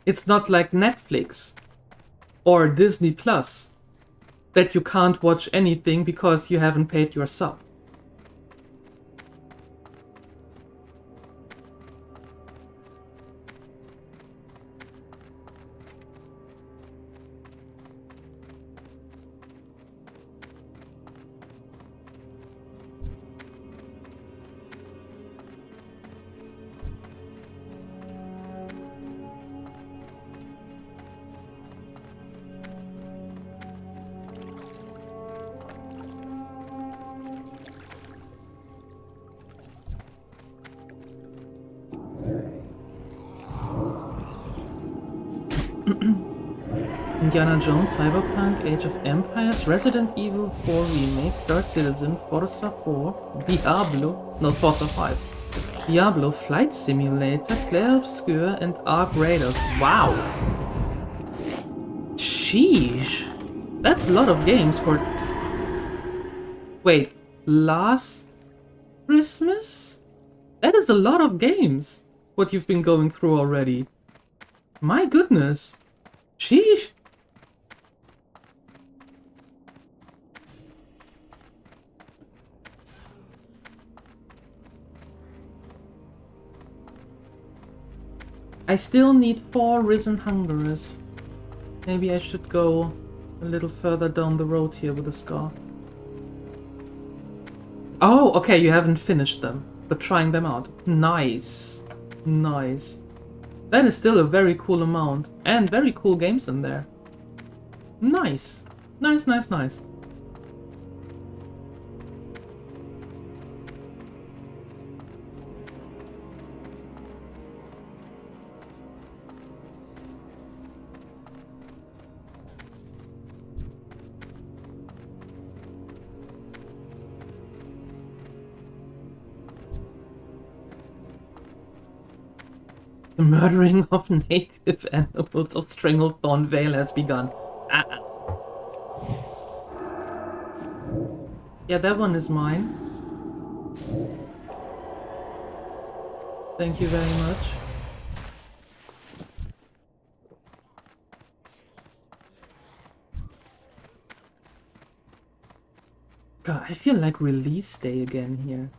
It's not like Netflix or Disney Plus that you can't watch anything because you haven't paid your sub. Indiana Jones, Cyberpunk, Age of Empires, Resident Evil 4 Remake, Star Citizen, Forza 4, Diablo, no, Forza 5, Diablo, Flight Simulator, Clair Obscur, and Ark Raiders. Wow! Sheesh! That's a lot of games for... Wait, last Christmas? That is a lot of games, what you've been going through already. My goodness. Sheesh! I still need 4 Risen Hungerers. Maybe I should go a little further down the road here with the scar. Oh, okay, you haven't finished them, but trying them out. Nice. Nice. That is still a very cool amount, and very cool games in there. Nice. Nice, nice, nice. The murdering of native animals of Stranglethorn Vale has begun. Yeah, that one is mine. Thank you very much. God, I feel like release day again here.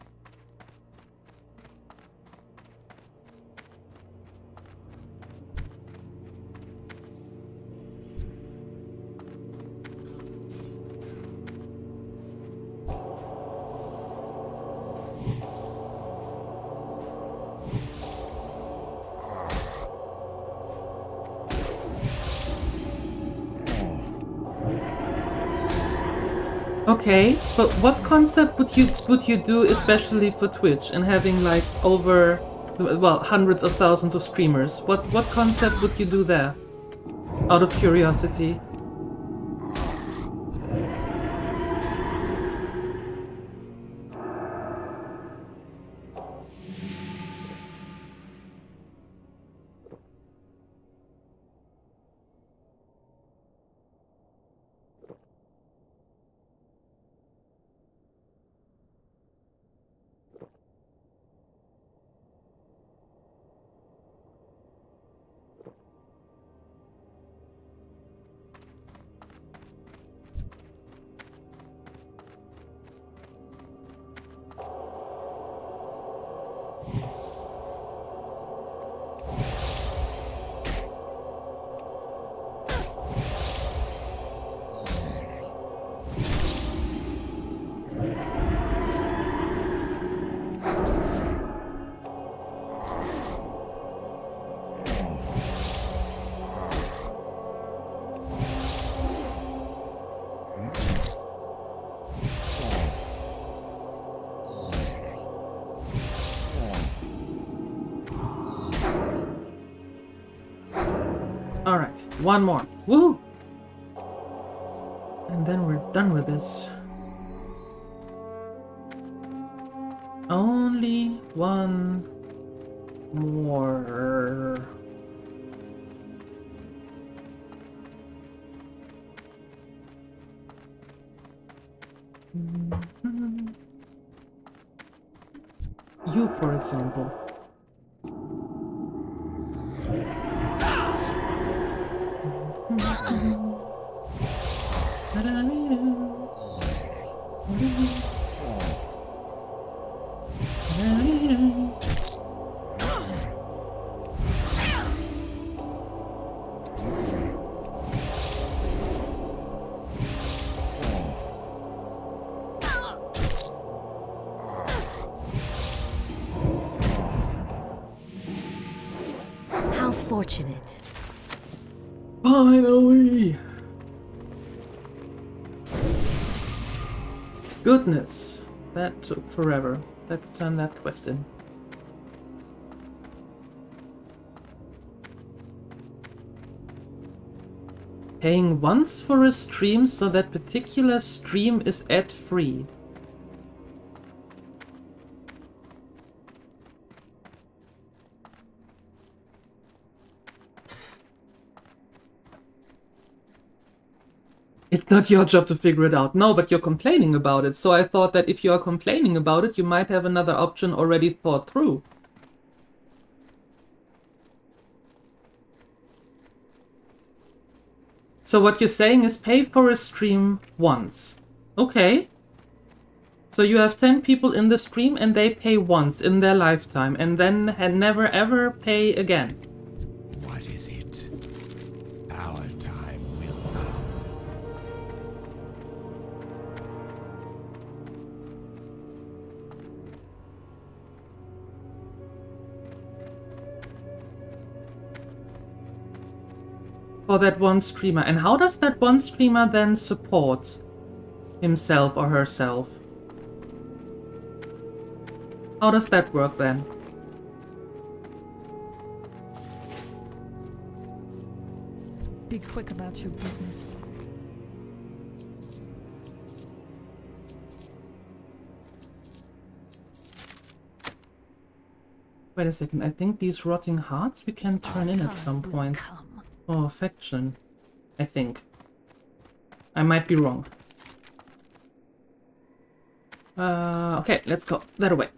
Okay, but what concept would you do especially for Twitch and having like over, well, hundreds of thousands of streamers? What concept would you do there? Out of curiosity. Alright, one more. Woo! And then we're done with this. only one more. You, for example. How fortunate. Finally! Goodness, that took forever. Let's turn that quest in. Paying once for a stream so that particular stream is ad-free. It's not your job to figure it out. No, but you're complaining about it. So I thought that if you are complaining about it, you might have another option already thought through. So what you're saying is pay for a stream once. Okay. So you have 10 people in the stream and they pay once in their lifetime and then never ever pay again. What is it? Our time will come. For that one streamer. And how does that one streamer then support himself or herself? How does that work then? Be quick about your business. Wait a second, I think these rotting hearts we can turn in at some point. Oh, affection. I think. I might be wrong. Okay, let's go. That away.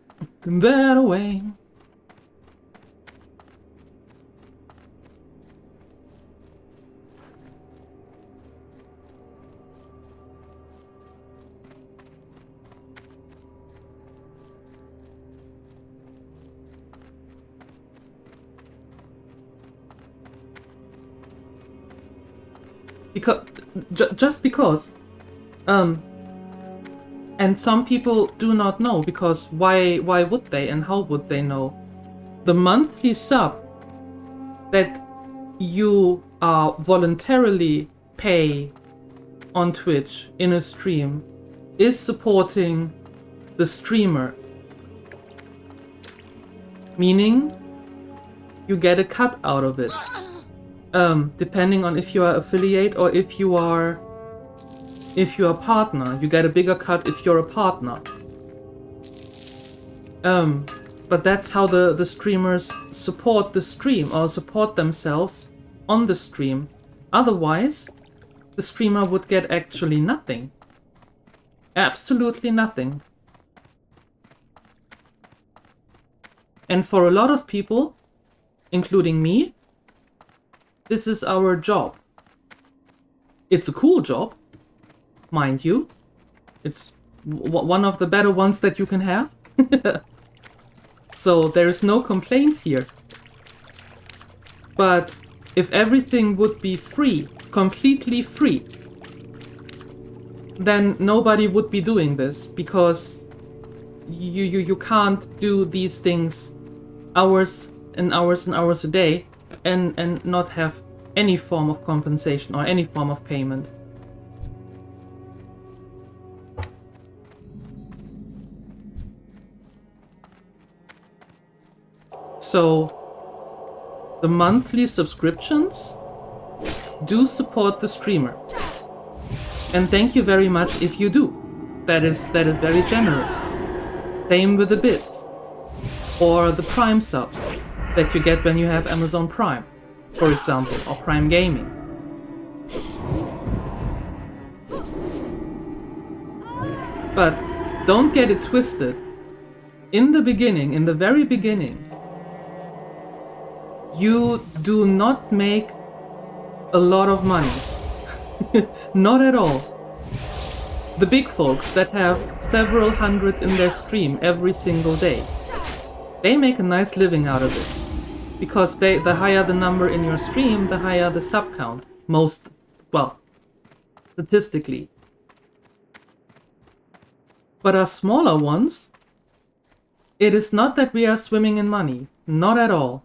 That away. Because, just because, and some people do not know, because why would they and how would they know? The monthly sub that you voluntarily pay on Twitch in a stream is supporting the streamer. Meaning, you get a cut out of it. Depending on if you are affiliate or if you are partner. You get a bigger cut if you're a partner. But that's how the streamers support the stream or support themselves on the stream. Otherwise, the streamer would get actually nothing. Absolutely nothing. And for a lot of people, including me, this is our job. It's a cool job, mind you. It's one of the better ones that you can have. So there's no complaints here. But if everything would be free, completely free, then nobody would be doing this, because you can't do these things hours and hours and hours a day and not have any form of compensation or any form of payment. So the monthly subscriptions do support the streamer. And thank you very much if you do. That is very generous. Same with the bits. Or the Prime subs that you get when you have Amazon Prime, for example, or Prime Gaming. But don't get it twisted. In the beginning, in the very beginning, you do not make a lot of money. Not at all. The big folks that have several hundred in their stream every single day, they make a nice living out of it. Because the higher the number in your stream, the higher the sub count. Well, statistically. But our smaller ones, it is not that we are swimming in money. Not at all.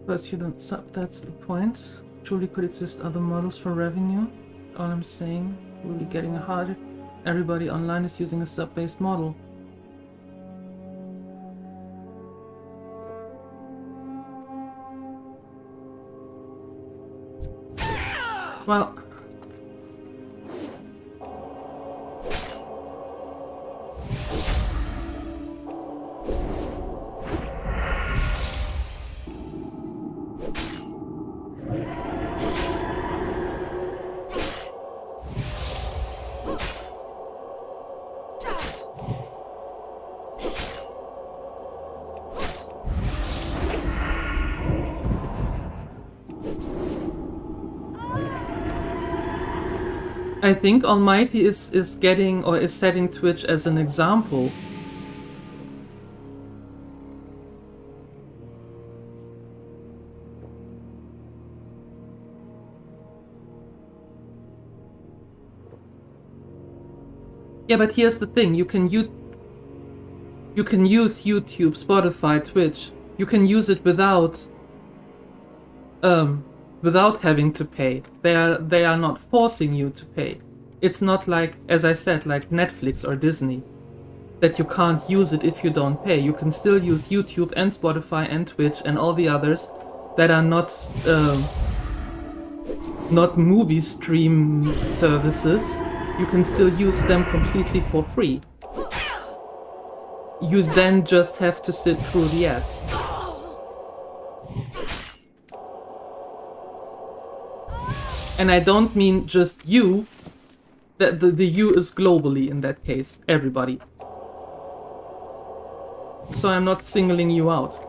Because you don't sub, that's the point. Truly could exist other models for revenue. All I'm saying, really getting harder. Everybody online is using a sub-based model. Well, I think Almighty is getting or is setting Twitch as an example. Yeah, but here's the thing, you can use YouTube, Spotify, Twitch. You can use it without having to pay. They are not forcing you to pay. It's not like, as I said, like Netflix or Disney, that you can't use it if you don't pay. You can still use YouTube and Spotify and Twitch and all the others that are not movie stream services. You can still use them completely for free. You then just have to sit through the ads. And I don't mean just you, that the you is globally in that case, everybody. So I'm not singling you out.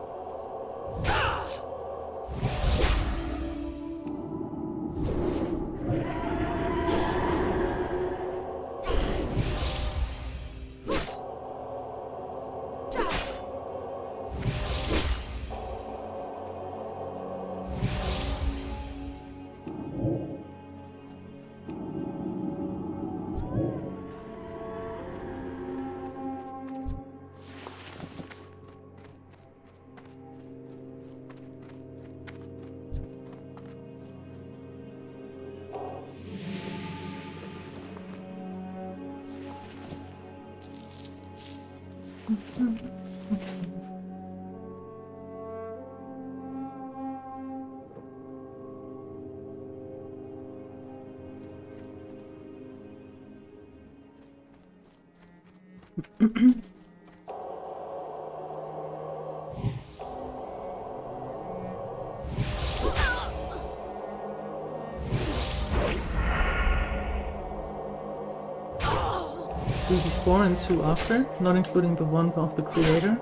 Two before and two after, not including the one of the creator.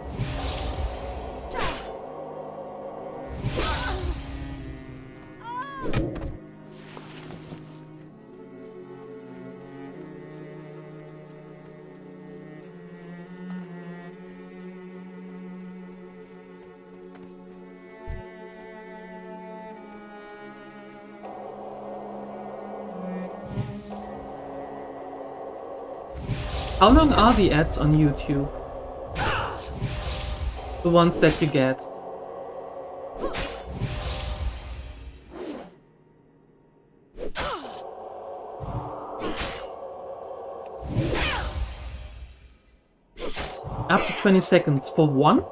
How long are the ads on YouTube? The ones that you get. Up to 20 seconds for one?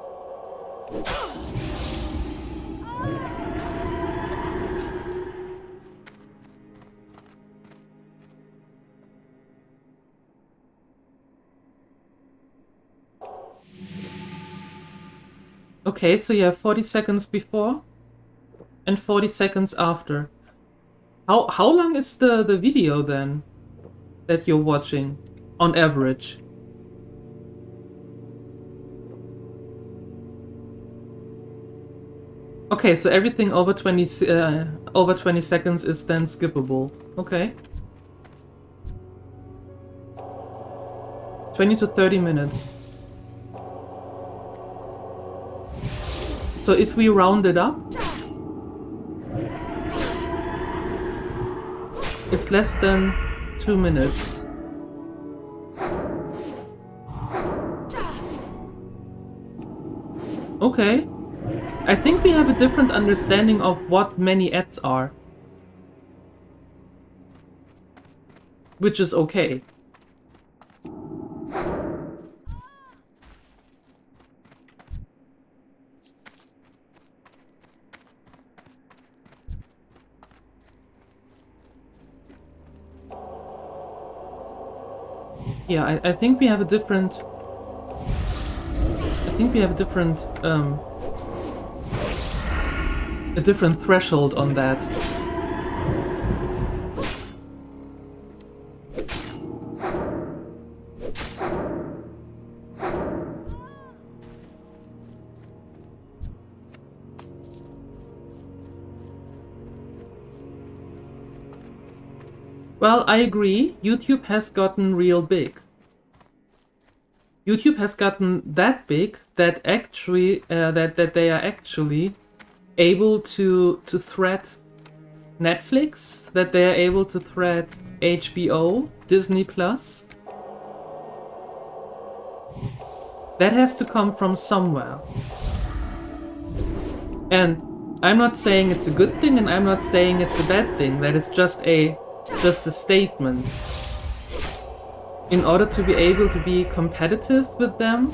Okay, so you have 40 seconds before and 40 seconds after. How long is the video then that you're watching on average? Okay, so everything over 20 seconds is then skippable. Okay. 20 to 30 minutes. So if we round it up, it's less than 2 minutes. Okay. I think we have a different understanding of what many ads are. Which is okay. Yeah, I think we have a different... a different threshold on that. Well, I agree. YouTube has gotten real big. YouTube has gotten that big that actually that they are actually able to threat Netflix, that they are able to threat HBO, Disney Plus. That has to come from somewhere. And I'm not saying it's a good thing and I'm not saying it's a bad thing. That is just a statement. In order to be able to be competitive with them,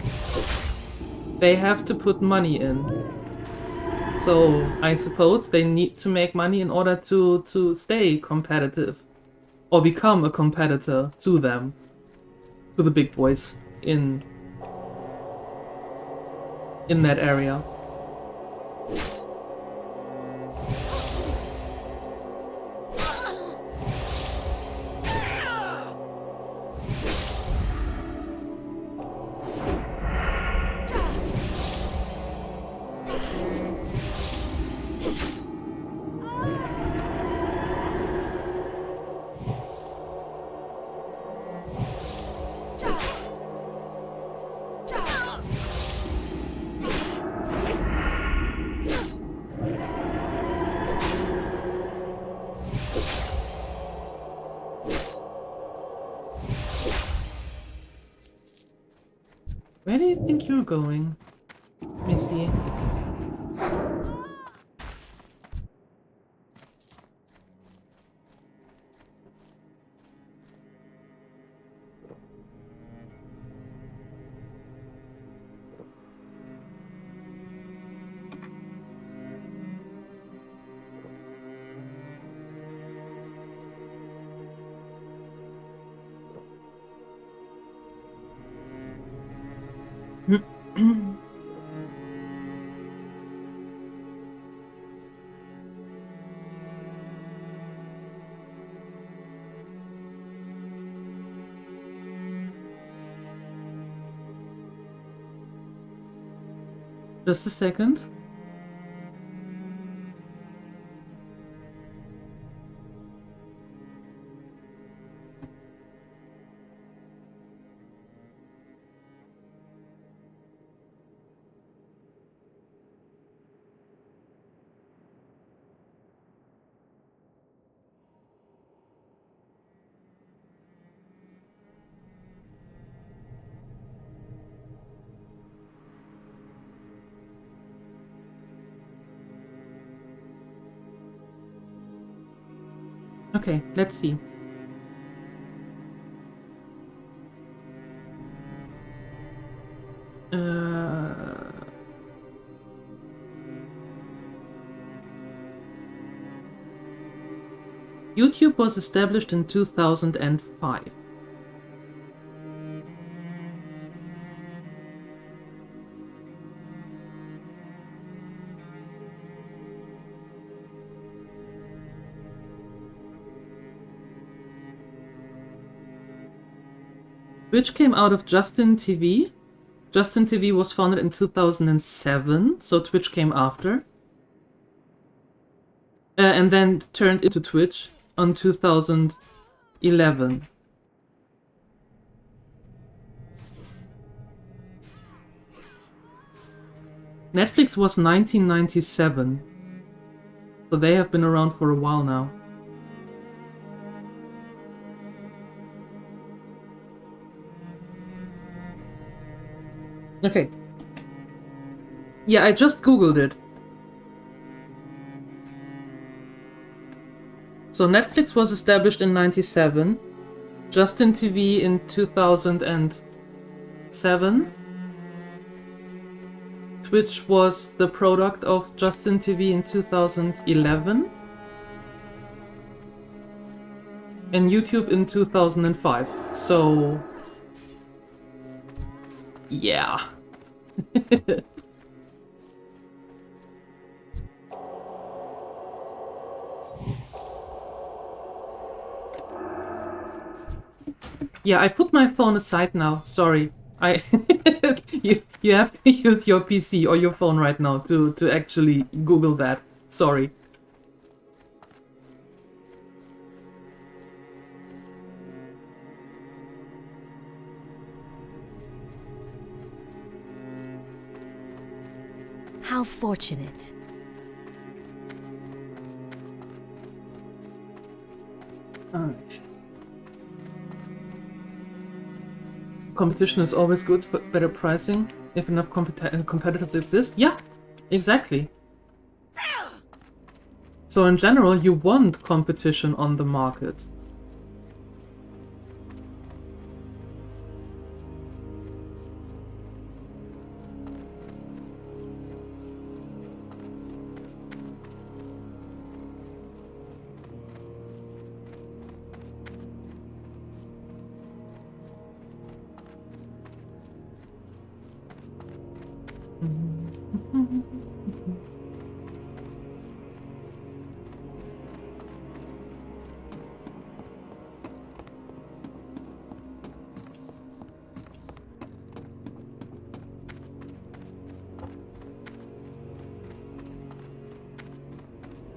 they have to put money in. So I suppose they need to make money in order to stay competitive. Or become a competitor to them. To the big boys in that area. Where do you think you're going? Let me see. Just a second. Okay, let's see. YouTube was established in 2005. Twitch came out of Justin TV. Justin TV was founded in 2007, so Twitch came after. And then turned into Twitch on 2011. Netflix was 1997, so they have been around for a while now. Okay. Yeah, I just googled it. So Netflix was established in 97, Justin TV in 2007. Twitch was the product of Justin TV in 2011. And YouTube in 2005. So yeah. Yeah, I put my phone aside now. Sorry. You have to use your PC or your phone right now to actually Google that. Sorry. How fortunate. Alright. Competition is always good for better pricing if enough competitors exist. Yeah, exactly. So in general, you want competition on the market.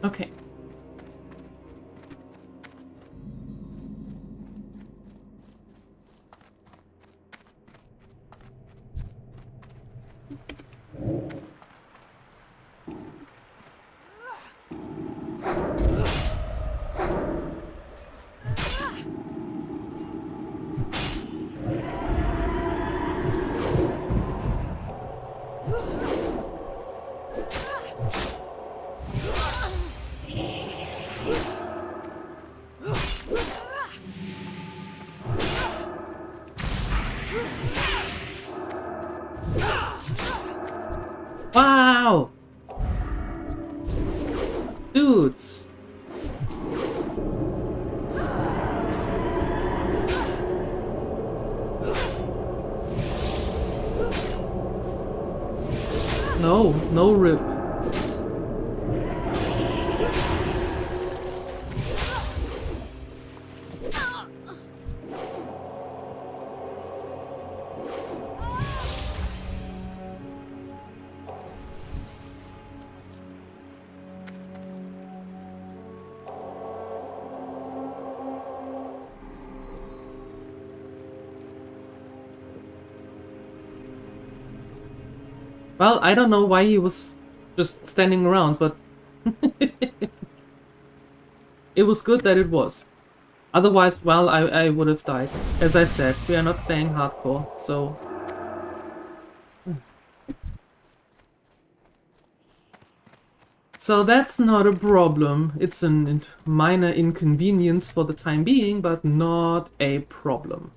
Okay. Wow! Dudes! No rip. Well, I don't know why he was just standing around, but it was good that it was. Otherwise, well, I would have died. As I said, we are not playing hardcore, so... So that's not a problem. It's a minor inconvenience for the time being, but not a problem.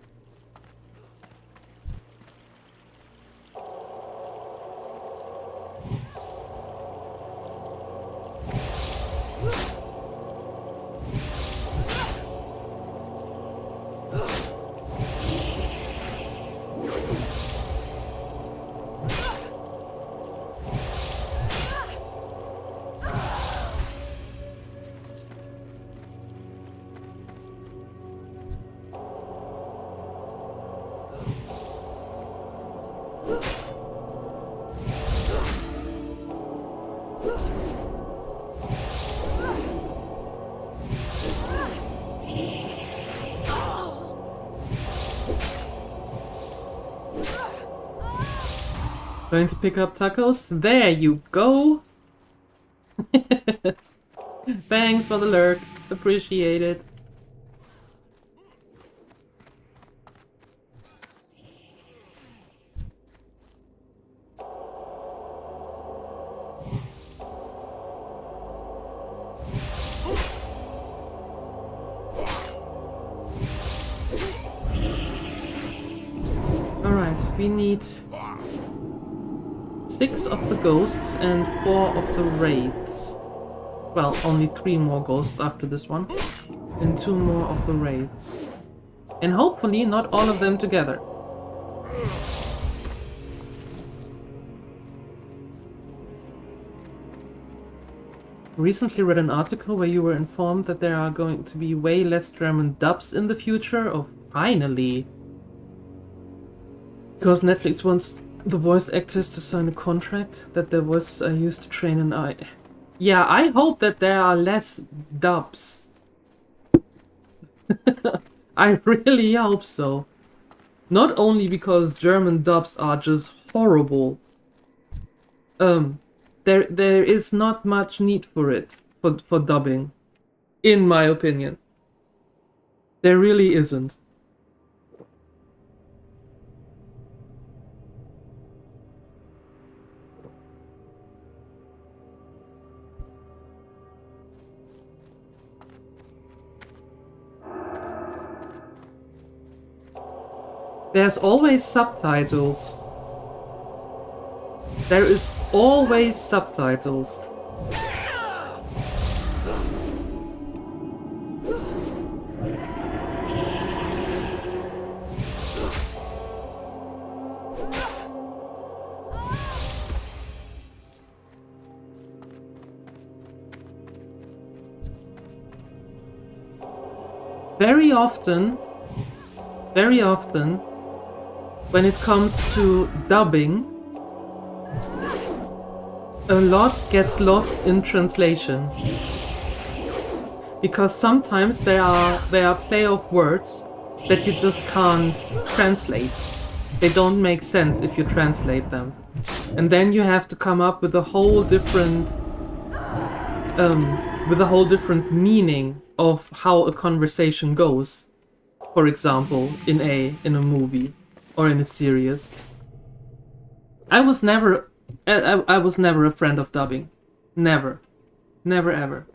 Going to pick up tacos? There you go! Thanks for the lurk. Appreciate it. Alright, we need 6 of the ghosts and 4 of the wraiths. Well, only 3 more ghosts after this one. And 2 more of the wraiths. And hopefully not all of them together. Recently read an article where you were informed that there are going to be way less German dubs in the future. Oh, finally! Because Netflix wants the voice actors to sign a contract that their voices are used to train an eye. Yeah, I hope that there are less dubs. I really hope so. Not only because German dubs are just horrible. There is not much need for it, for dubbing. In my opinion. There really isn't. There's always subtitles. There is always subtitles. Very often, when it comes to dubbing, a lot gets lost in translation. Because sometimes there are play of words that you just can't translate. They don't make sense if you translate them. And then you have to come up with a whole different meaning of how a conversation goes. For example, in a movie or in a series. I was never a friend of dubbing. Never. Never ever.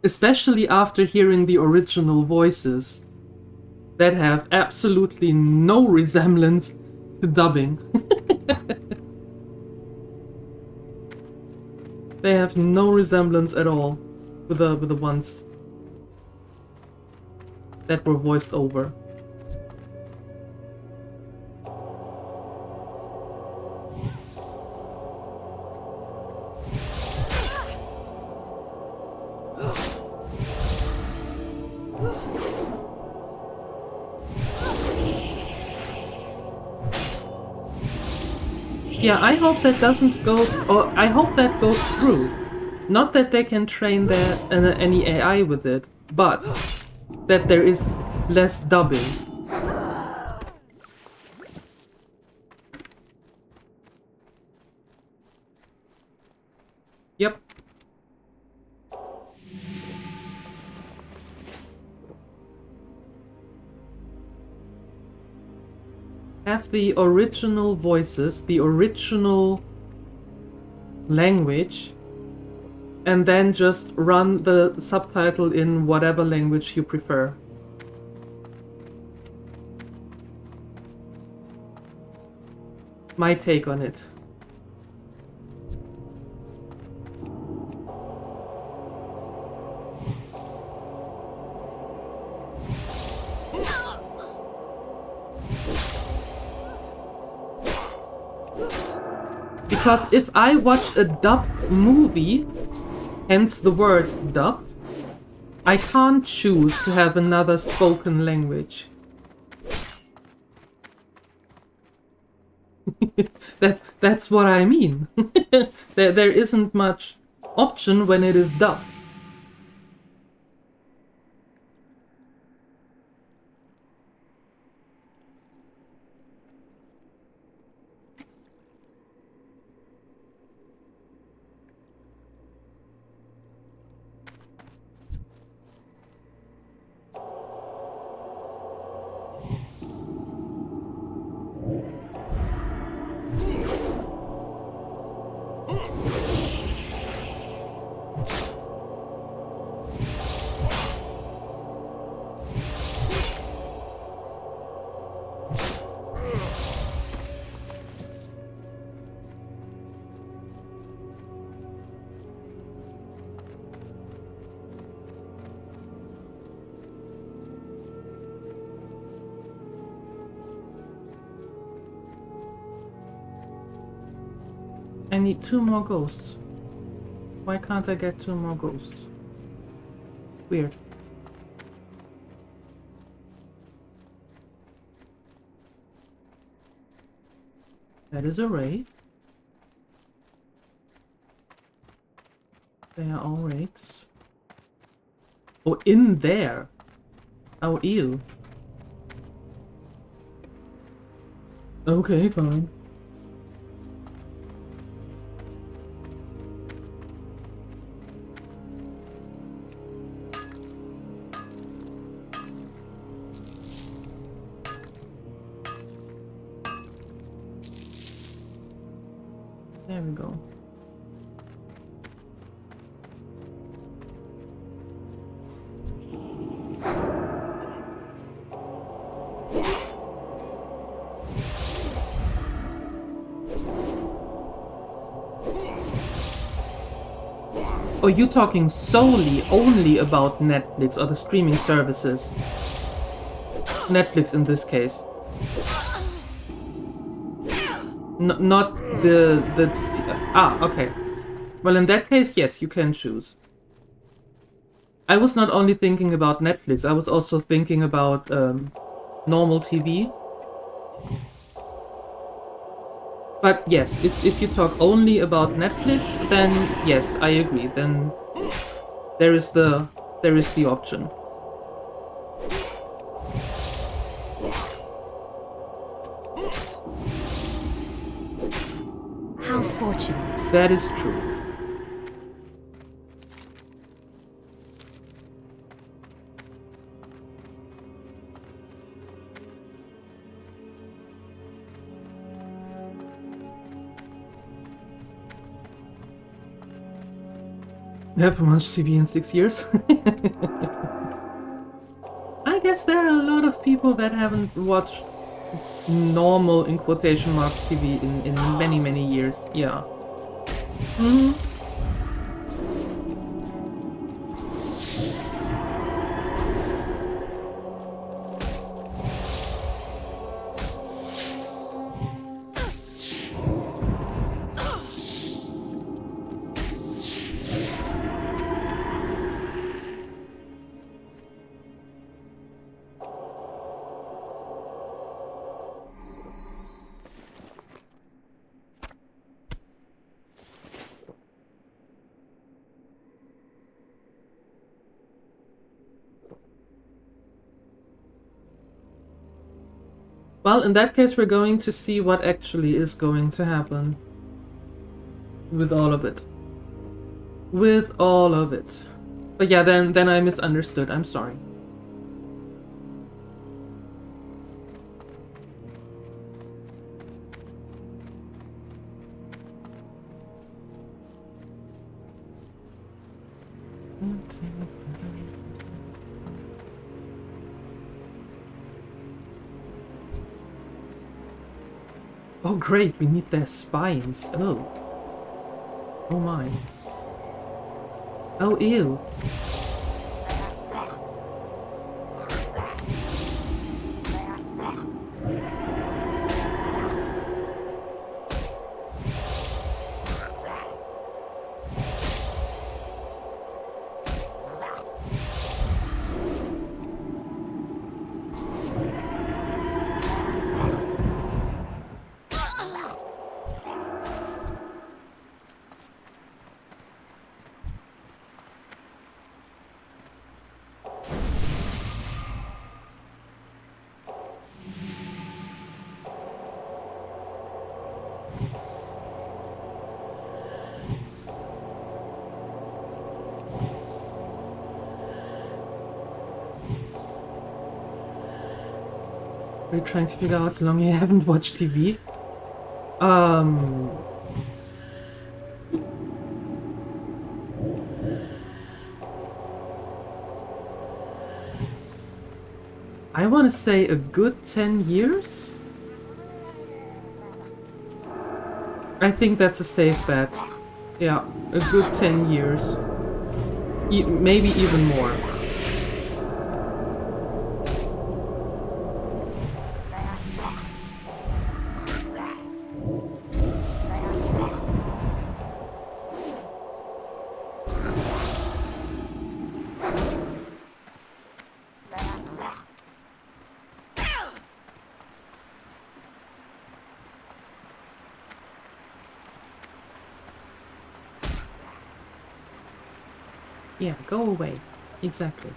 Especially after hearing the original voices that have absolutely no resemblance to dubbing. They have no resemblance at all with the ones that were voiced over. Yeah, I hope that doesn't go, or I hope that goes through. Not that they can train any AI with it, but that there is less dubbing. Yep. have the original voices, the original language, and then just run the subtitle in whatever language you prefer. My take on it. Because if I watch a dubbed movie, hence the word dubbed, I can't choose to have another spoken language. That's what I mean. There isn't much option when it is dubbed. I need 2 more ghosts. Why can't I get 2 more ghosts? Weird. That is a raid. They are all raids. Oh, in there! Oh, ew. Okay, fine. There we go. Oh, you talking solely, only about Netflix or the streaming services? Netflix in this case. Not okay. Well, in that case, yes, you can choose. I was not only thinking about Netflix, I was also thinking about normal TV. But yes, if you talk only about Netflix, then yes, I agree. Then there is the option. How fortunate. That is true. I haven't watched TV in 6 years. I guess there are a lot of people that haven't watched normal, in quotation marks, TV in many, many years. Yeah. Well, in that case, we're going to see what actually is going to happen with all of it. With all of it. But yeah, then I misunderstood. I'm sorry. Oh great, we need their spines. Oh. Oh my. Oh ew. Are you trying to figure out how long you haven't watched TV? I want to say a good 10 years? I think that's a safe bet. Yeah, a good 10 years. Maybe even more. Yeah, go away. Exactly.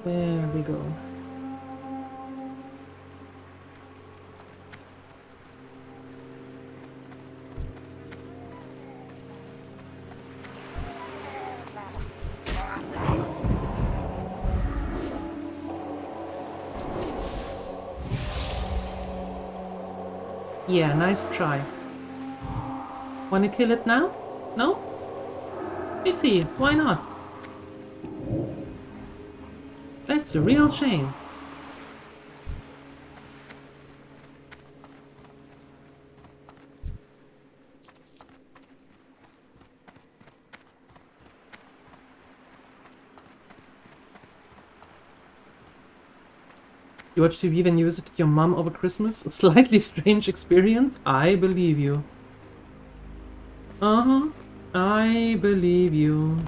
There we go. Yeah, nice try. Wanna kill it now? No? Pity, why not? That's a real shame. You watch TV then you visit your mom over Christmas? A slightly strange experience? I believe you. Uh-huh. I believe you.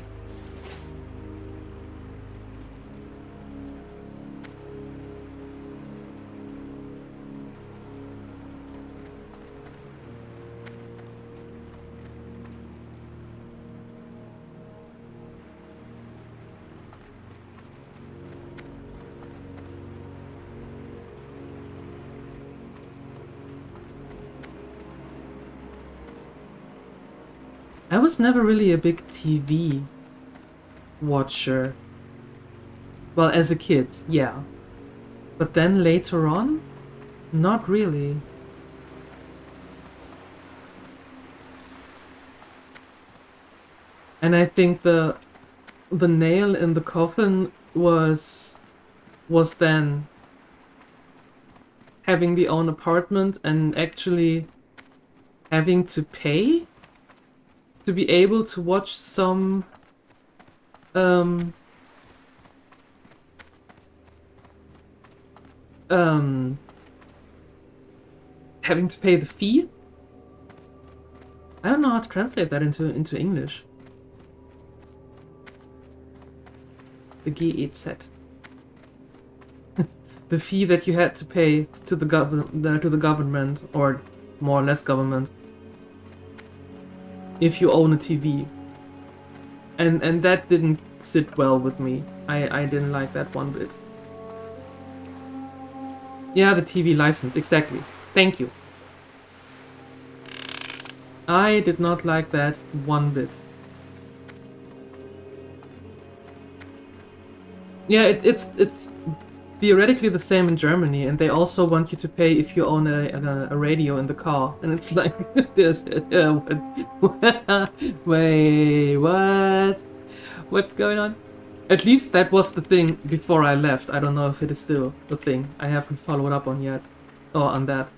I was never really a big TV watcher. Well, as a kid, yeah. But then later on, not really. And I think the nail in the coffin was then having the own apartment and actually having to pay to be able to watch some having to pay the fee. I don't know how to translate that into English. The GEZ. The fee that you had to pay to the government, or more or less government, if you own a TV. And that didn't sit well with me. I didn't like that one bit. Yeah, the TV license, exactly. Thank you. I did not like that one bit. Yeah, it's theoretically the same in Germany, and they also want you to pay if you own a radio in the car, and it's like this. Wait, what? What's going on? At least that was the thing before I left. I don't know if it is still the thing. I haven't followed up on yet, or on that.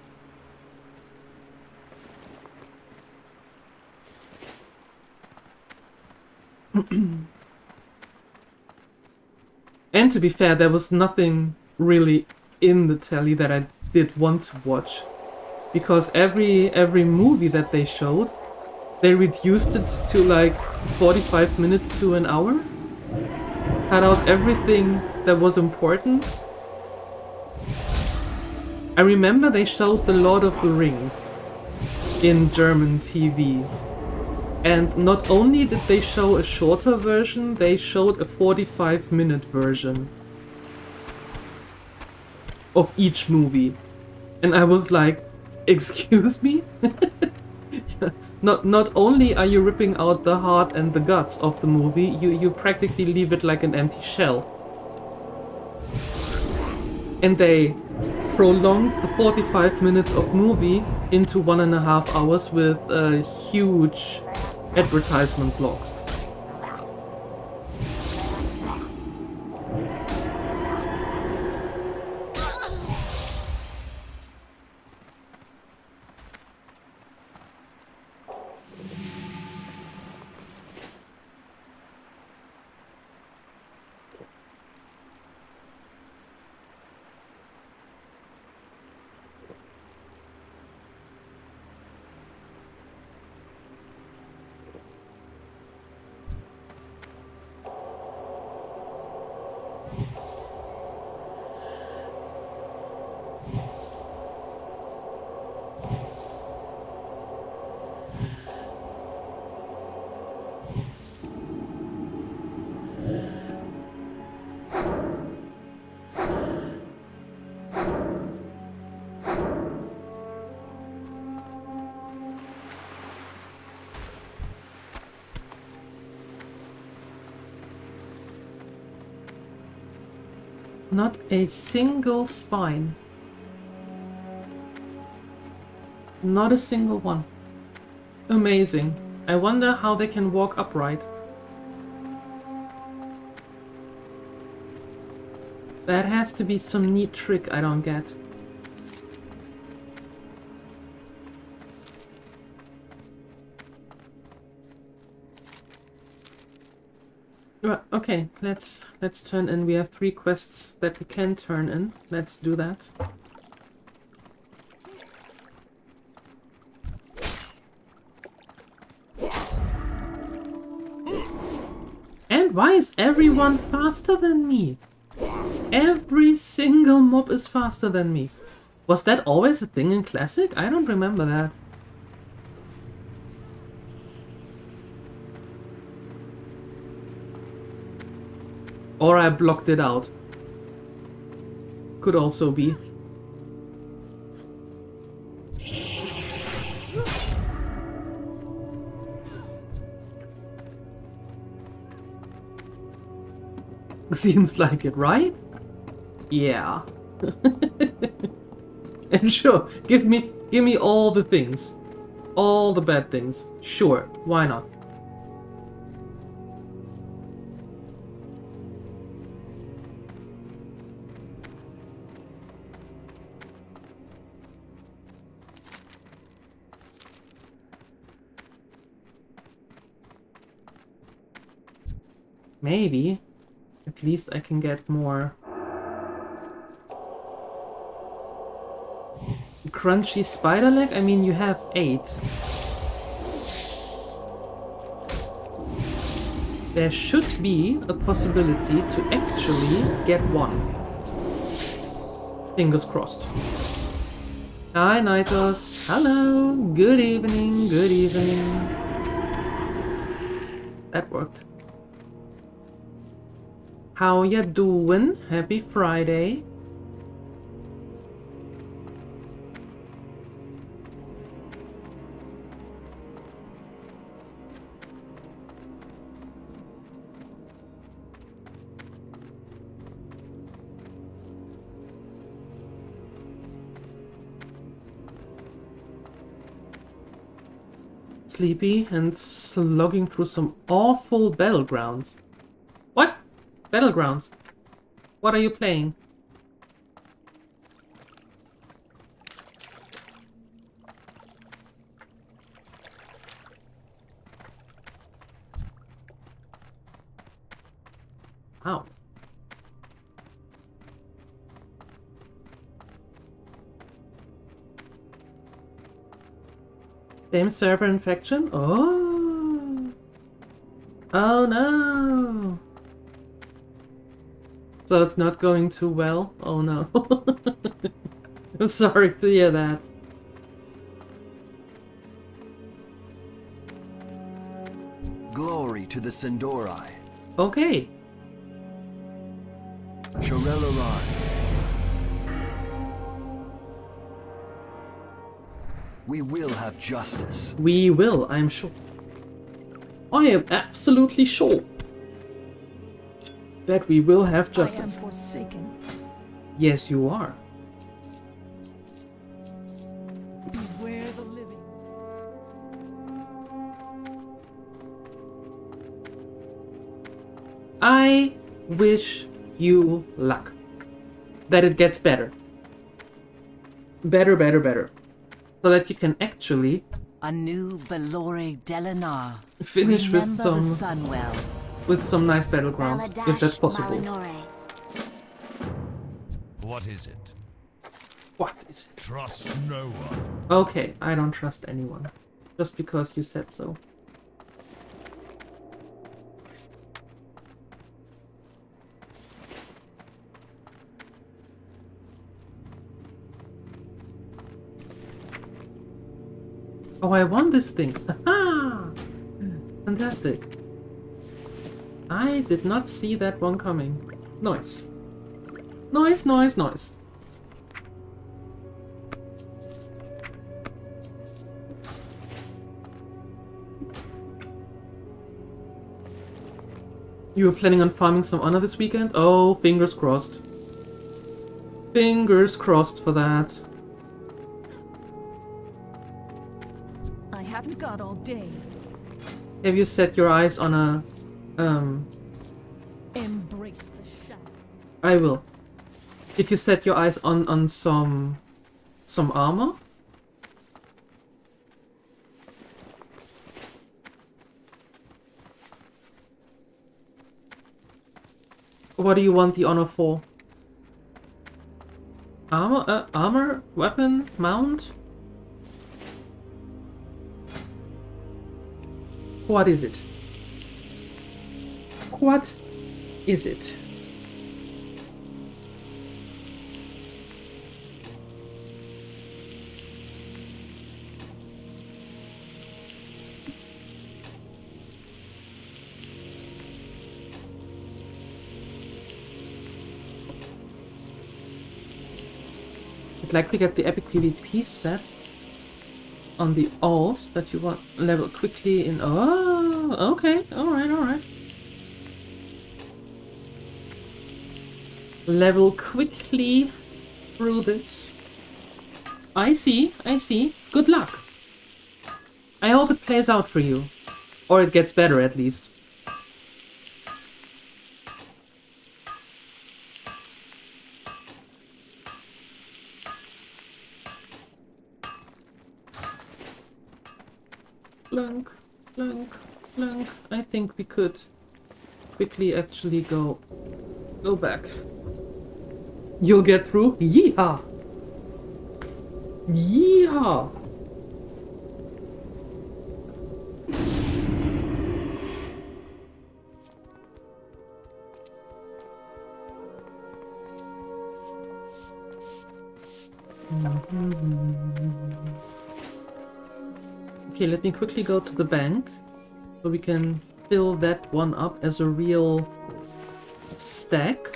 And to be fair, there was nothing really in the telly that I did want to watch, because every movie that they showed, they reduced it to like 45 minutes to an hour, cut out everything that was important. I remember they showed The Lord of the Rings in German TV. And not only did they show a shorter version, they showed a 45-minute version of each movie. And I was like, excuse me? Not only are you ripping out the heart and the guts of the movie, you practically leave it like an empty shell. And they prolonged the 45 minutes of movie into 1.5 hours with huge advertisement blocks. Not a single spine. Not a single one. Amazing. I wonder how they can walk upright. That has to be some neat trick I don't get. Right, okay, let's turn in. We have 3 quests that we can turn in. Let's do that. And why is everyone faster than me? Every single mob is faster than me. Was that always a thing in Classic? I don't remember that. Or I blocked it out. Could also be. Seems like it, right? Yeah. And sure, give me all the things. All the bad things. Sure, why not? Maybe. At least I can get more crunchy spider leg. I mean, you have 8. There should be a possibility to actually get 1. Fingers crossed. Hi, Nitos. Hello. Good evening. Good evening. That worked. How ya doing? Happy Friday. sleepy and slogging through some awful battlegrounds. What? Battlegrounds? What are you playing? Ow. Same server infection? Oh. Oh no. So it's not going too well? Oh no. I'm sorry to hear that. Glory to the Sindorai. Okay. Shorelarai. We will have justice. We will, I'm sure. I am absolutely sure that we will have I am justice. forsaken. Yes, you are. Beware the living. I wish you luck. That it gets better. Better, better, better. So that you can actually A new Belore Delinar. finish with Remember some the sun well. nice battlegrounds, if that's possible. What is it? What is it? Trust no one. Okay, I don't trust anyone. Just because you said so. Oh, I won this thing. Aha! Fantastic. I did not see that one coming. Nice. Nice, nice, nice. You were planning on farming some honor this weekend? Oh, fingers crossed. Fingers crossed for that. I haven't got all day. Have you set your eyes on a... Embrace the shadow. I will. Did you set your eyes on some armor? What do you want the honor for? Armor? Weapon? Mount? What is it? What is it? I'd like to get the epic PvP set on the alt that you want level quickly in. Oh, okay, alright, alright. Level quickly through this. I see, I see. Good luck. I hope it plays out for you. Or it gets better at least. Clunk, clunk, clunk. I think we could quickly actually go back. You'll get through? Yeehaw! Yeehaw! Okay, let me quickly go to the bank so we can fill that one up as a real stack.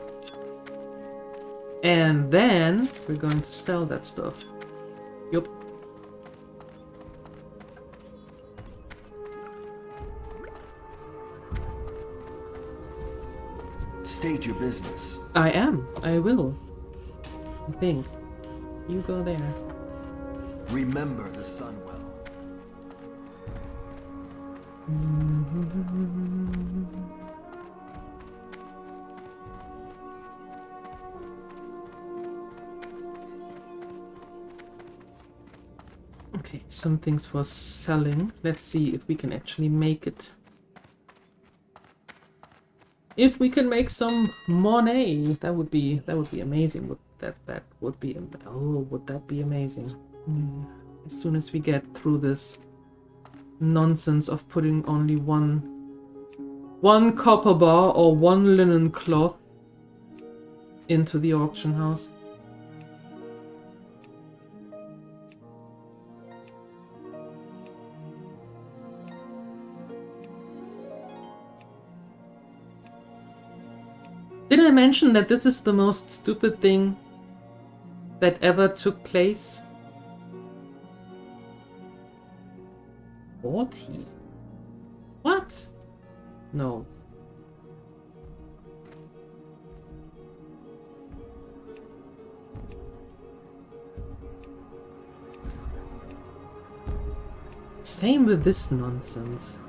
And then we're going to sell that stuff. Yup. State your business. I am. I will. I think. You go there. Remember the sun well. Okay, some things for selling. Let's see if we can actually make it. If we can make some money, that would be amazing. Would would be would that be amazing? As soon as we get through this nonsense of putting only one copper bar or one linen cloth into the auction house. Did I mention that this is the most stupid thing that ever took place? 40? What? No. Same with this nonsense.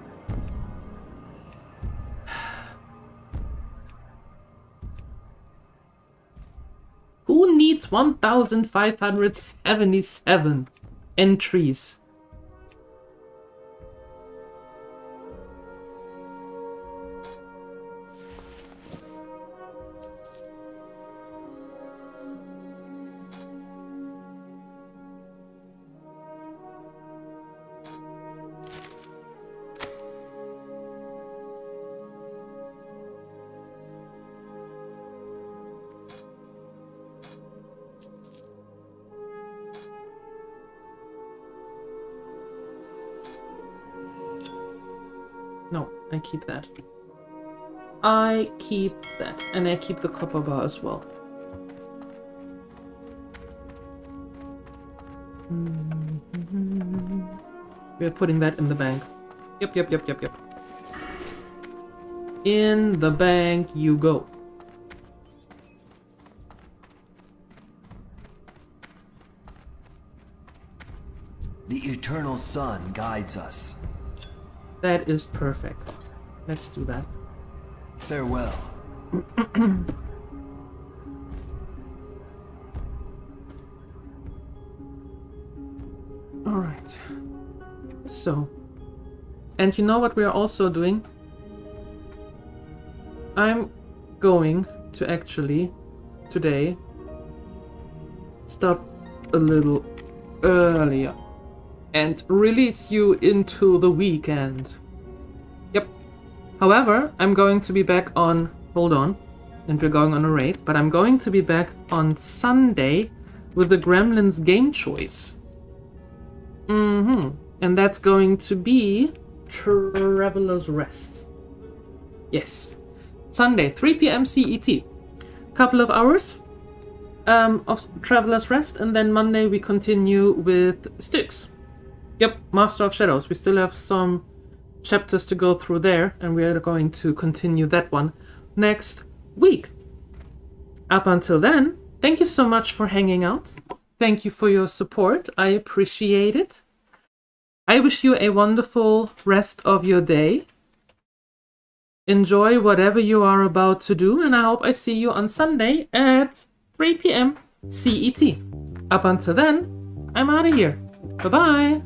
Who needs 1,577 entries? No, I keep that. I keep that. And I keep the copper bar as well. We're putting that in the bank. Yep. In the bank you go. The eternal sun guides us. That is perfect. Let's do that. Farewell. Alright. So. And you know what we are also doing? I'm going to actually, today, stop a little earlier. And release you into the weekend. Yep. However, I'm going to be back on... Hold on. And we're going on a raid. But I'm going to be back on Sunday with the Gremlins game choice. And that's going to be Traveler's Rest. Yes. Sunday, 3 p.m. CET. Couple of hours of Traveler's Rest. And then Monday we continue with Styx. Yep, Master of Shadows. We still have some chapters to go through there, and we are going to continue that one next week. Up until then, thank you so much for hanging out. Thank you for your support. I appreciate it. I wish you a wonderful rest of your day. Enjoy whatever you are about to do, and I hope I see you on Sunday at 3 p.m. CET. Up until then, I'm out of here. Bye-bye.